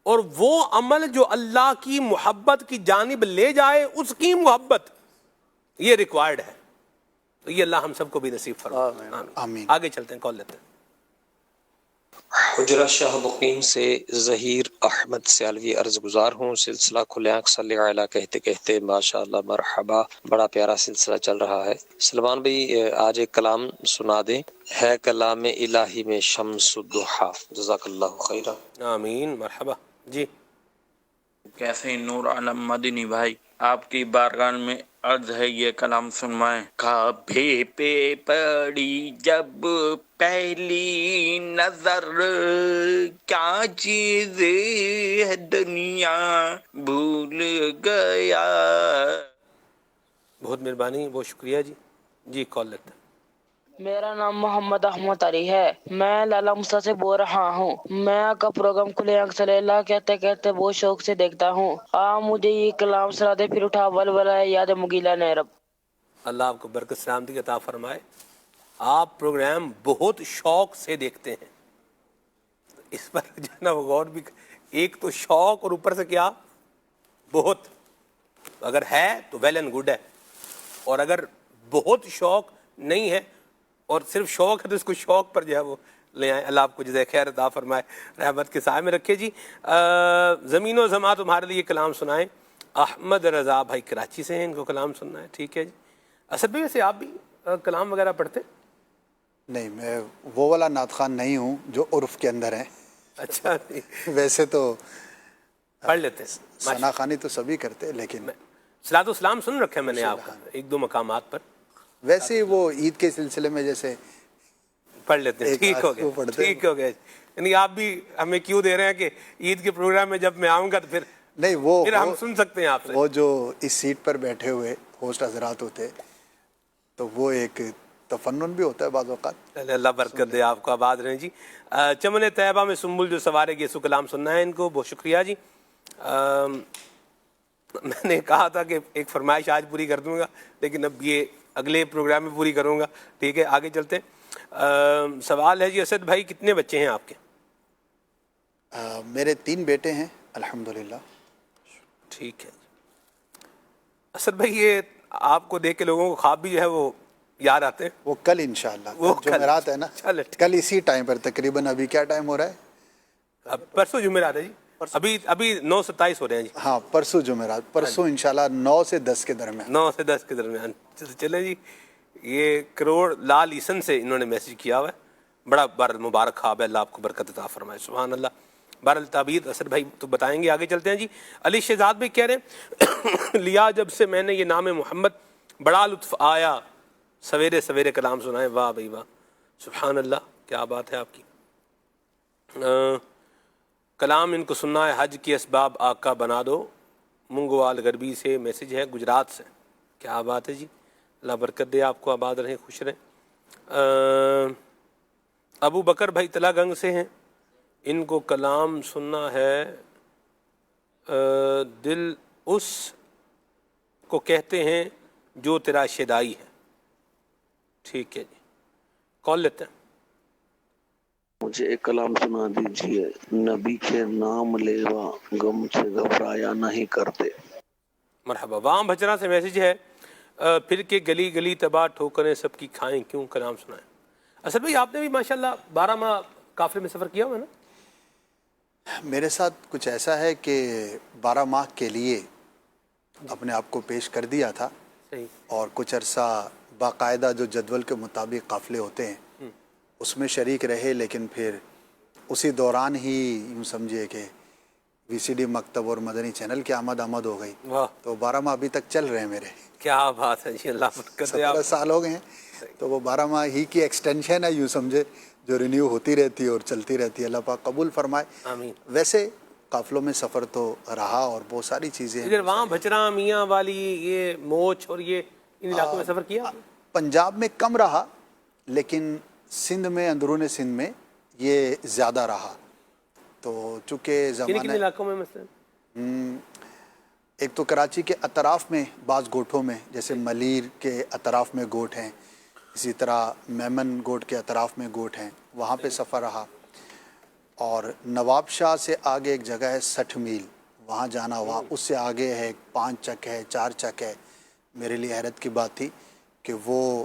اور وہ عمل جو اللہ کی محبت کی جانب لے جائے اس کی محبت, یہ ریکوائرڈ ہے. تو یہ اللہ ہم سب کو بھی نصیب فرمائے. آمین. آگے چلتے ہیں, کال لیتے ہیں. حجرہ شاہ مقیم سے ظہیر احمد سیالوی عرض گزار ہوں. سلسلہ کھلے آنکھ صلی علیہ کہتے کہتے ماشاءاللہ مرحبا، بڑا پیارا سلسلہ چل رہا ہے. سلمان بھائی آج ایک کلام سنا دیں. ہے کلام الہی میں شمس الضحیٰ. جزاک اللہ خیرہ. آمین. مرحبا. جی کیسے ہیں نور عالم مدنی بھائی، آپ کی بارگاہ میں عرض ہے یہ کلام سنوائیں. کعبے پہ پڑی جب پہلی نظر، کیا چیز ہے دنیا بھول گیا. بہت مہربانی، بہت شکریہ جی. جی کال لیتے ہیں. میرا نام محمد احمد علی ہے، میں لالا مسا سے بول رہا ہوں. میں آپ کا پروگرام کھلے آنکھ صلی اللہ کہتے کہتے بہت شوق سے دیکھتا ہوں. آپ مجھے یہ کلام سنا دے، پھر اٹھا ولولہ یاد مغیلہ نیرب. اللہ آپ کو برکت سلامتی عطا فرمائے. آپ پروگرام بہت شوق سے دیکھتے ہیں، اس پر جو ہے نا وہ غور بھی. ایک تو شوق اور اوپر سے کیا بہت. اگر ہے تو ویل اینڈ گڈ ہے، اور اگر بہت شوق نہیں ہے اور صرف شوق ہے تو اس کو شوق پر جو ہے وہ لے آئیں. اللہ آپ کو جزائے خیر عطا فرمائے، رحمت کے سائے میں رکھے. جی زمین و زمان تمہارے لیے کلام سنائیں. احمد رضا بھائی کراچی سے ہیں، ان کو کلام سننا ہے. ٹھیک ہے جی. اسد بھائی ویسے آپ بھی کلام وغیرہ پڑھتے؟ نہیں، میں وہ والا نعت خوان نہیں ہوں جو عرف کے اندر ہیں. اچھا. ویسے تو پڑھ لیتے ہیں، ثنا خوانی تو سبھی کرتے، لیکن صلاۃ و سلام سن رکھا ہے میں نے آپ کا ایک دو مقامات پر. ویسے ہی وہ عید کے سلسلے میں جیسے پڑھ لیتے ہیں. ٹھیک ہو گیا، ٹھیک ہو گیا. یعنی آپ بھی ہمیں کیوں دے رہے ہیں کہ عید کے پروگرام میں جب میں آؤں گا تو پھر نہیں، وہ پھر ہم سن سکتے ہیں آپ سے. وہ جو اس سیٹ پر بیٹھے ہوئے ہوسٹ حضرات ہوتے تو وہ ایک تفنن بھی ہوتا ہے بعض اوقات. اللہ برکت دے، آپ کو آباد رہیں جی. چمن طیبہ میں سنبل جو سوارے گے سو کلام سننا ہے ان کو. بہت شکریہ جی. میں نے کہا تھا کہ ایک فرمائش آج پوری کر دوں گا، لیکن اب یہ اگلے پروگرام میں پوری کروں گا. ٹھیک ہے، آگے چلتے ہیں. سوال ہے جی اسد بھائی کتنے بچے ہیں آپ کے؟ میرے 3 بیٹے ہیں الحمدللہ. ٹھیک ہے. اسد بھائی یہ آپ کو دیکھ کے لوگوں کو خواب بھی جو ہے وہ یاد آتے ہیں؟ وہ کل انشاءاللہ جمعرات ہے نا، کل اسی ٹائم پر تقریباً. ابھی کیا ٹائم ہو رہا ہے؟ پرسوں جمعرات ہے جی. ابھی 9:27 ہو رہے ہیں جی. ہاں پرسوں جمعرات، پرسوں انشاءاللہ 9 سے 10 کے درمیان. 9 سے 10 کے درمیان. چلیں جی. یہ کروڑ لال ایسن سے انہوں نے میسج کیا ہوا ہے. بڑا مبارک خواب ہے، اللہ آپ کو برکت عطا فرمائے. سبحان اللہ. بہر التعبیر اسد بھائی تو بتائیں گے. آگے چلتے ہیں جی. علی شہزاد بھائی کہہ رہے ہیں لیا جب سے میں نے یہ نام محمد بڑا لطف آیا، سویرے سویرے کلام سنائے. واہ بھائی واہ، سبحان اللہ، کیا بات ہے آپ کی. کلام ان کو سننا ہے. حج کی اسباب آقا بنا دو. منگوال غربی سے میسج ہے، گجرات سے. کیا بات ہے جی. اللہ برکت دے، آپ کو آباد رہیں، خوش رہیں. ابو بکر بھائی تلا گنگ سے ہیں، ان کو کلام سننا ہے. دل اس کو کہتے ہیں جو تیرا شیدائی ہے. ٹھیک ہے جی. کال لیتے ہیں. مجھے ایک کلام سنا دیجئے. نبی کے نام لیوا غم سے گھبرایا نہیں کرتے. مرحبا. وام بھچرا سے میسج ہے پھر کے گلی گلی تباہ ٹھوکریں سب کی کھائیں کیوں. کلام سنائیں. اسد بھائی آپ نے بھی ماشاءاللہ 12 ماہ قافلے میں سفر کیا ہوا ہے نا؟ میرے ساتھ کچھ ایسا ہے کہ 12 ماہ کے لیے اپنے آپ کو پیش کر دیا تھا. صحیح. اور کچھ عرصہ باقاعدہ جو جدول کے مطابق قافلے ہوتے ہیں اس میں شریک رہے، لیکن پھر اسی دوران ہی یوں سمجھے کہ وی سی ڈی مکتب اور مدنی چینل کی آمد ہو گئی. تو 12 ماہ ابھی تک چل رہے ہیں میرے. کیا بات ہے جی. اللہ برکت دے. 17 سال ہو گئے ہیں، تو وہ 12 ماہ ہی کی ایکسٹینشن ہے یوں سمجھے، جو رینیو ہوتی رہتی ہے اور چلتی رہتی ہے. اللہ پاک قبول فرمائے. آمین. ویسے قافلوں میں سفر تو رہا اور بہت ساری چیزیں ہیں. ادھر وہاں بھچرا میاں والی یہ موچ اور یہ ان علاقوں میں سفر کیا؟ پنجاب میں کم رہا، لیکن سندھ میں، اندرون سندھ میں یہ زیادہ رہا. تو چونکہ کن زمانہ علاقوں میں مثلا ایک تو کراچی کے اطراف میں بعض گوٹھوں میں، جیسے ملیر کے اطراف میں گوٹھ ہیں، اسی طرح میمن گوٹ کے اطراف میں گوٹھ ہیں، وہاں پہ سفر رہا. اور نواب شاہ سے آگے ایک جگہ ہے 60 میل، وہاں جانا ہوا. اس سے آگے ہے 5 چک ہے، 4 چک ہے. میرے لیے حیرت کی بات تھی کہ وہ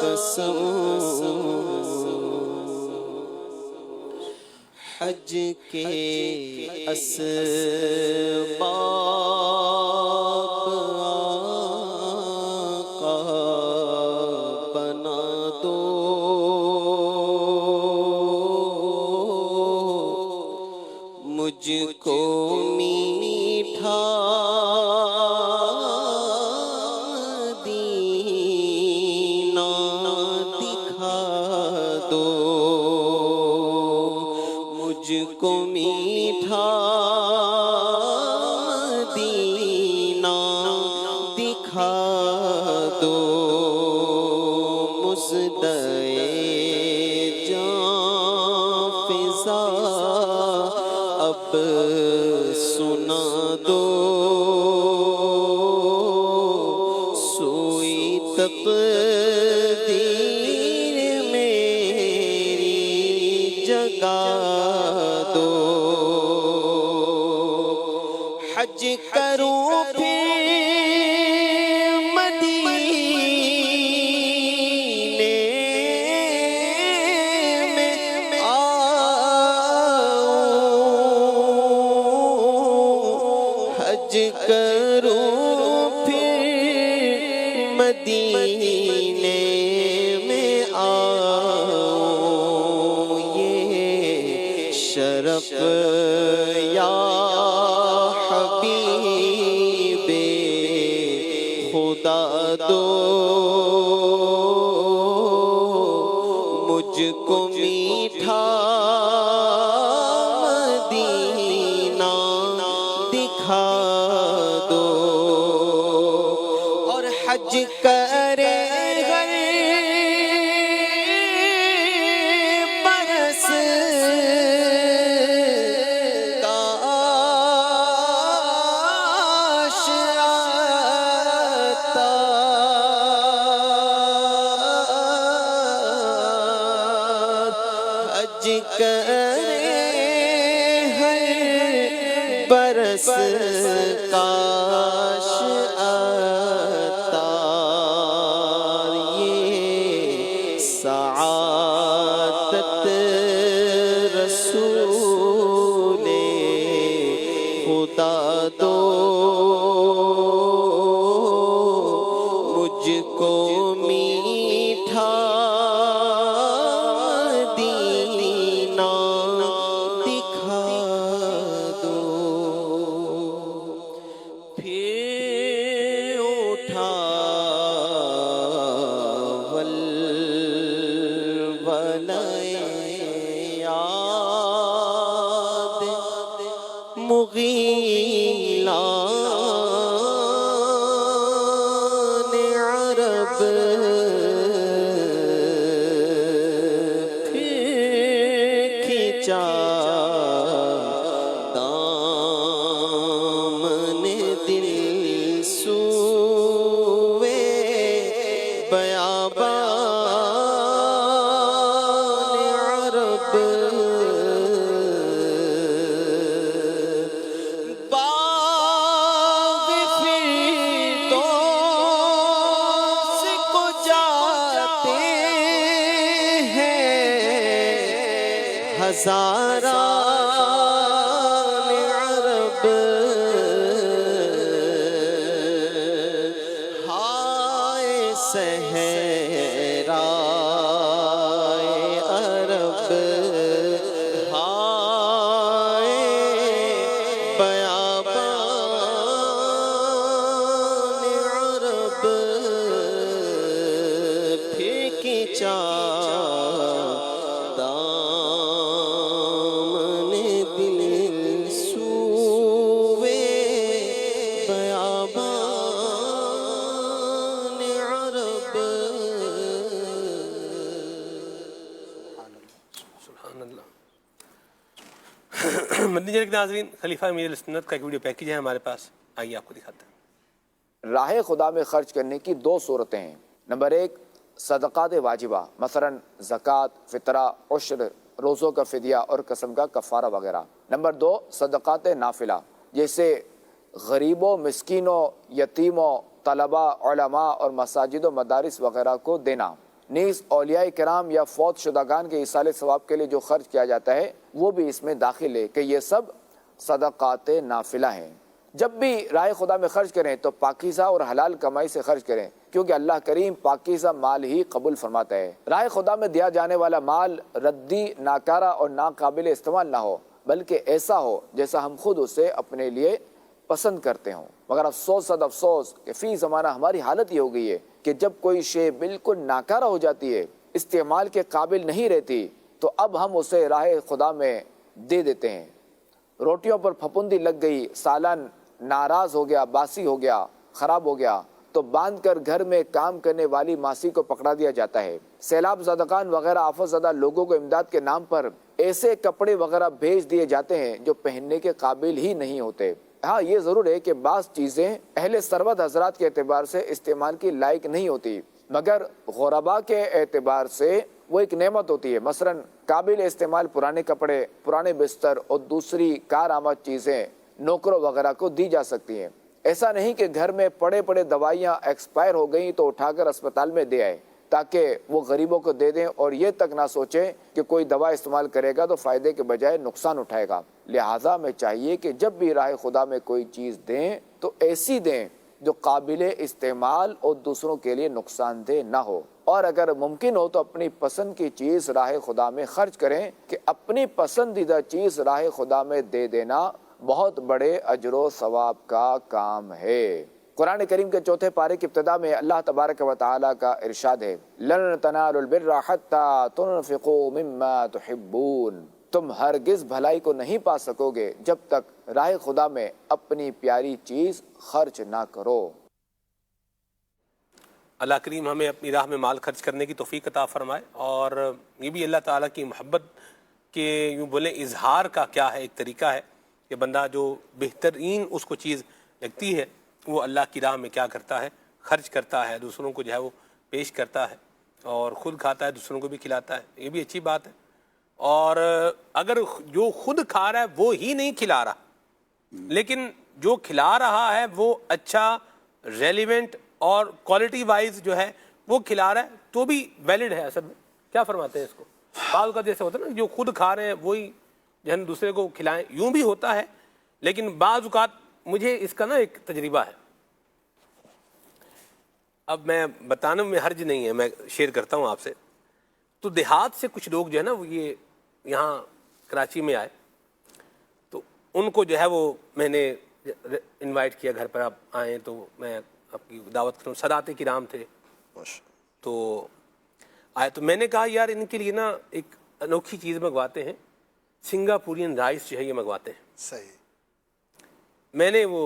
قسم حج کے اسباب آقا بنا دو مجھ کو میٹھا دینا دکھا دو مجھ کو میٹھا دینا دکھا دو مصدعِ جاں فضا اب سنا دو سوئی تقدیر میری جگا دو حج کروں پھر مدینے میں آؤں حج کروں پھر مدینے میں آؤں یہ شرف یا حبیب خدا دو مجھ کو میٹھا مدینہ دکھا دو اور حج کرے گر برس کاش آتا حج کرے ہر برس کاش آتا یہ سعادت رسول خدا دو مجھ کو میٹھا دینا دکھا دو پھر اٹھا یاد مغیلان عرب پھر کھینچا دامن دل سوئے بیابان عرب باغ فردوس کو جاتے ہیں ہزاران عرب ہائے صحرائے عرب ہائے بیابان عرب پھر کھینچا دامن دل سوئے بیابان عرب سبحان اللہ. مدنی چینل کے ناظرین، خلیفہ امیر سنت کا ایک ویڈیو پیکیج ہے ہمارے پاس، آئیے آپ کو دکھاتے ہیں. راہ خدا میں خرچ کرنے کی دو صورتیں ہیں. نمبر 1 صدقات واجبہ، مثلا زکوٰۃ، فطرہ، عشر، روزوں کا فدیہ اور قسم کا کفارہ وغیرہ. نمبر 2 صدقات نافلہ، جیسے غریبوں، مسکینوں، یتیموں، طلباء، علماء اور مساجد و مدارس وغیرہ کو دینا. نیز اولیاء کرام یا فوت شدگان کے ایصال ثواب کے لیے جو خرچ کیا جاتا ہے وہ بھی اس میں داخل ہے کہ یہ سب صدقات نافلہ ہیں۔ جب بھی راہ خدا میں خرچ کریں تو پاکیزہ اور حلال کمائی سے خرچ کریں، کیونکہ اللہ کریم پاکیزہ مال ہی قبول فرماتا ہے۔ راہ خدا میں دیا جانے والا مال ردی، ناکارہ اور ناقابل استعمال نہ ہو، بلکہ ایسا ہو جیسا ہم خود اسے اپنے لیے پسند کرتے ہوں۔ مگر افسوس صد افسوس کہ فی زمانہ ہماری حالت یہ ہو گئی ہے کہ جب کوئی شے بالکل ناکارہ ہو جاتی ہے، استعمال کے قابل نہیں رہتی، تو اب ہم اسے راہ خدا میں دے دیتے ہیں۔ روٹیوں پر پھپھندی لگ گئی، سالن ناراض ہو گیا، باسی ہو گیا، خراب ہو گیا، تو باندھ کر گھر میں کام کرنے والی ماسی کو پکڑا دیا جاتا ہے۔ سیلاب زدگان وغیرہ آفت زدہ لوگوں کو امداد کے نام پر ایسے کپڑے وغیرہ بھیج دیے جاتے ہیں جو پہننے کے قابل ہی نہیں ہوتے۔ ہاں یہ ضرور ہے کہ بعض چیزیں اہل ثروت حضرات کے اعتبار سے استعمال کی لائق نہیں ہوتی، مگر غربا کے اعتبار سے وہ ایک نعمت ہوتی ہے۔ مثلا قابل استعمال پرانے کپڑے، پرانے بستر اور دوسری کارآمد چیزیں نوکروں وغیرہ کو دی جا سکتی ہیں۔ ایسا نہیں کہ گھر میں پڑے پڑے دوائیاں ایکسپائر ہو گئیں تو اٹھا کر اسپتال میں دے آئے تاکہ وہ غریبوں کو دے دیں اور یہ تک نہ سوچیں کہ کوئی دوا استعمال کرے گا تو فائدے کے بجائے نقصان اٹھائے گا۔ لہٰذا ہمیں چاہیے کہ جب بھی راہ خدا میں کوئی چیز دیں تو ایسی دیں جو قابل استعمال اور دوسروں کے لیے نقصان دہ نہ ہو، اور اگر ممکن ہو تو اپنی پسند کی چیز راہ خدا میں خرچ کریں کہ اپنی پسندیدہ چیز راہ خدا میں دے دینا بہت بڑے اجر و ثواب کا کام ہے۔ قرآن کریم کے چوتھے پارے کی ابتدا میں اللہ تبارک و تعالیٰ کا ارشاد ہے، لن تنالوا البر حتی تنفقوا مما تحبون، تم ہرگز بھلائی کو نہیں پا سکو گے جب تک راہ خدا میں اپنی پیاری چیز خرچ نہ کرو۔ اللہ کریم ہمیں اپنی راہ میں مال خرچ کرنے کی توفیق عطا فرمائے، اور یہ بھی اللہ تعالیٰ کی محبت کے یوں بولیں اظہار کا کیا ہے ایک طریقہ ہے کہ بندہ جو بہترین اس کو چیز لگتی ہے وہ اللہ کی راہ میں کیا کرتا ہے، خرچ کرتا ہے، دوسروں کو جو ہے وہ پیش کرتا ہے اور خود کھاتا ہے، دوسروں کو بھی کھلاتا ہے۔ یہ بھی اچھی بات ہے، اور اگر جو خود کھا رہا ہے وہ ہی نہیں کھلا رہا لیکن جو کھلا رہا ہے وہ اچھا ریلیونٹ اور کوالٹی وائز جو ہے وہ کھلا رہا ہے تو بھی ویلڈ ہے۔ اصل میں کیا فرماتے ہیں اس کو، بعض اوقات جیسے ہوتا ہے نا جو خود کھا رہے ہیں وہی جو ہے دوسرے کو کھلائیں، یوں بھی ہوتا ہے، لیکن بعض اوقات مجھے اس کا نا ایک تجربہ ہے، اب میں بتانے میں حرج نہیں ہے، میں شیئر کرتا ہوں آپ سے۔ تو دیہات سے کچھ لوگ جو ہے نا وہ یہ یہاں کراچی میں آئے، تو ان کو جو ہے وہ میں نے انوائٹ کیا گھر پر، آپ آئیں تو میں آپ کی دعوت کروں۔ سادات کرام تھے تو آئے، تو میں نے کہا یار ان کے لیے نا ایک انوکھی چیز منگواتے ہیں، سنگاپورین رائس جو ہے یہ منگواتے ہیں۔ صحیح۔ میں نے وہ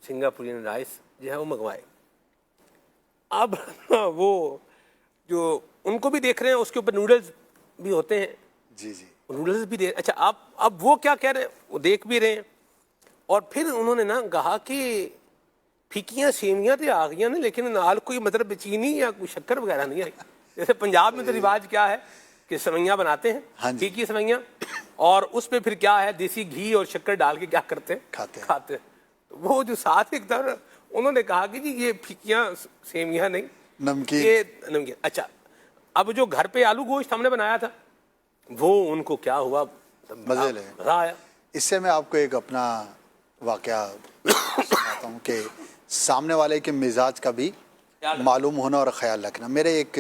سنگاپورین رائس جو ہے وہ منگوائے۔ اب وہ جو ان کو بھی دیکھ رہے ہیں، اس کے اوپر نوڈلز بھی ہوتے ہیں، جی جی نوڈلز بھی دے، اچھا اب وہ کیا کہہ رہے ہیں، وہ دیکھ بھی رہے ہیں، اور پھر انہوں نے نا کہا کہ پھیکیاں سیویاں تو آ گئی نا، لیکن نال کوئی مطلب چینی یا کوئی شکر وغیرہ نہیں آئی۔ جیسے پنجاب میں تو رواج کیا ہے کہ سوئیاں بناتے ہیں، پھیکی سوئیاں، اور اس پہ پھر کیا ہے دیسی گھی اور شکر ڈال کے کیا کرتے ہیں، کھاتے ہیں۔ وہ جو ساتھ ایک طرح انہوں نے کہا کہ جی یہ پھیکیاں سیویاں نہیں، نمکین، یہ نمکین۔ اچھا اب جو گھر پہ آلو گوشت ہم نے بنایا تھا وہ ان کو کیا ہوا، مزے لے، مزہ آیا۔ اس سے میں آپ کو ایک اپنا واقعہ سناتا ہوں کہ سامنے والے کے مزاج کا بھی معلوم ہونا اور خیال رکھنا۔ میرے ایک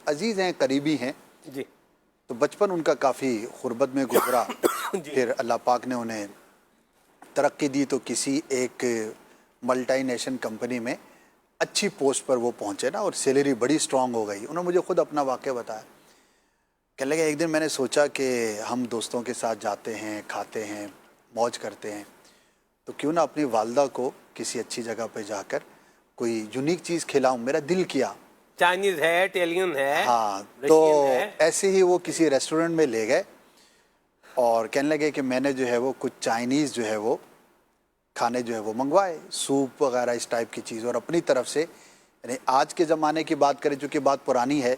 عزیز ہیں، قریبی ہیں جی، تو بچپن ان کا کافی غربت میں گزرا، پھر اللہ پاک نے انہیں ترقی دی تو کسی ایک ملٹی نیشنل کمپنی میں اچھی پوسٹ پر وہ پہنچے نا، اور سیلری بڑی سٹرونگ ہو گئی۔ انہوں نے مجھے خود اپنا واقعہ بتایا، کہنے لگا ایک دن میں نے سوچا کہ ہم دوستوں کے ساتھ جاتے ہیں، کھاتے ہیں، موج کرتے ہیں، تو کیوں نہ اپنی والدہ کو کسی اچھی جگہ پہ جا کر کوئی یونیک چیز کھلاؤں۔ میرا دل کیا، چائنیز ہے، اٹیلین ہے، ہاں، تو ایسے ہی وہ کسی ریسٹورنٹ میں لے گئے اور کہنے لگے کہ میں نے جو ہے وہ کچھ چائنیز جو ہے وہ کھانے جو ہے وہ منگوائے، سوپ وغیرہ اس ٹائپ کی چیز، اور اپنی طرف سے، یعنی آج کے زمانے کی بات کریں چونکہ بات پرانی ہے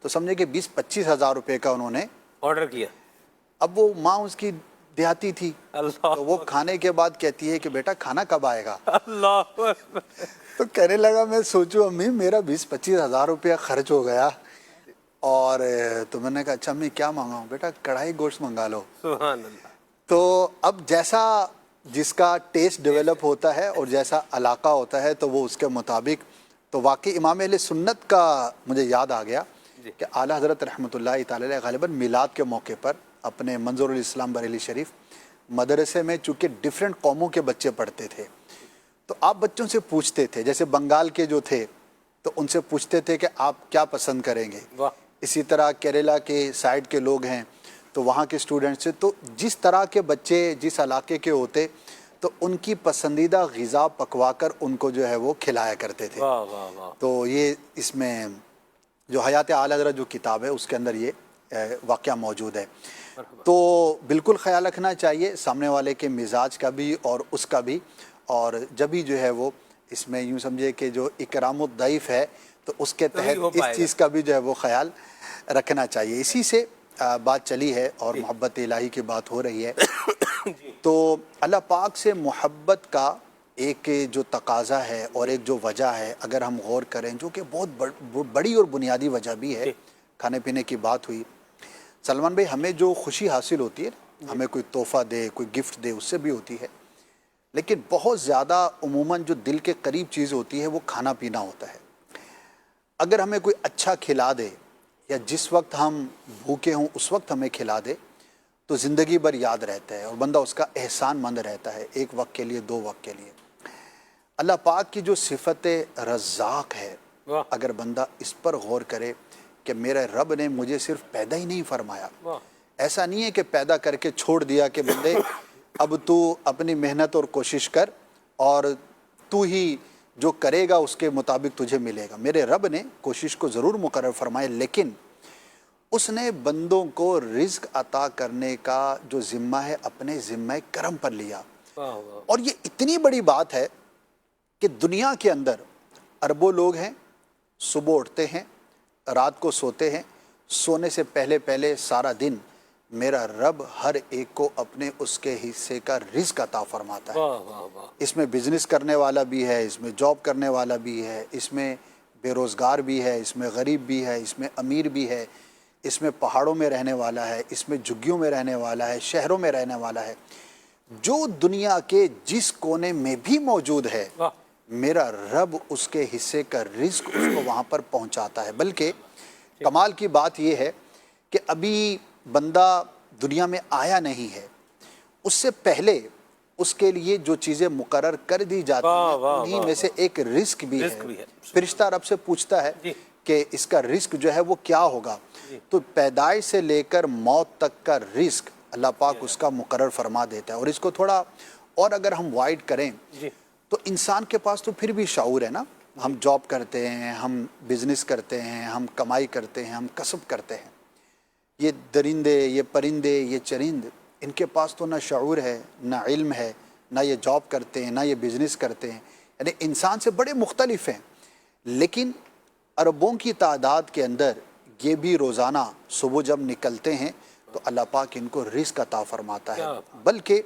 تو سمجھے کہ 20-25 ہزار روپے کا انہوں نے آرڈر کیا۔ اب وہ ماں اس کی دیہاتی تھی، تو وہ کھانے کے بعد کہتی ہے کہ بیٹا کھانا کب آئے گا؟ اللہ، تو کہنے لگا میں سوچوں امی میرا 20-25 ہزار روپیہ خرچ ہو گیا، اور تو میں نے کہا اچھا میں کیا مانگا ہوں؟ بیٹا کڑھائی گوشت منگا لو. سبحان اللہ. تو اب جیسا جس کا ٹیسٹ ڈیولپ ہوتا ہے اور جیسا علاقہ ہوتا ہے تو وہ اس کے مطابق. تو واقعی امام اہل سنت کا مجھے یاد آ گیا کہ اعلیٰ حضرت رحمۃ اللہ تعالی علیہ غالباً میلاد کے موقع پر اپنے منظور الاسلام بریلی شریف مدرسے میں چونکہ ڈیفرنٹ قوموں کے بچے پڑھتے تھے تو آپ بچوں سے پوچھتے تھے، جیسے بنگال کے جو تھے تو ان سے پوچھتے تھے کہ آپ کیا پسند کریں گے. اسی طرح کیرلا کے سائڈ کے لوگ ہیں تو وہاں کے اسٹوڈنٹس سے، تو جس طرح کے بچے جس علاقے کے ہوتے تو ان کی پسندیدہ غذا پکوا کر ان کو جو ہے وہ کھلایا کرتے تھے. تو یہ اس میں جو حیات اعلیٰ حضرت جو کتاب ہے اس کے اندر یہ واقعہ موجود ہے. تو بالکل خیال رکھنا چاہیے سامنے والے کے مزاج کا بھی اور اس کا بھی، اور جبھی جو ہے وہ اس میں یوں سمجھے کہ جو اکرام الضیف ہے تو اس کے تحت اس چیز کا بھی جو ہے وہ خیال رکھنا چاہیے. اسی سے بات چلی ہے اور محبت الہی کی بات ہو رہی ہے. تو اللہ پاک سے محبت کا ایک جو تقاضا ہے اور ایک جو وجہ ہے اگر ہم غور کریں، جو کہ بہت بڑی اور بنیادی وجہ بھی ہے، کھانے پینے کی بات ہوئی. سلمان بھائی، ہمیں جو خوشی حاصل ہوتی ہے، ہمیں کوئی تحفہ دے، کوئی گفٹ دے، اس سے بھی ہوتی ہے، لیکن بہت زیادہ عموماً جو دل کے قریب چیز ہوتی ہے وہ کھانا پینا ہوتا ہے. اگر ہمیں کوئی اچھا کھلا دے یا جس وقت ہم بھوکے ہوں اس وقت ہمیں کھلا دے تو زندگی بھر یاد رہتا ہے اور بندہ اس کا احسان مند رہتا ہے، ایک وقت کے لیے، دو وقت کے لیے. اللہ پاک کی جو صفت رزاق ہے، اگر بندہ اس پر غور کرے کہ میرے رب نے مجھے صرف پیدا ہی نہیں فرمایا، ایسا نہیں ہے کہ پیدا کر کے چھوڑ دیا کہ بندے اب تو اپنی محنت اور کوشش کر اور تو ہی جو کرے گا اس کے مطابق تجھے ملے گا. میرے رب نے کوشش کو ضرور مقرر فرمایا، لیکن اس نے بندوں کو رزق عطا کرنے کا جو ذمہ ہے اپنے ذمہ کرم پر لیا. اور یہ اتنی بڑی بات ہے کہ دنیا کے اندر اربوں لوگ ہیں، صبح اٹھتے ہیں، رات کو سوتے ہیں، سونے سے پہلے پہلے سارا دن میرا رب ہر ایک کو اپنے اس کے حصے کا رزق عطا فرماتا ہے. اس میں بزنس کرنے والا بھی ہے، اس میں جاب کرنے والا بھی ہے، اس میں بے روزگار بھی ہے، اس میں غریب بھی ہے، اس میں امیر بھی ہے، اس میں پہاڑوں میں رہنے والا ہے، اس میں جھگیوں میں رہنے والا ہے، شہروں میں رہنے والا ہے. جو دنیا کے جس کونے میں بھی موجود ہے میرا رب اس کے حصے کا رزق اس کو وہاں پر پہنچاتا ہے. بلکہ کمال کی بات یہ ہے کہ ابھی بندہ دنیا میں آیا نہیں ہے، اس سے پہلے اس کے لیے جو چیزیں مقرر کر دی جاتی ہیں انہی میں سے ایک رزق بھی ہے. فرشتہ رب سے پوچھتا ہے کہ اس کا رزق جو ہے وہ کیا ہوگا، تو پیدائش سے لے کر موت تک کا رزق اللہ پاک اس کا مقرر فرما دیتا ہے. اور اس کو تھوڑا اور اگر ہم وائڈ کریں تو انسان کے پاس تو پھر بھی شعور ہے نا. ہم جاب کرتے ہیں، ہم بزنس کرتے ہیں، ہم کمائی کرتے ہیں، ہم کسب کرتے ہیں. یہ درندے، یہ پرندے، یہ چرند، ان کے پاس تو نہ شعور ہے، نہ علم ہے، نہ یہ جاب کرتے ہیں، نہ یہ بزنس کرتے ہیں. یعنی انسان سے بڑے مختلف ہیں، لیکن اربوں کی تعداد کے اندر یہ بھی روزانہ صبح جب نکلتے ہیں تو اللہ پاک ان کو رزق عطا فرماتا ہے. بلکہ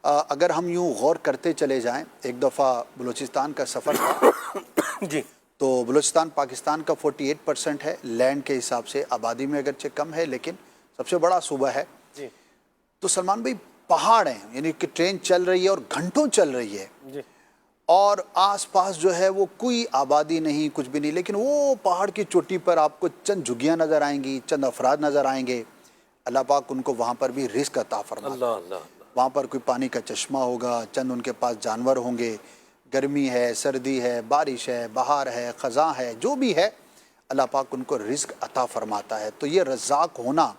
اگر ہم یوں غور کرتے چلے جائیں، ایک دفعہ بلوچستان کا سفر تھا تو بلوچستان پاکستان کا 48% ہے، لینڈ کے حساب سے آبادی میں اگرچہ کم ہے لیکن سب سے بڑا صوبہ ہے. تو سلمان بھائی پہاڑ ہیں، یعنی کہ ٹرین چل رہی ہے اور گھنٹوں چل رہی ہے اور آس پاس جو ہے وہ کوئی آبادی نہیں، کچھ بھی نہیں، لیکن وہ پہاڑ کی چوٹی پر آپ کو چند جھگیاں نظر آئیں گی، چند افراد نظر آئیں گے. اللہ پاک ان کو وہاں پر بھی رزق عطا فرماتا ہے. وہاں پر کوئی پانی کا چشمہ ہوگا، چند ان کے پاس جانور ہوں گے، گرمی ہے، سردی ہے، بارش ہے، بہار ہے، خزاں ہے، جو بھی ہے اللہ پاک ان کو رزق عطا فرماتا ہے. تو یہ رزاق ہونا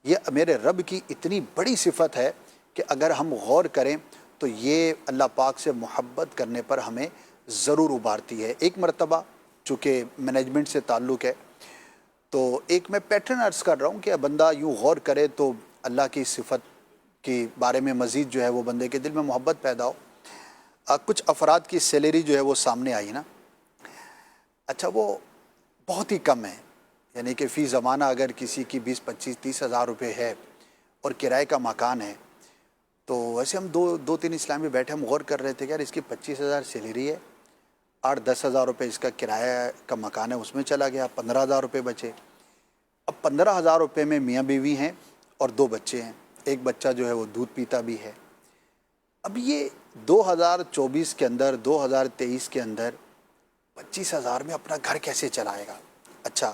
یہ میرے رب کی اتنی بڑی صفت ہے کہ اگر ہم غور کریں تو یہ اللہ پاک سے محبت کرنے پر ہمیں ضرور ابھارتی ہے. ایک مرتبہ چونکہ مینجمنٹ سے تعلق ہے تو ایک میں پیٹرن عرض کر رہا ہوں کہ بندہ یوں غور کرے تو اللہ کی صفت کے بارے میں مزید جو ہے وہ بندے کے دل میں محبت پیدا ہو. کچھ افراد کی سیلری جو ہے وہ سامنے آئی نا، اچھا وہ بہت ہی کم ہے، یعنی کہ فی زمانہ اگر کسی کی 20 25 30 ہزار روپے ہے اور کرائے کا مکان ہے تو ویسے ہم دو تین اسلام میں بیٹھے ہم غور کر رہے تھے کہ یار اس کی 25,000 سیلری ہے، 8-10 ہزار روپے اس کا کرایہ کا مکان ہے، اس میں چلا گیا، 15,000 روپے بچے. اب 15,000 روپے میں میاں بیوی ہیں اور 2 بچے ہیں، ایک بچہ جو ہے وہ دودھ پیتا بھی ہے۔ اب یہ 2024 کے اندر 2023 کے اندر 25,000 میں اپنا گھر کیسے چلائے گا؟ اچھا،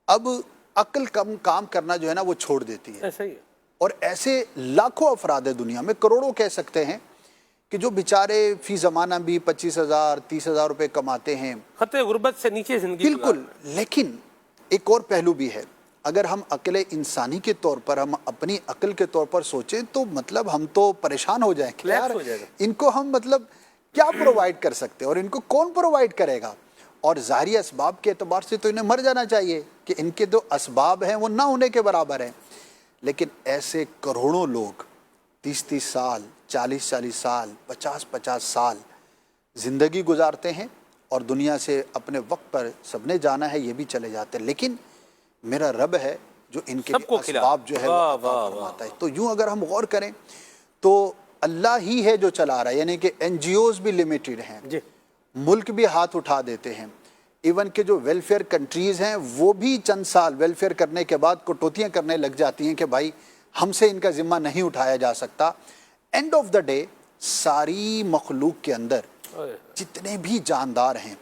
اب عقل کم کام کرنا جو ہے نا وہ چھوڑ دیتی ہے، ایسا ہی ہے۔ اور ایسے لاکھوں افراد ہیں دنیا میں، کروڑوں کہہ سکتے ہیں، کہ جو بیچارے فی زمانہ بھی 25,000 30,000 روپے کماتے ہیں، خطے غربت سے نیچے زندگی بالکل۔ لیکن ایک اور پہلو بھی ہے، اگر ہم عقل انسانی کے طور پر، ہم اپنی عقل کے طور پر سوچیں تو مطلب ہم تو پریشان ہو جائیں کہ یار ان کو ہم مطلب کیا پرووائڈ کر سکتے ہیں اور ان کو کون پرووائڈ کرے گا؟ اور ظاہری اسباب کے اعتبار سے تو انہیں مر جانا چاہیے کہ ان کے جو اسباب ہیں وہ نہ ہونے کے برابر ہیں، لیکن ایسے کروڑوں لوگ 30 سال 40 سال 50 سال زندگی گزارتے ہیں اور دنیا سے اپنے وقت پر سب نے جانا ہے، یہ بھی چلے جاتے ہیں، لیکن میرا رب ہے جو ان کے لیے اسباب جو ہے وہ عطا فرماتا ہے۔ تو یوں اگر ہم غور کریں تو اللہ ہی ہے جو چلا رہا ہے، یعنی کہ این جی اوز بھی لمیٹڈ ہیں، ملک بھی ہاتھ اٹھا دیتے ہیں، ایون کہ جو ویلفیئر کنٹریز ہیں وہ بھی چند سال ویلفیئر کرنے کے بعد کٹوتیاں کرنے لگ جاتی ہیں کہ بھائی ہم سے ان کا ذمہ نہیں اٹھایا جا سکتا۔ اینڈ آف دا ڈے ساری مخلوق کے اندر جتنے بھی جاندار ہیں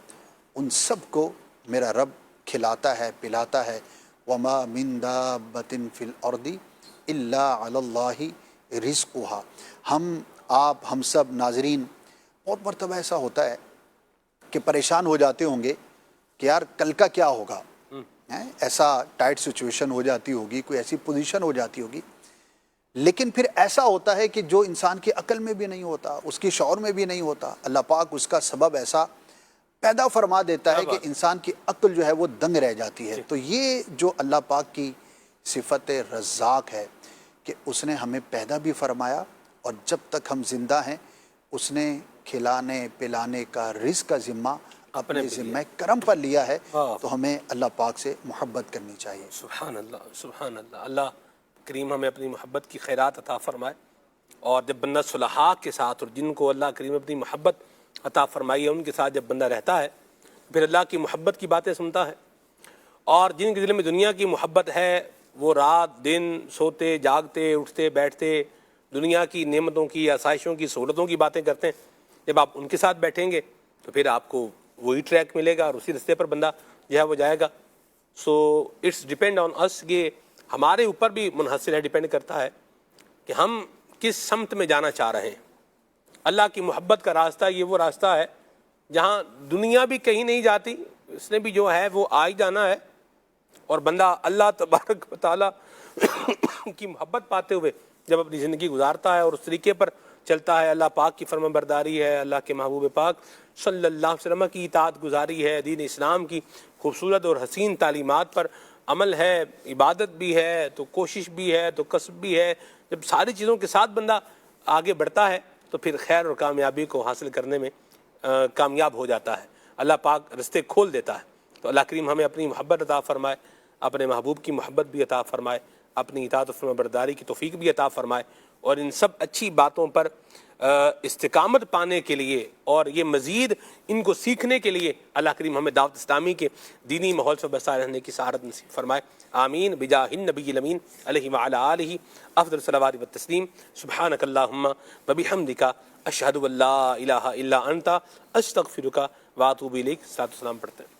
ان سب کو میرا رب کھلاتا ہے، پلاتا ہے۔ وَمَا مِن دَابَّةٍ فِي الْأَرْضِ إِلَّا عَلَى اللَّهِ رِزْقُهَا۔ ہم سب ناظرین بہت مرتبہ ایسا ہوتا ہے کہ پریشان ہو جاتے ہوں گے کہ یار کل کا کیا ہوگا، ایسا ٹائٹ سچویشن ہو جاتی ہوگی، کوئی ایسی پوزیشن ہو جاتی ہوگی، لیکن پھر ایسا ہوتا ہے کہ جو انسان کی عقل میں بھی نہیں ہوتا، اس کی شعور میں بھی نہیں ہوتا، اللہ پاک اس کا سبب ایسا پیدا فرما دیتا ہے کہ انسان کی عقل جو ہے وہ دنگ رہ جاتی ہے۔ تو یہ جو اللہ پاک کی صفت رزاق ہے کہ اس نے ہمیں پیدا بھی فرمایا اور جب تک ہم زندہ ہیں اس نے کھلانے پلانے کا رزق کا ذمہ اپنے ذمہ کرم پر لیا ہے، تو ہمیں اللہ پاک سے محبت کرنی چاہیے۔ سبحان اللہ، سبحان اللہ۔ اللہ کریم ہمیں اپنی محبت کی خیرات عطا فرمائے، اور جب بندہ صلحاء کے ساتھ اور جن کو اللہ کریم اپنی محبت عطا فرمائی ہے ان کے ساتھ جب بندہ رہتا ہے پھر اللہ کی محبت کی باتیں سنتا ہے، اور جن کے دل میں دنیا کی محبت ہے وہ رات دن سوتے جاگتے اٹھتے بیٹھتے دنیا کی نعمتوں کی آسائشوں کی سہولتوں کی باتیں کرتے ہیں۔ جب آپ ان کے ساتھ بیٹھیں گے تو پھر آپ کو وہی ٹریک ملے گا اور اسی رستے پر بندہ جو ہے وہ جائے گا۔ سو اٹس ڈیپینڈ آن اس، یہ ہمارے اوپر بھی منحصر ہے، ڈیپینڈ کرتا ہے کہ ہم کس سمت میں جانا چاہ رہے ہیں۔ اللہ کی محبت کا راستہ یہ وہ راستہ ہے جہاں دنیا بھی کہیں نہیں جاتی، اس نے بھی جو ہے وہ آ ہی جانا ہے، اور بندہ اللہ تبارک و تعالیٰ کی محبت پاتے ہوئے جب اپنی زندگی گزارتا ہے اور اس طریقے پر چلتا ہے، اللہ پاک کی فرمان برداری ہے، اللہ کے محبوب پاک صلی اللہ علیہ وسلم کی اطاعت گزاری ہے، دین اسلام کی خوبصورت اور حسین تعلیمات پر عمل ہے، عبادت بھی ہے تو کوشش بھی ہے تو کسب بھی ہے، جب ساری چیزوں کے ساتھ بندہ آگے بڑھتا ہے تو پھر خیر اور کامیابی کو حاصل کرنے میں کامیاب ہو جاتا ہے، اللہ پاک رستے کھول دیتا ہے۔ تو اللہ کریم ہمیں اپنی محبت عطا فرمائے، اپنے محبوب کی محبت بھی عطا فرمائے، اپنی اطاعت و فرمان برداری کی توفیق بھی عطا فرمائے، اور ان سب اچھی باتوں پر استقامت پانے کے لیے اور یہ مزید ان کو سیکھنے کے لیے اللہ کریم ہمیں دعوت اسلامی کے دینی ماحول سے بسائے رہنے کی سعادت نصیب فرمائے، آمین بجاہ النبی الامین علیہ وعلی آلہ افضل الصلوات والتسلیم۔ سبحانک اللہم وبحمدک اشہد ان لا الہ الا انت استغفرک واتوب الیک۔ صلاۃ و سلام پڑھتے ہیں۔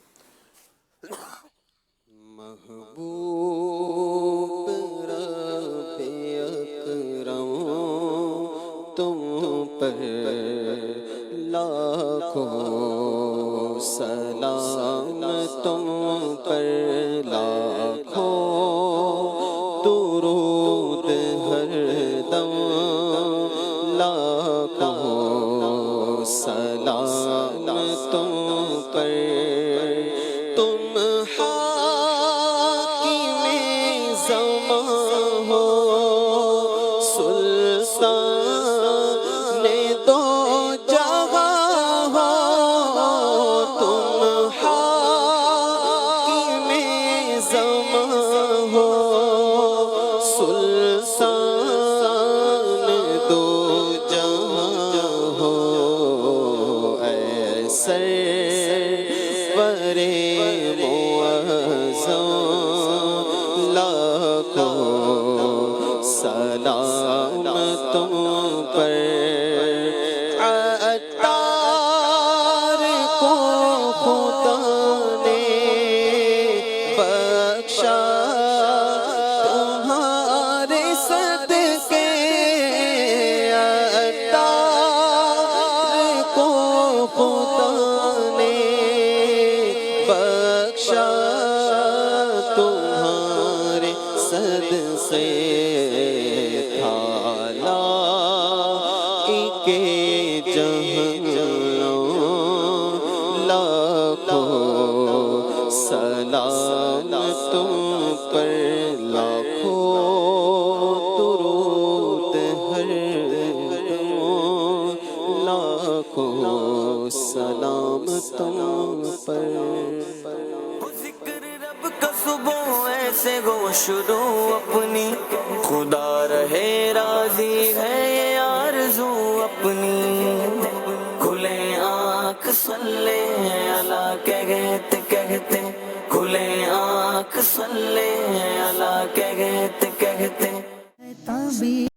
محبوب رب اکرم تم پر لاکھوں سلام، تم پر لاکھوں درود ہر دم، لاکھوں سلام تم پر، تم حاکم زمان ہو، سلطان دو جہاں ہو، تم حاکم زمان ہو، سلطان دو جہاں ہو، اے سرور معظم تم پر عطار کو خدا نے بخشا تمہارے صدقے عطار کو خدا نے بخشا تمہارے صدقے سلام تم پر لاکھوں درود ہر لاکھوں سلام تم پر ذکر رب کا صبح ایسے گو شروع اپنی خدا رہے راضی ہے یہ آرزو اپنی کھلے آنکھ صلی اللہ کہتے کہتے کھلے آنکھ صلی اللہ کہتے کہتے